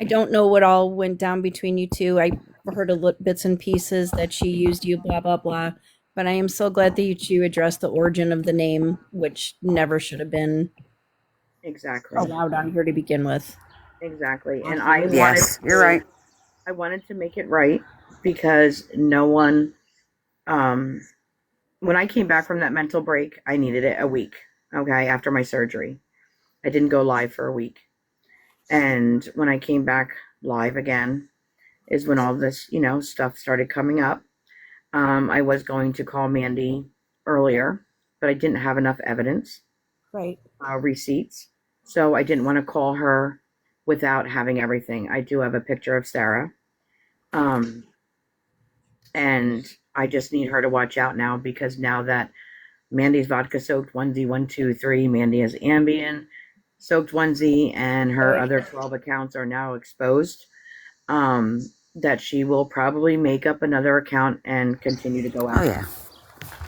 I don't know what all went down between you two. I heard bits and pieces that she used you, blah, blah, blah. But I am so glad that you two addressed the origin of the name, which never should have been Exactly. allowed on here to begin with. Exactly. And You're right. I wanted to make it right because no one, when I came back from that mental break, I needed it a week. Okay. After my surgery, I didn't go live for a week. And when I came back live again is when all this, stuff started coming up. I was going to call Mandy earlier, but I didn't have enough evidence, Right. Receipts. So I didn't want to call her without having everything. I do have a picture of Sarah. And I just need her to watch out now because now that Mandy's vodka soaked onesie 123, Mandy has Ambien soaked onesie, and her other 12 accounts are now exposed. That she will probably make up another account and continue to go out. Oh yeah.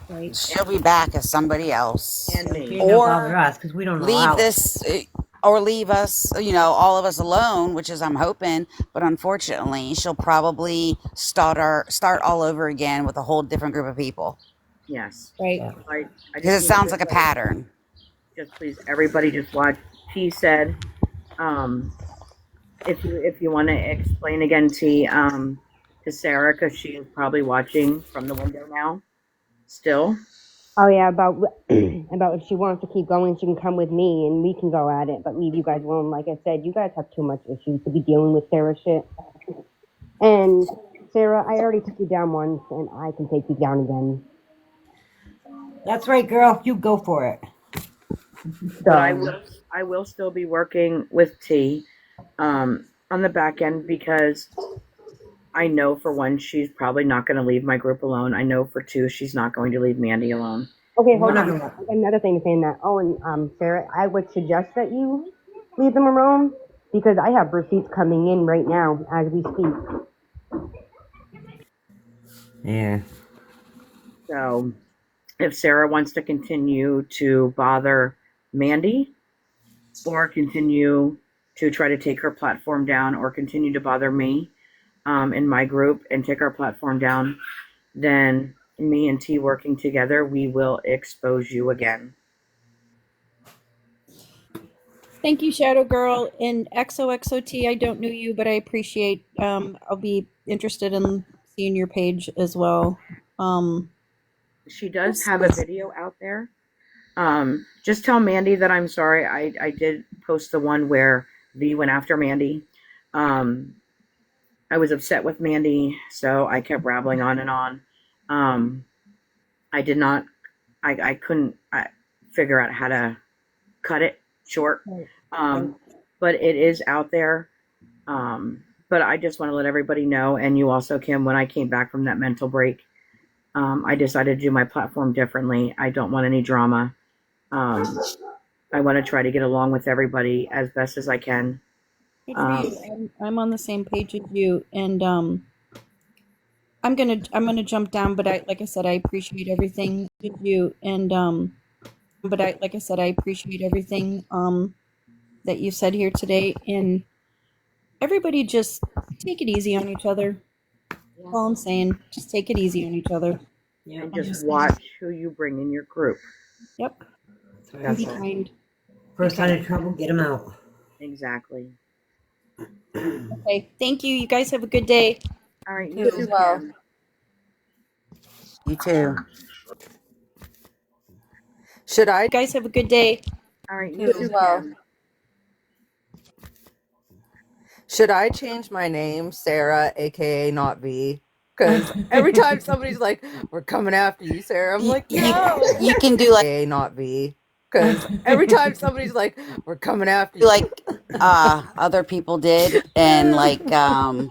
Right. She'll be back as somebody else, And me. Don't bother us because we don't allow leave this, or leave us, all of us alone, which is I'm hoping. But unfortunately, she'll probably start all over again with a whole different group of people. Yes. Right. Because it sounds like a pattern. Just please, everybody, just watch. T said, if you want to explain again, T, to Sarah, because she is probably watching from the window now. Still. Oh yeah, about if she wants to keep going, she can come with me and we can go at it, but leave you guys alone. Like I said, you guys have too much issues to be dealing with Sarah shit. And Sarah, I already took you down once, and I can take you down again. That's right, girl. You go for it. But I will still be working with T, on the back end because I know for one, she's probably not going to leave my group alone. I know for two, she's not going to leave Mandy alone. Okay, hold on. Another thing to say in that. Oh, and Sarah, I would suggest that you leave them alone because I have receipts coming in right now as we speak. Yeah. So if Sarah wants to continue to bother Mandy or continue to try to take her platform down or continue to bother me in my group and take our platform down, then me and T working together, we will expose you again. Thank you, Shadow Girl. And XOXOT, I don't know you, but I appreciate, I'll be interested in seeing your page as well. She does have a video out there. Just tell Mandy that I'm sorry. I did post the one where V went after Mandy. I was upset with Mandy, so I kept rambling on and on. I couldn't figure out how to cut it short. But it is out there. But I just want to let everybody know, and you also, Kim, when I came back from that mental break, I decided to do my platform differently. I don't want any drama. I want to try to get along with everybody as best as I can. Good for you. I'm on the same page as you, and I'm gonna jump down. But like I said, I appreciate everything with you, and like I said, I appreciate everything that you said here today, and everybody just take it easy on each other. That's all I'm saying. Just take it easy on each other. Yeah, and just watch who you bring in your group. Yep. That's be all. kind. First sign of trouble, get them out. Exactly. Okay. Thank you. You guys have a good day. All right. You too, Kim. You too. Should I? You guys have a good day. All right. You too, Kim. Should I change my name, Sarah, aka not V? Because every time somebody's like, "We're coming after you, Sarah," I'm like, "No." You can do like aka not V. Because every time somebody's like, "We're coming after you," like other people did, and like Boss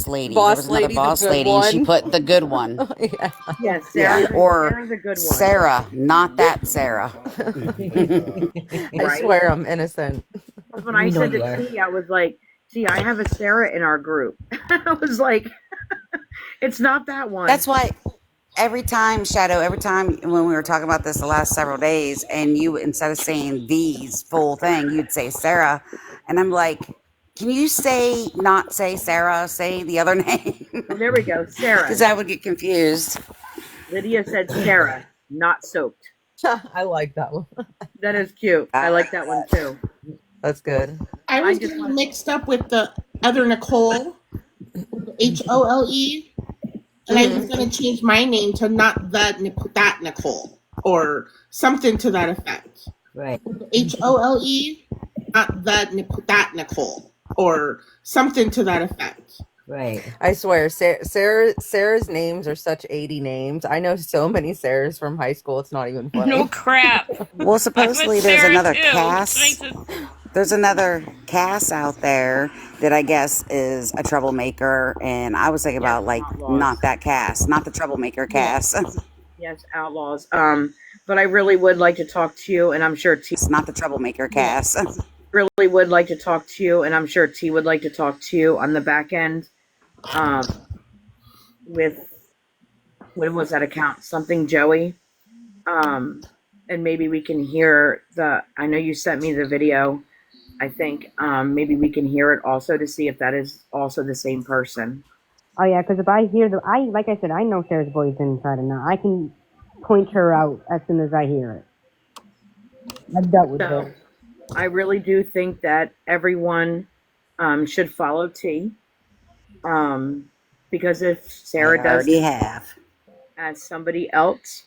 Lady. There was another Boss Lady, and she put the good one. Yeah. Yes, Sarah. Yeah, or Sarah's a good one. Sarah, not that Sarah. I swear I'm innocent. When I said to T, I was like, "See, I have a Sarah in our group." I was like, "It's not that one." That's why every time, Shadow, every time when we were talking about this the last several days, and you, instead of saying these full thing, you'd say Sarah. And I'm like, can you not say Sarah, say the other name? Oh, there we go. Sarah. Because I would get confused. Lydia said Sarah, not soaked. I like that one. That is cute. I like that one too. That's good. I was getting mixed up with the other Nicole, HOLE, and I was going to change my name to not that Nicole or something to that effect. Right. HOLE, not that Nicole or something to that effect. Right. I swear, Sarah's names are such 80 names. I know so many Sarahs from high school. It's not even funny. No crap. Well, supposedly there's Sarah another too. Cass. There's another Cass out there that I guess is a troublemaker, and I was thinking about like outlaws. not that Cass, not the troublemaker Cass. Yes, outlaws. But I really would like to talk to you, and I'm sure T. It's not the troublemaker Cass. Really would like to talk to you, and I'm sure T would like to talk to you on the back end. With what was that account? Something Joey. And maybe we can hear I know you sent me the video. I think maybe we can hear it also to see if that is also the same person. Oh yeah, because if I hear like I said, I know Sarah's voice inside and out. I can point her out as soon as I hear it. I've dealt with her. I really do think that everyone should follow T. Because if Sarah does as somebody else,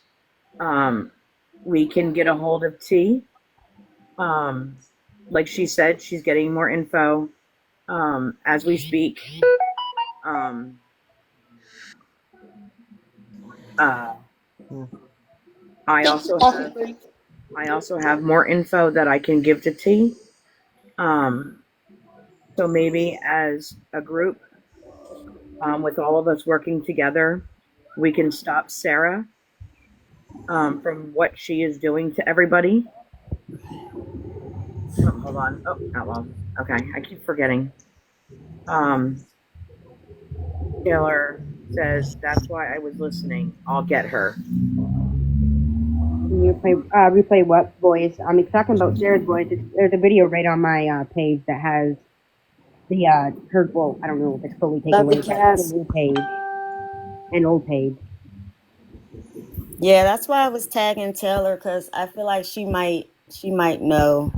we can get a hold of T. Like she said, she's getting more info as we speak. I also have more info that I can give to T. So maybe as a group, with all of us working together, we can stop Sarah from what she is doing to everybody. Oh, hold on. Oh, outlaw. Okay, I keep forgetting. Taylor says, that's why I was listening. I'll get her. Can you replay what voice? I'm talking about Sarah's voice. There's a video right on my page that has the her. Well, I don't know if it's fully taken away, but the new page, an old page. Yeah, that's why I was tagging Taylor, because I feel like she might know.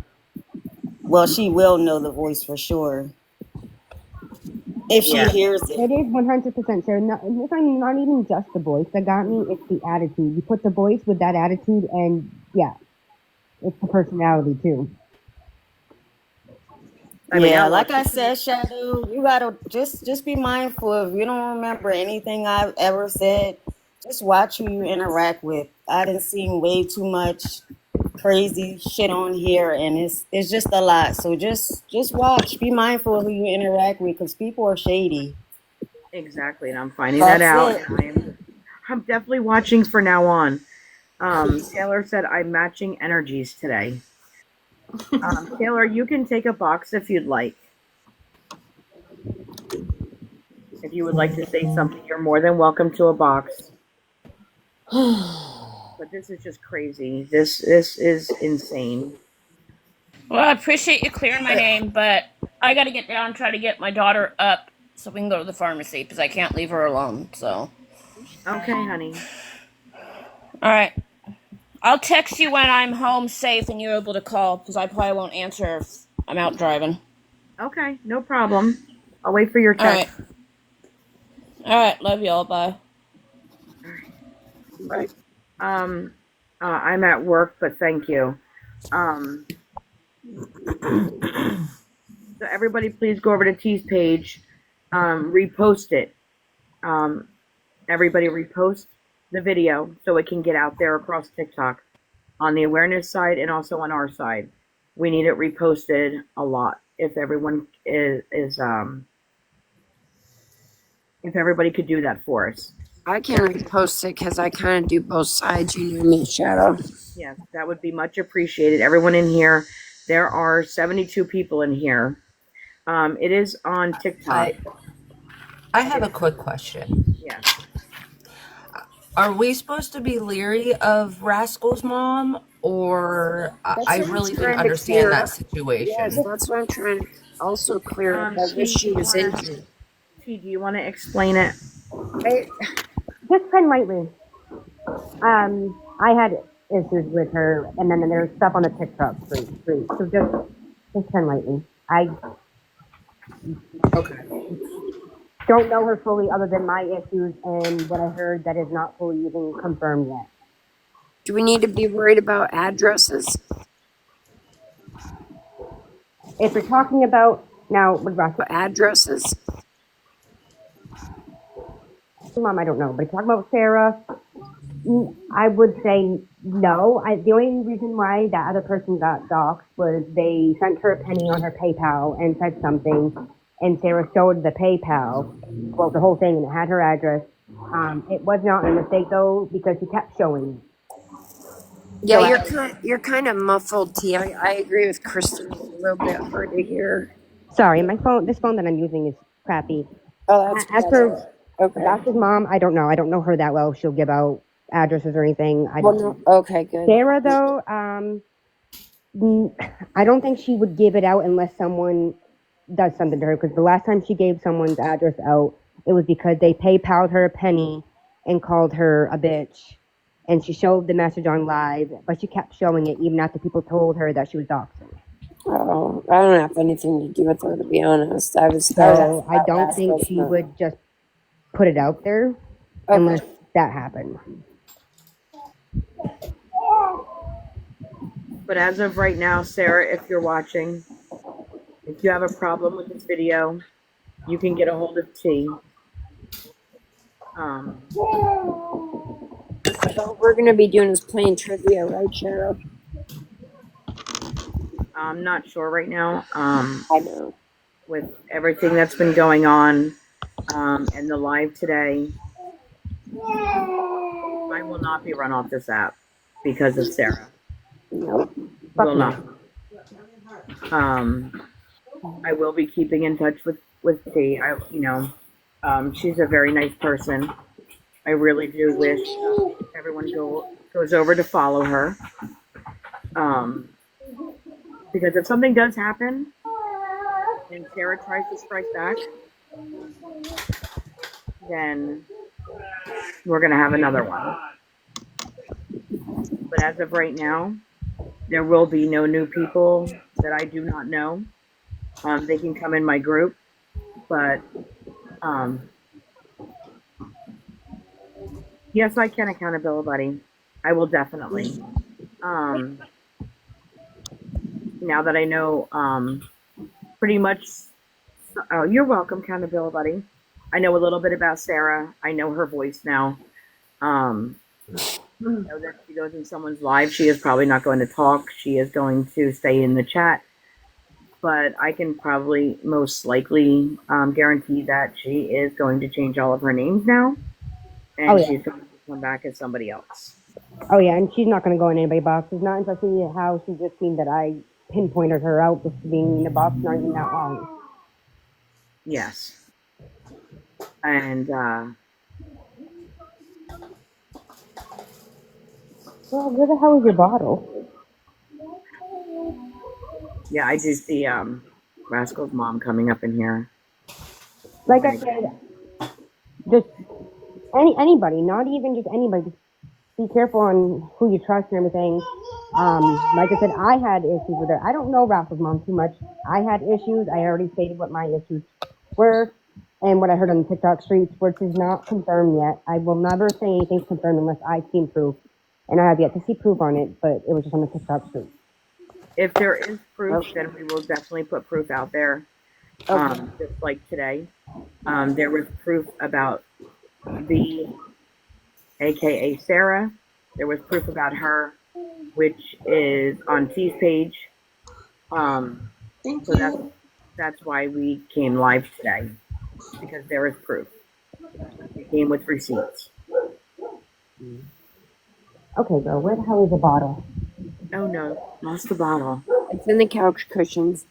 Well, she will know the voice for sure if she hears it. It is 100% Sarah. It's not even just the voice that got me. It's the attitude. You put the voice with that attitude, and yeah, it's the personality too. Yeah, like I said, Shadow, you gotta just be mindful. If you don't remember anything I've ever said, just watch who you interact with. I done seen way too much crazy shit on here, and it's just a lot. So just watch. Be mindful of who you interact with, because people are shady. Exactly, and I'm finding that out. I'm definitely watching from now on. Taylor said I'm matching energies today. Taylor, you can take a box if you'd like. If you would like to say something, you're more than welcome to a box. But this is just crazy. This is insane. Well, I appreciate you clearing my name, but I got to get down and try to get my daughter up so we can go to the pharmacy because I can't leave her alone. So. Okay, honey. All right. I'll text you when I'm home safe and you're able to call, because I probably won't answer if I'm out driving. Okay, no problem. I'll wait for your text. All right. Love y'all. Bye. Right. I'm at work, but thank you. So everybody please go over to T's page, repost it. Everybody repost the video so it can get out there across TikTok on the awareness side and also on our side. We need it reposted a lot. If everyone if everybody could do that for us. I can repost it because I kind of do both sides. You know me, Shadow. Yes, that would be much appreciated. Everyone in here, there are 72 people in here. It is on TikTok. I have a quick question. Yes. Are we supposed to be leery of Rascal's mom, or That's I what I'm really didn't trying to understand clear that up. Yes, situation? that's what I'm trying to also clear up. I wish T, she was in here. Do you want to explain it? Just tread lightly. I had issues with her, and then there's stuff on the TikTok street. So just tread lightly. I don't know her fully, other than my issues and what I heard that is not fully even confirmed yet. Do we need to be worried about addresses? If you're talking about now, with Russell, addresses. Mom, I don't know, but if you're talking about Sarah, I would say no. The only reason why that other person got doxxed was they sent her a penny on her PayPal and said something, and Sarah showed the PayPal, well, the whole thing, and it had her address. It was not a mistake though, because she kept showing it. Yeah, So you're kind of muffled, T. I agree with Kristen. It's a little bit hard to hear. Sorry, this phone that I'm using is crappy. Oh, that's As for okay. Josh's mom, I don't know. I don't know her that well. She'll give out addresses or anything. I don't. Well, no. Okay, good. Sarah, though, I don't think she would give it out unless someone does something to her. Because the last time she gave someone's address out, it was because they PayPal'd her a penny and called her a bitch. And she showed the message on live, but she kept showing it even after people told her that she was doxing. Oh, I don't have anything to do with her, to be honest. I don't think she would just put it out there unless that happened. But as of right now, Sarah, if you're watching, if you have a problem with this video, you can get a hold of T. So we're going to be doing is playing trivia, right, Cheryl? I'm not sure right now. I know. With everything that's been going on and the live today, I will not be run off this app because of Sarah. Nope. Will not. I will be keeping in touch with T. She's a very nice person. I really do wish everyone goes over to follow her. Because if something does happen and Sarah tries to strike back, then we're going to have another one. But as of right now, there will be no new people that I do not know. They can come in my group, but yes, I can accountability. I will definitely. Now that I know pretty much, oh, you're welcome, accountability. I know a little bit about Sarah. I know her voice now. Know that she goes in someone's live. She is probably not going to talk. She is going to stay in the chat. But I can probably most likely guarantee that she is going to change all of her names now. And she's going to come back as somebody else. Oh, yeah, and she's not going to go in anybody's box. It's not interested in how she just seen that I pinpointed her out just being in the box not even that long. Yes. And, well, where the hell is your bottle? Yeah, I do see Rascal's mom coming up in here. Like I said, just anybody, not even just anybody. Just be careful on who you trust and everything. Like I said, I had issues with her. I don't know Rascal's mom too much. I had issues. I already stated what my issues were and what I heard on the TikTok streets, which is not confirmed yet. I will never say anything's confirmed unless I've seen proof. And I have yet to see proof on it, but it was just on the TikTok streets. If there is proof, then we will definitely put proof out there. Just like today. There was proof about the aka Sarah. There was proof about her, which is on T's page. So that's why we came live today, because there is proof. It came with receipts. Okay, girl, where the hell is the bottle? Oh no, lost the bottle. It's in the couch cushions.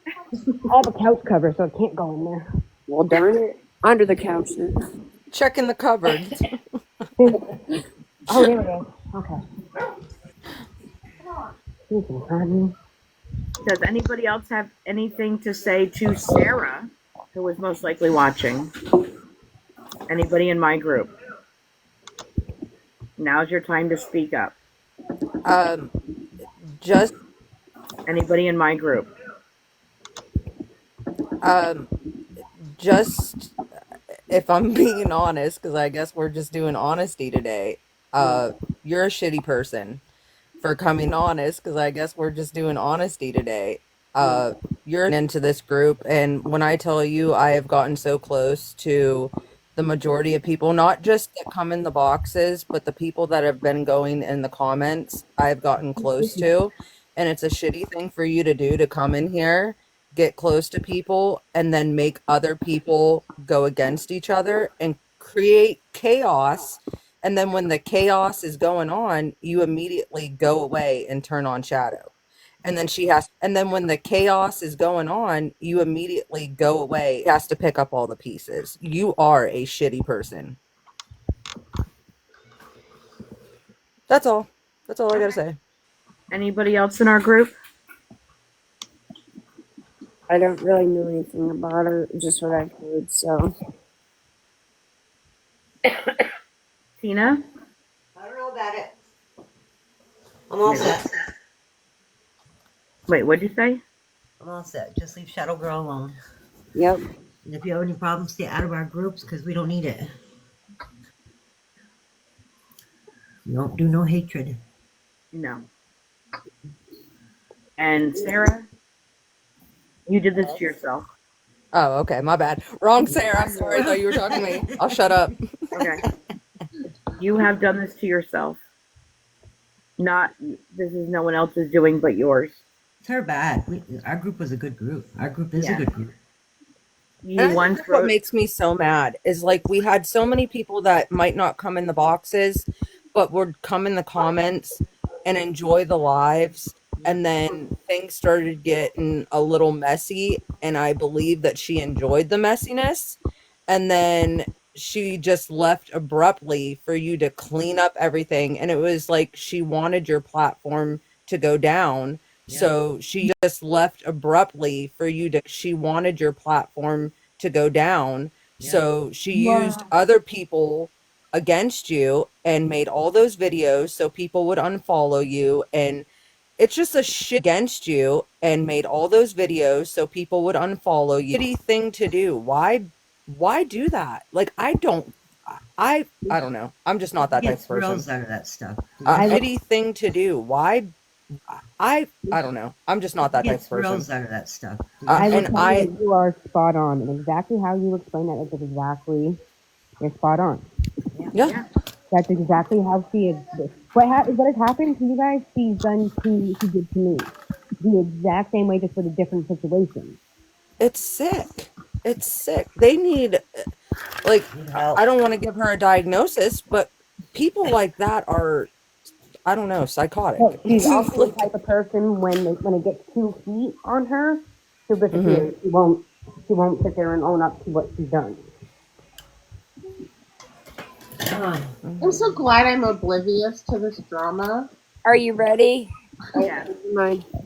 I have a couch cover, so it can't go in there. Well, darn it. Under the couch then. Check in the cupboard. Oh, there it is. Okay. Excuse me, honey. Does anybody else have anything to say to Sarah, who was most likely watching? Anybody in my group? Now's your time to speak up. Just Anybody in my group? just if I'm being honest, because I guess we're just doing honesty today. You're a shitty person for coming honest, because I guess we're just doing honesty today. You're into this group, and when I tell you I have gotten so close to the majority of people, not just that come in the boxes, but the people that have been going in the comments, I've gotten close to. And it's a shitty thing for you to do, to come in here, get close to people, and then make other people go against each other and create chaos. And then when the chaos is going on, you immediately go away and turn on Shadow. And then when the chaos is going on, you immediately go away. He has to pick up all the pieces. You are a shitty person. That's all. That's all I gotta say. Anybody else in our group? I don't really know anything about her, just what I've heard, so. Tina? I don't know about it. I'm all set. Wait, what'd you say? I'm all set. Just leave Shadow Girl alone. Yep. And if you have any problems, stay out of our groups, because we don't need it. We don't do no hatred. No. And Sarah, you did this to yourself. Oh, okay. My bad. Wrong Sarah. Sorry, I thought you were talking to me. I'll shut up. Okay. You have done this to yourself. This is no one else's doing but yours. It's her bad. Our group was a good group. Our group is a good group. What makes me so mad is, like, we had so many people that might not come in the boxes, but would come in the comments and enjoy the lives. And then things started getting a little messy, and I believe that she enjoyed the messiness. And then she just left abruptly for you to clean up everything. And it was like she wanted your platform to go down. So she just left abruptly for you to, she wanted your platform to go down. So she used other people against you and made all those videos so people would unfollow you. And it's just a shit against you, and made all those videos so people would unfollow you. Shitty thing to do. Why do that? Like, I don't know. I'm just not that type of person. Thrills out of that stuff. Shitty thing to do. Why? I don't know. I'm just not that type of person. Thrills out of that stuff. I will tell you that you are spot on, and exactly how you explain that is exactly, you're spot on. Yeah. That's exactly how she is. What has happened to you guys, she did to me. The exact same way, just with a different situation. It's sick. It's sick. They need, like, I don't want to give her a diagnosis, but people like that are, I don't know, psychotic. But she's also the type of person when it gets too heat on her, she'll disappear. She won't sit there and own up to what she's done. I'm so glad I'm oblivious to this drama. Are you ready? Yeah.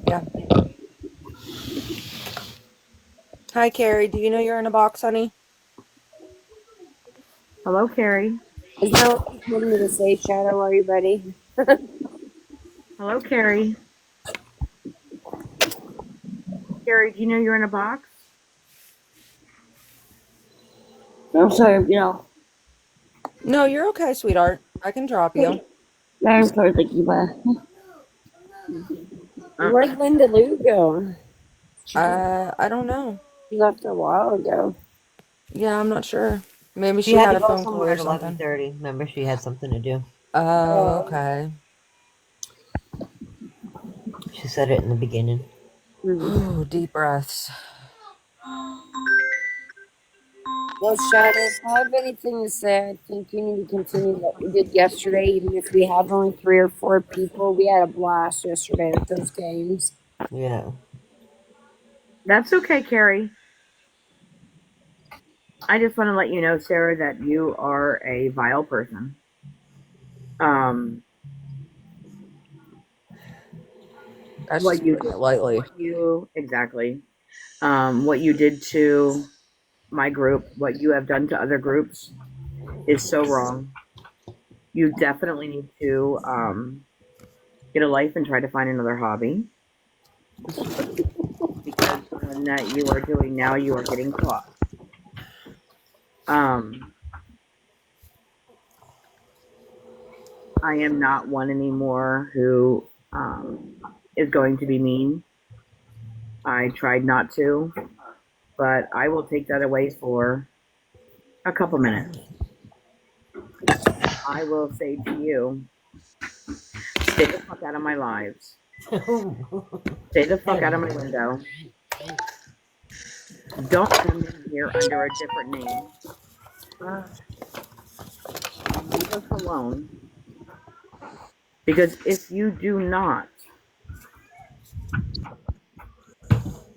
Yeah. Hi, Carrie. Do you know you're in a box, honey? Hello, Carrie. Is that what you told me to say, Shadow? Are you ready? Hello, Carrie. Carrie, do you know you're in a box? I'm sorry, No, you're okay, sweetheart. I can drop you. I'm sorry, thank you, Beth. Where'd Linda Lou go? I don't know. She left a while ago. Yeah, I'm not sure. Maybe She she had to a go phone call somewhere or at something. 11:30. Remember, she had something to do. Oh, okay. She said it in the beginning. Ooh, deep breaths. Well, Shadow, if I have anything to say, I think you need to continue what we did yesterday, even if we have only 3 or 4 people. We had a blast yesterday at those games. Yeah. That's okay, Carrie. I just want to let you know, Sarah, that you are a vile person. That's what just you putting it lightly. exactly what you did to my group, what you have done to other groups is so wrong. You definitely need to get a life and try to find another hobby, because the one that you are doing now, you are getting caught. I am not one anymore who is going to be mean. I tried not to, but I will take that away for a couple minutes. I will say to you, stay the fuck out of my lives. Stay the fuck out of my window. Don't come in here under a different name. Leave us alone. Because if you do not,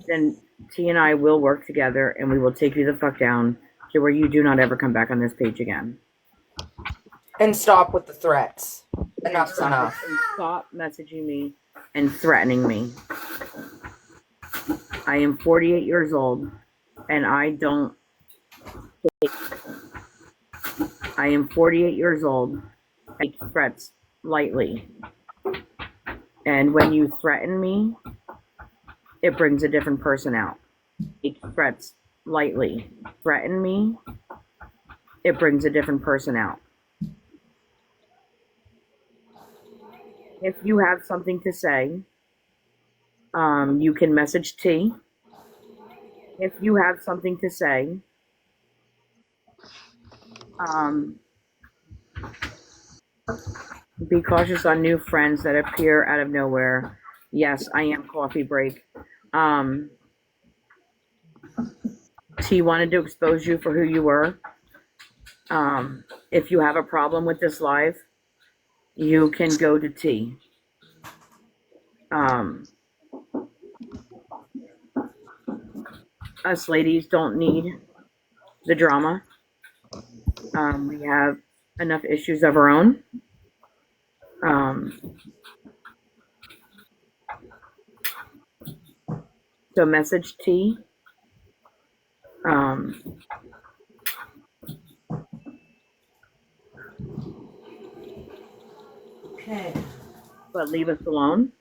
then T and I will work together and we will take you the fuck down to where you do not ever come back on this page again. And stop with the threats. Enough's enough. And stop messaging me and threatening me. I am 48 years old and I am 48 years old. I take threats lightly. And when you threaten me, it brings a different person out. Take threats lightly. Threaten me, it brings a different person out. If you have something to say, you can message T. If you have something to say, be cautious on new friends that appear out of nowhere. Yes, I am coffee break. T wanted to expose you for who you were. If you have a problem with this live, you can go to T. Us ladies don't need the drama. We have enough issues of our own. So message T. Okay. But leave us alone,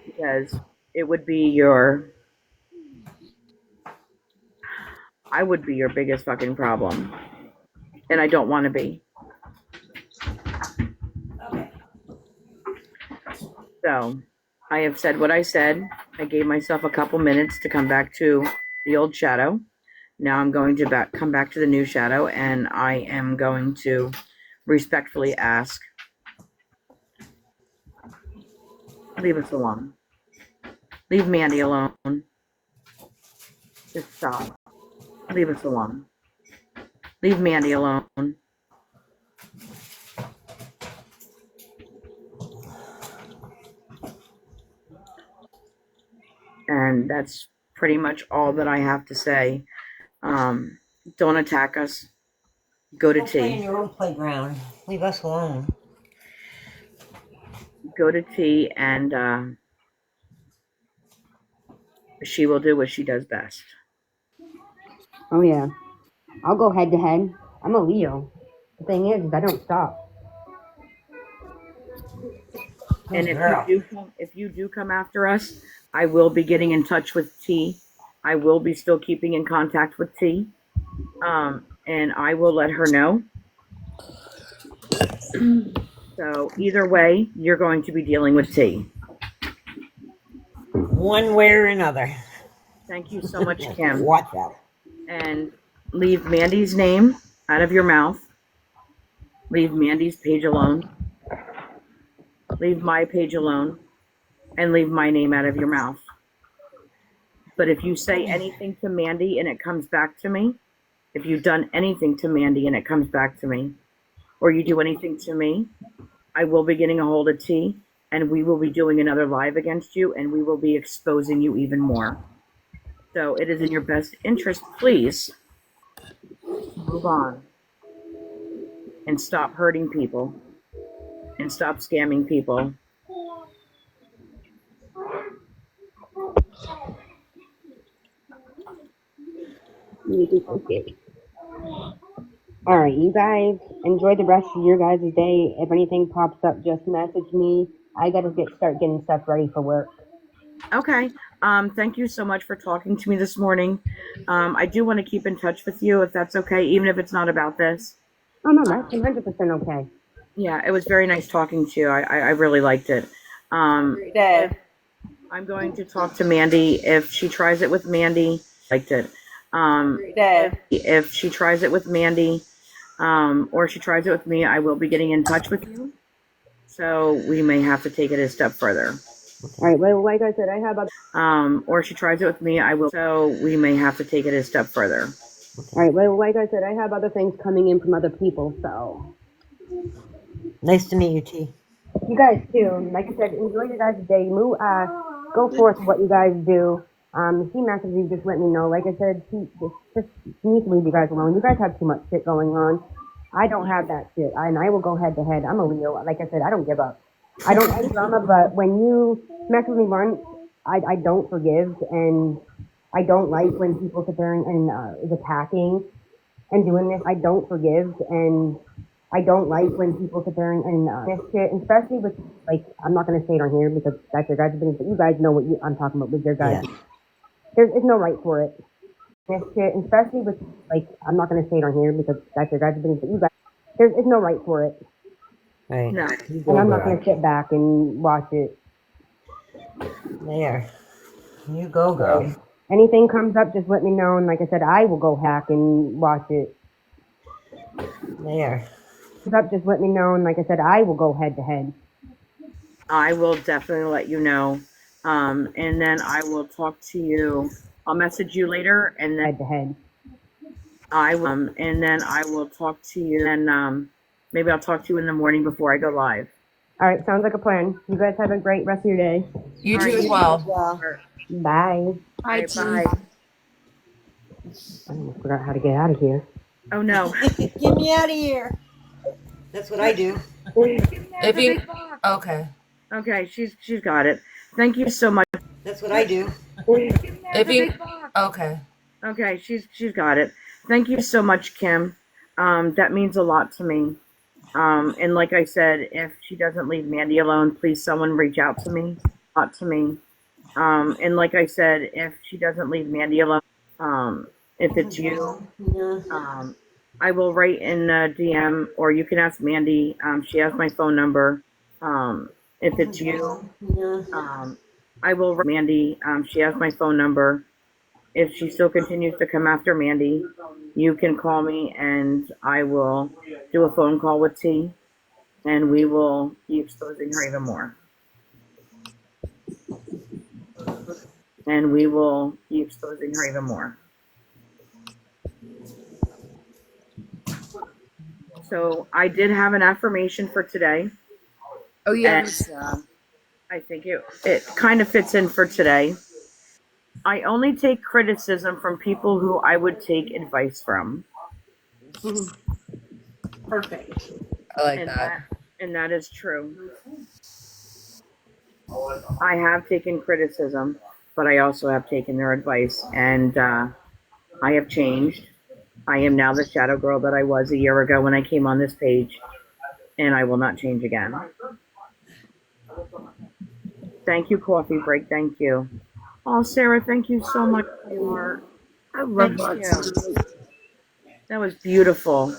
because it would be I would be your biggest fucking problem. And I don't want to be. Okay. So, I have said what I said. I gave myself a couple minutes to come back to the old shadow. Now I'm going to come back to the new shadow, and I am going to respectfully ask, leave us alone. Leave Mandy alone. Just stop. Leave us alone. Leave Mandy alone. And that's pretty much all that I have to say. Don't attack us. Go to Play in T. your own playground. Leave us alone. Go to T, and she will do what she does best. Oh yeah, I'll go head to head. I'm a Leo. The thing is I don't stop. And if you do come after us, I will be getting in touch with T. I will be still keeping in contact with T. And I will let her know. So either way, you're going to be dealing with T. One way or another. Thank you so much, Kim. Watch out. And leave Mandy's name out of your mouth. Leave Mandy's page alone. Leave my page alone. And leave my name out of your mouth. But if you say anything to Mandy and it comes back to me, if you've done anything to Mandy and it comes back to me, or you do anything to me, I will be getting a hold of T, and we will be doing another live against you, and we will be exposing you even more. So it is in your best interest, please move on. and stop hurting people and stop scamming people. All right, you guys enjoy the rest of your guys' day. If anything pops up, just message me. I gotta start getting stuff ready for work. Okay. Thank you so much for talking to me this morning. I do want to keep in touch with you if that's okay, even if it's not about this. Oh no, that's 100% okay. Yeah, it was very nice talking to you. I really liked it. Day. I'm going to talk to Mandy. If she tries it with Mandy, liked it. Day. If she tries it with Mandy, or she tries it with me, I will be getting in touch with you. So we may have to take it a step further. All right, well, like I said, I have or she tries it with me, I will. So we may have to take it a step further. All right, well, like I said, I have other things coming in from other people, so. Nice to meet you, T. You guys too. Like I said, enjoy your guys' day. Go forth what you guys do. He messaged me, just let me know. Like I said, he just needs to leave you guys alone. You guys have too much shit going on. I don't have that shit, and I will go head to head. I'm a Leo. Like I said, I don't give up. I don't like drama, but when you mess with me once, I don't forgive, and I don't like when people sit there and is attacking and doing this. I don't forgive, and I don't like when people sit there and this shit, especially with, like, I'm not going to say it on here because that's your guys' business, but you guys know what I'm talking about with your guys. Yeah. There's no right for it. This shit, especially with, like, I'm not going to say it on here because that's your guys' business, but you guys, there's no right for it. Right. No. And I'm not going to sit back and watch it. There. You go, girl. Anything comes up, just let me know, and like I said, I will go back and watch it. There. Up, just let me know, and like I said, I will go head to head. I will definitely let you know. And then I will talk to you. I'll message you later, and then Head to head. and then I will talk to you. And maybe I'll talk to you in the morning before I go live. All right, sounds like a plan. You guys have a great rest of your day. You All too right, as you well. Bye. Bye. Bye. I almost forgot how to get out of here. Oh no. Get me out of here. That's what I do. If you okay. Okay, she's got it. Thank you so much. That's what I do. If you okay. Okay, she's got it. Thank you so much, Kim. That means a lot to me. And like I said, if she doesn't leave Mandy alone, please someone reach out to me. Not to me. And like I said, if she doesn't leave Mandy alone, if it's you, I will write in a DM, or you can ask Mandy. She has my phone number. If it's you, I will write Mandy. She has my phone number. If she still continues to come after Mandy, you can call me and I will do a phone call with T, and we will be exposing her even more. And we will be exposing her even more. So I did have an affirmation for today. Oh yeah. And, I think it kind of fits in for today. I only take criticism from people who I would take advice from. Perfect. I like that. And that is true. I have taken criticism, but I also have taken their advice, and I have changed. I am now the shadow girl that I was a year ago when I came on this page, and I will not change again. Thank you, Coffee Break. Thank you. Oh, Sarah, thank you so much for your. I love Thank you. that. That was beautiful.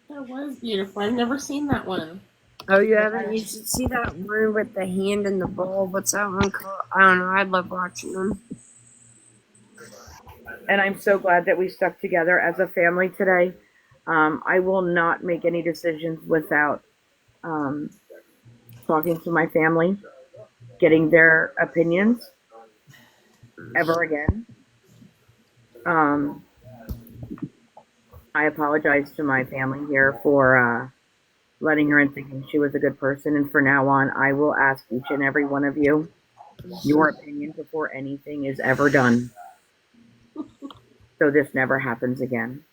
That was beautiful. I've never seen that one. Oh, you haven't? You should see that one with the hand and the ball. What's that one called? I don't know. I love watching them. And I'm so glad that we stuck together as a family today. I will not make any decisions without talking to my family, getting their opinions ever again. I apologize to my family here for letting her in thinking she was a good person. And from now on, I will ask each and every one of you your opinion before anything is ever done. So this never happens again.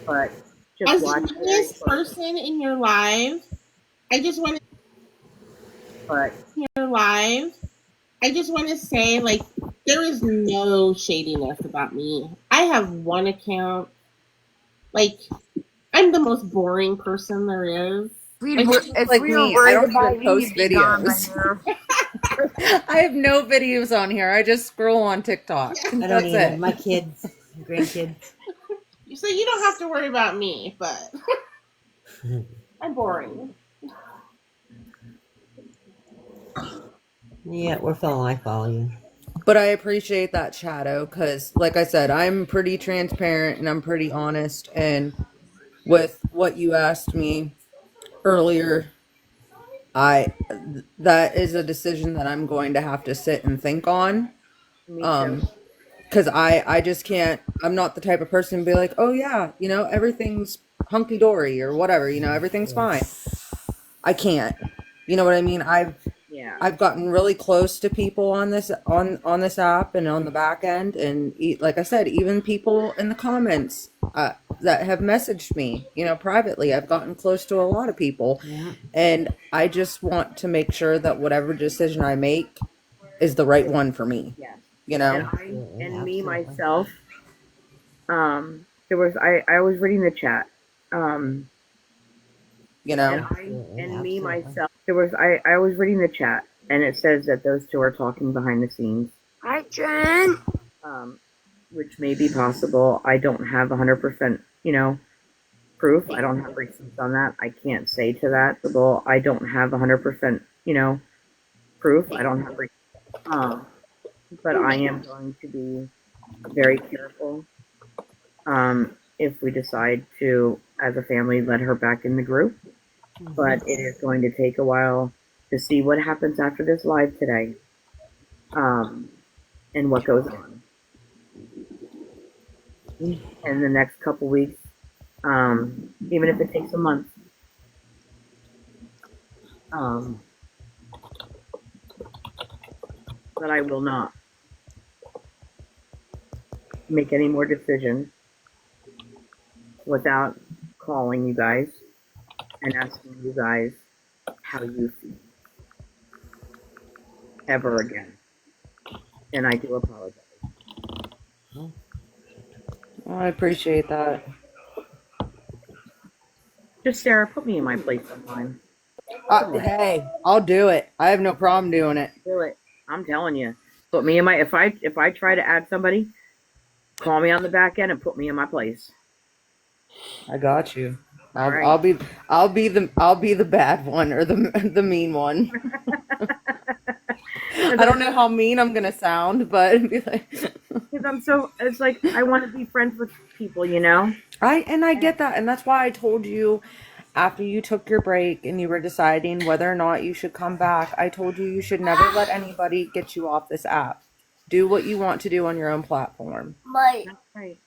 but just As the watch very youngest closely. person in your life, I just want to say, like, there is no shadiness about me. I have one account. Like, I'm the most boring person there is. Like, Just like me, I don't even post videos. I have no videos on here. I just scroll on TikTok. I don't That's either. it. My kids, grandkids. so you don't have to worry about me, but I'm boring. Yeah, I follow you. But I appreciate that, Shadow, because, like I said, I'm pretty transparent and I'm pretty honest. And with what you asked me earlier, that is a decision that I'm going to have to sit and think on. Me too. Because I just can't. I'm not the type of person to be like, oh yeah, everything's hunky dory or whatever. Everything's fine. I can't. You know what I mean? Yeah. I've gotten really close to people on this app and on the back end, and like I said, even people in the comments that have messaged me, privately. I've gotten close to a lot of people, and I just want to make sure that whatever decision I make is the right one for me. Yes. You And know. me myself, I was reading the chat. You know. Me myself, I was reading the chat, and it says that those two are talking behind the scenes. Hi, Jen. Which may be possible. I don't have 100%, proof. I don't have receipts on that. I can't say to that. Well, I don't have 100%, proof. I don't have receipts. But I am going to be very careful. If we decide to, as a family, let her back in the group. But it is going to take a while to see what happens after this live today. And what goes on. In the next couple weeks, even if it takes a month. But I will not make any more decisions without calling you guys and asking you guys how you feel ever again. And I do apologize. Well, I appreciate that. Just Sarah, put me in my place sometime. Hey, I'll do it. I have no problem doing it. Do it. I'm telling you. Put me in my. If I try to add somebody, call me on the back end and put me in my place. I got you. Right. I'll be the bad one or the mean one. I don't know how mean I'm gonna sound, but it'd be like, because it's like I want to be friends with people, I get that, and that's why I told you after you took your break and you were deciding whether or not you should come back. I told you should never let anybody get you off this app. Do what you want to do on your own platform. That's right.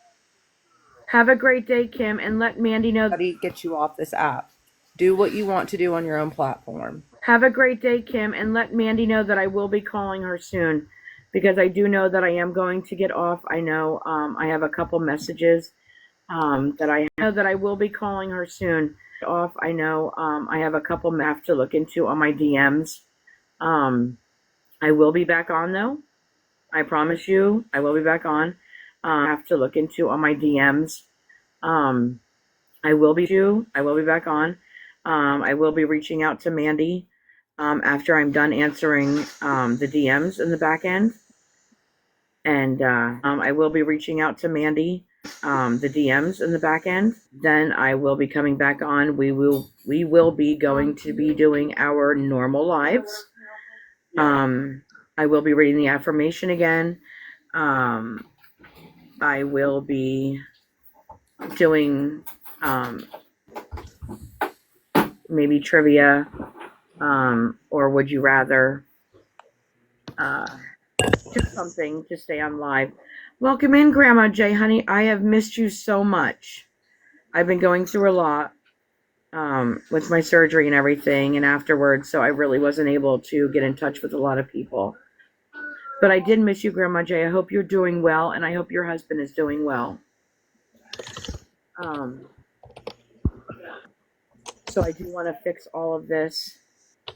Have a great day, Kim, and let Mandy know. Get you off this app. Do what you want to do on your own platform. Have a great day, Kim, and let Mandy know that I will be calling her soon, because I do know that I am going to get off. I know I have a couple messages that I know that I will be calling her soon. I know I have a couple I have to look into on my DMs. I will be back on though. I promise you, I will be back on. I have to look into on my DMs. I will be back on. I will be reaching out to Mandy after I'm done answering the DMs in the back end. And I will be reaching out to Mandy, the DMs in the back end. Then I will be coming back on. We will be going to be doing our normal lives. I will be reading the affirmation again. I will be doing maybe trivia, or would you rather, just something to stay on live. Welcome in, Grandma J, honey. I have missed you so much. I've been going through a lot with my surgery and everything and afterwards, so I really wasn't able to get in touch with a lot of people. But I did miss you, Grandma J. I hope you're doing well, and I hope your husband is doing well. Um, so I do want to fix all of this.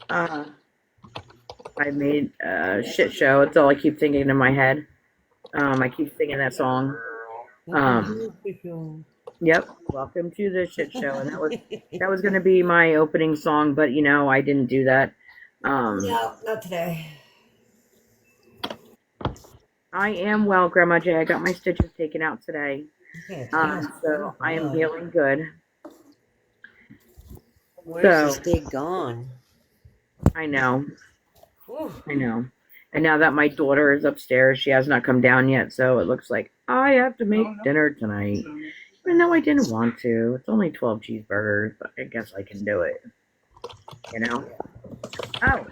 I made a shit show. It's all I keep thinking in my head. I keep singing that song. Yep, welcome to the shit show, and that was going to be my opening song, but I didn't do that. No, not today. I am well, Grandma J. I got my stitches taken out today, Okay, so I am feeling good. Where's this day gone? I know. Whew. I know. And now that my daughter is upstairs, she has not come down yet, so it looks like I have to make dinner tonight. Even though I didn't want to. It's only 12 cheeseburgers, but I guess I can do it. Oh,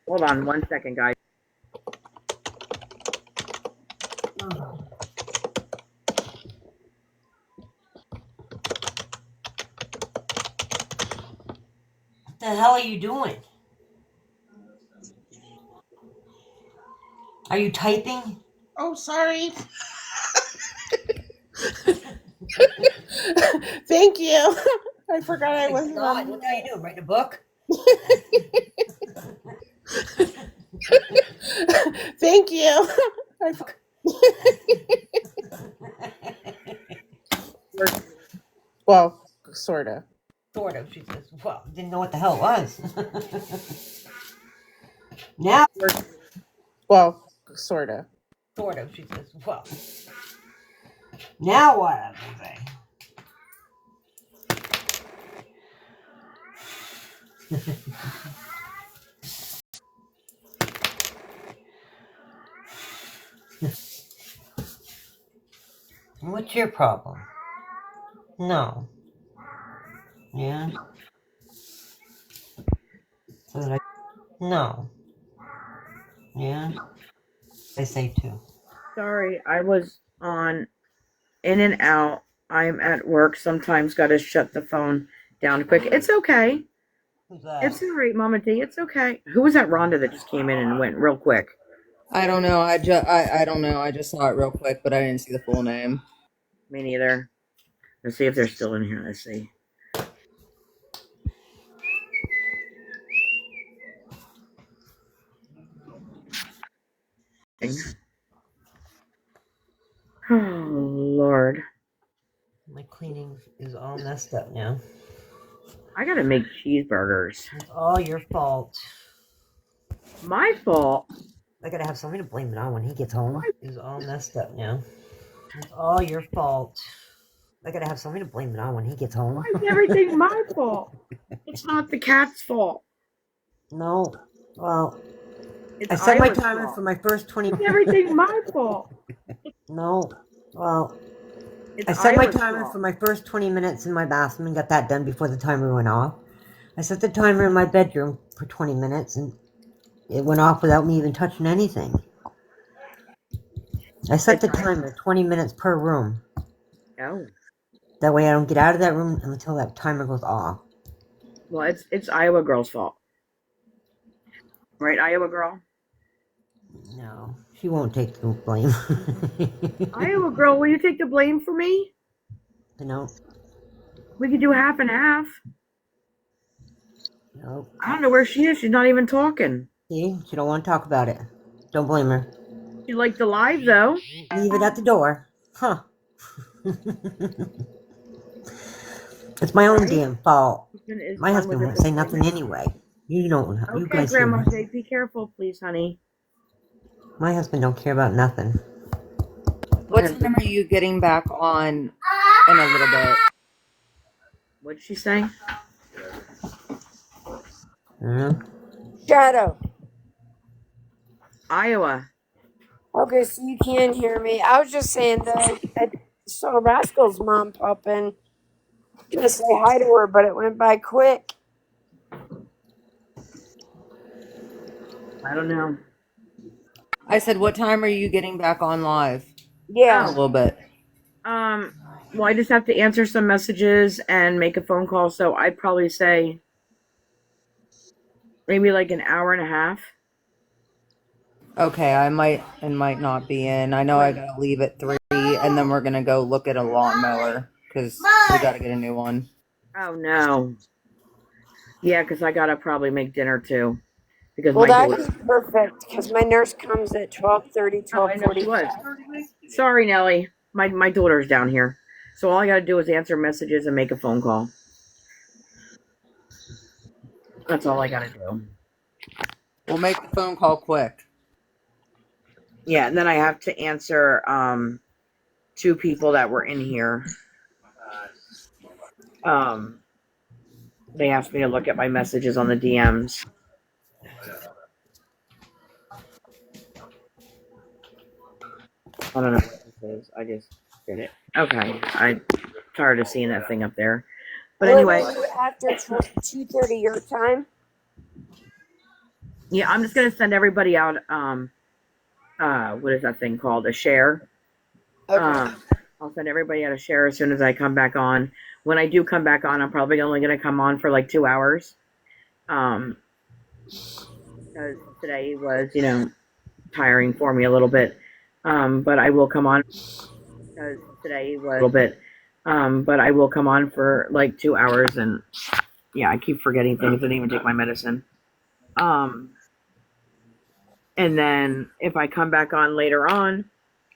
hold on 1 second, guys. What the hell are you doing? Are you typing? Oh, sorry. Thank you. I forgot I wasn't on. What are you doing? Writing a book? Thank you. Well, sort of. Sort of. She says, well, didn't know what the hell it was. Now. Well, sort of. Sort of. She says, well. Now what? I say. What's your problem? No. Yeah? So that no. Yeah? I say two. Sorry, I was on in and out. I'm at work. Sometimes got to shut the phone down quick. It's okay. Who's that? It's all right, Mama D. It's okay. Who was that Rhonda that just came in and went real quick? I don't know. I don't know. I just saw it real quick, but I didn't see the full name. Me neither. Let's see if they're still in here. Let's see. Oh, Lord. My cleaning is all messed up now. I gotta make cheeseburgers. It's all your fault. My fault? I gotta have somebody to blame it on when he gets home. It's all messed up now. It's all your fault. I gotta have somebody to blame it on when he gets home. Why is everything my fault? It's not the cat's fault. No. Well, it's I set my Isla's timer fault. for my first 20 It's everything my fault. No. Well, it's I set my Isla's timer fault. for my first 20 minutes in my bathroom and got that done before the timer went off. I set the timer in my bedroom for 20 minutes and it went off without me even touching anything. I set the timer 20 minutes per room. Oh. That way I don't get out of that room until that timer goes off. Well, it's Iowa Girl's fault. Right, Iowa Girl? No, she won't take the blame. Iowa Girl, will you take the blame for me? No. We could do half and half. No. I don't know where she is. She's not even talking. See, she don't want to talk about it. Don't blame her. She liked the live, though. Leave it at the door. Huh. It's my own damn fault. My husband won't say nothing anyway. You don't. Okay, You guys Grandma J, be careful, please, honey. My husband don't care about nothing. What time are you getting back on in a little bit? What'd she say? Shadow. Iowa. Okay, so you can hear me. I was just saying that I saw Rascal's mom pop in. Gonna say hi to her, but it went by quick. I don't know. I said, what time are you getting back on live? Yeah. A little bit. Well, I just have to answer some messages and make a phone call, so I'd probably say maybe like an hour and a half. Okay, I might not be in. I know I gotta leave at 3, and then we're gonna go look at a lawnmower. because we got to get a new one. Oh no. Yeah, because I gotta probably make dinner too. Because Well, my that'd daughter. be perfect because my nurse comes at 12:30, Oh, I know she 12:45. was. Sorry, Nellie. My daughter's down here. So all I gotta do is answer messages and make a phone call. That's all I gotta do. We'll make the phone call quick. Yeah, and then I have to answer two people that were in here. They asked me to look at my messages on the DMs. I don't know what this is. I just did it. Okay. I'm tired of seeing that thing up there. But Will anyway. it do after 2:30 your time? Yeah, I'm just gonna send everybody out what is that thing called? A share. Okay. I'll send everybody out a share as soon as I come back on. When I do come back on, I'm probably only gonna come on for like 2 hours. Because today was, tiring for me a little bit. But I will come on because today was a little bit. But I will come on for like 2 hours, and yeah, I keep forgetting things. I didn't even take my medicine. And then if I come back on later on,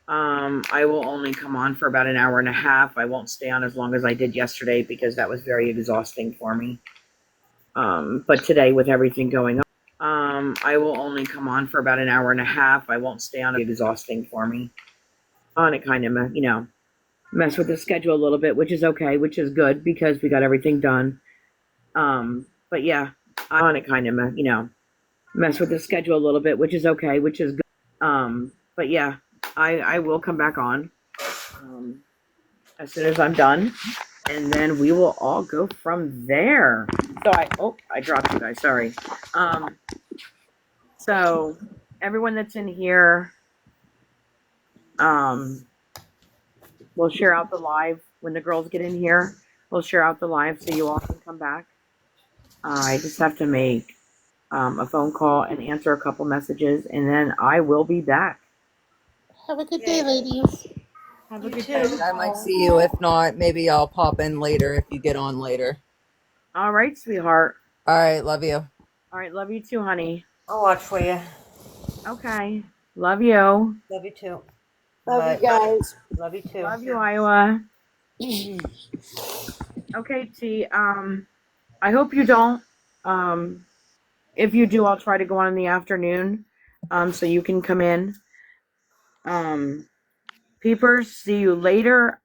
I will only come on for about an hour and a half. I won't stay on as long as I did yesterday because that was very exhausting for me. But today with everything going on, I will only come on for about an hour and a half. I won't stay on. Exhausting for me. On it kind of, mess with the schedule a little bit, which is okay, which is good because we got everything done. But yeah, on it kind of, mess with the schedule a little bit, which is okay, which is good. But yeah, I will come back on as soon as I'm done, and then we will all go from there. So I dropped you guys. Sorry. So everyone that's in here, we'll share out the live when the girls get in here. We'll share out the live so you all can come back. I just have to make a phone call and answer a couple messages, and then I will be back. Have a good day, ladies. Have a good day. I might see you. If not, maybe I'll pop in later if you get on later. All right, sweetheart. All right, love you. All right, love you too, honey. I'll watch for you. Okay, love you. Love you too. Love you guys. Love you too. Love you, Iowa. Okay, T. I hope you don't. If you do, I'll try to go on in the afternoon, so you can come in. Peepers, see you later.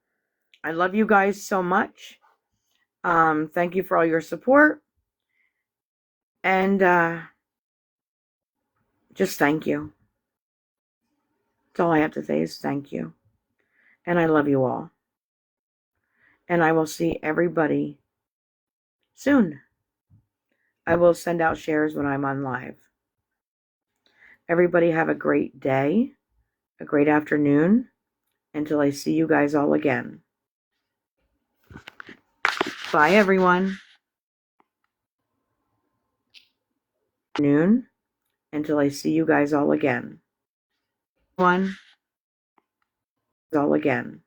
I love you guys so much. Thank you for all your support. And just thank you. That's all I have to say is thank you. And I love you all. And I will see everybody soon. I will send out shares when I'm on live. Everybody have a great day, a great afternoon, until I see you guys all again. Bye, everyone. Noon, until I see you guys all again. All again.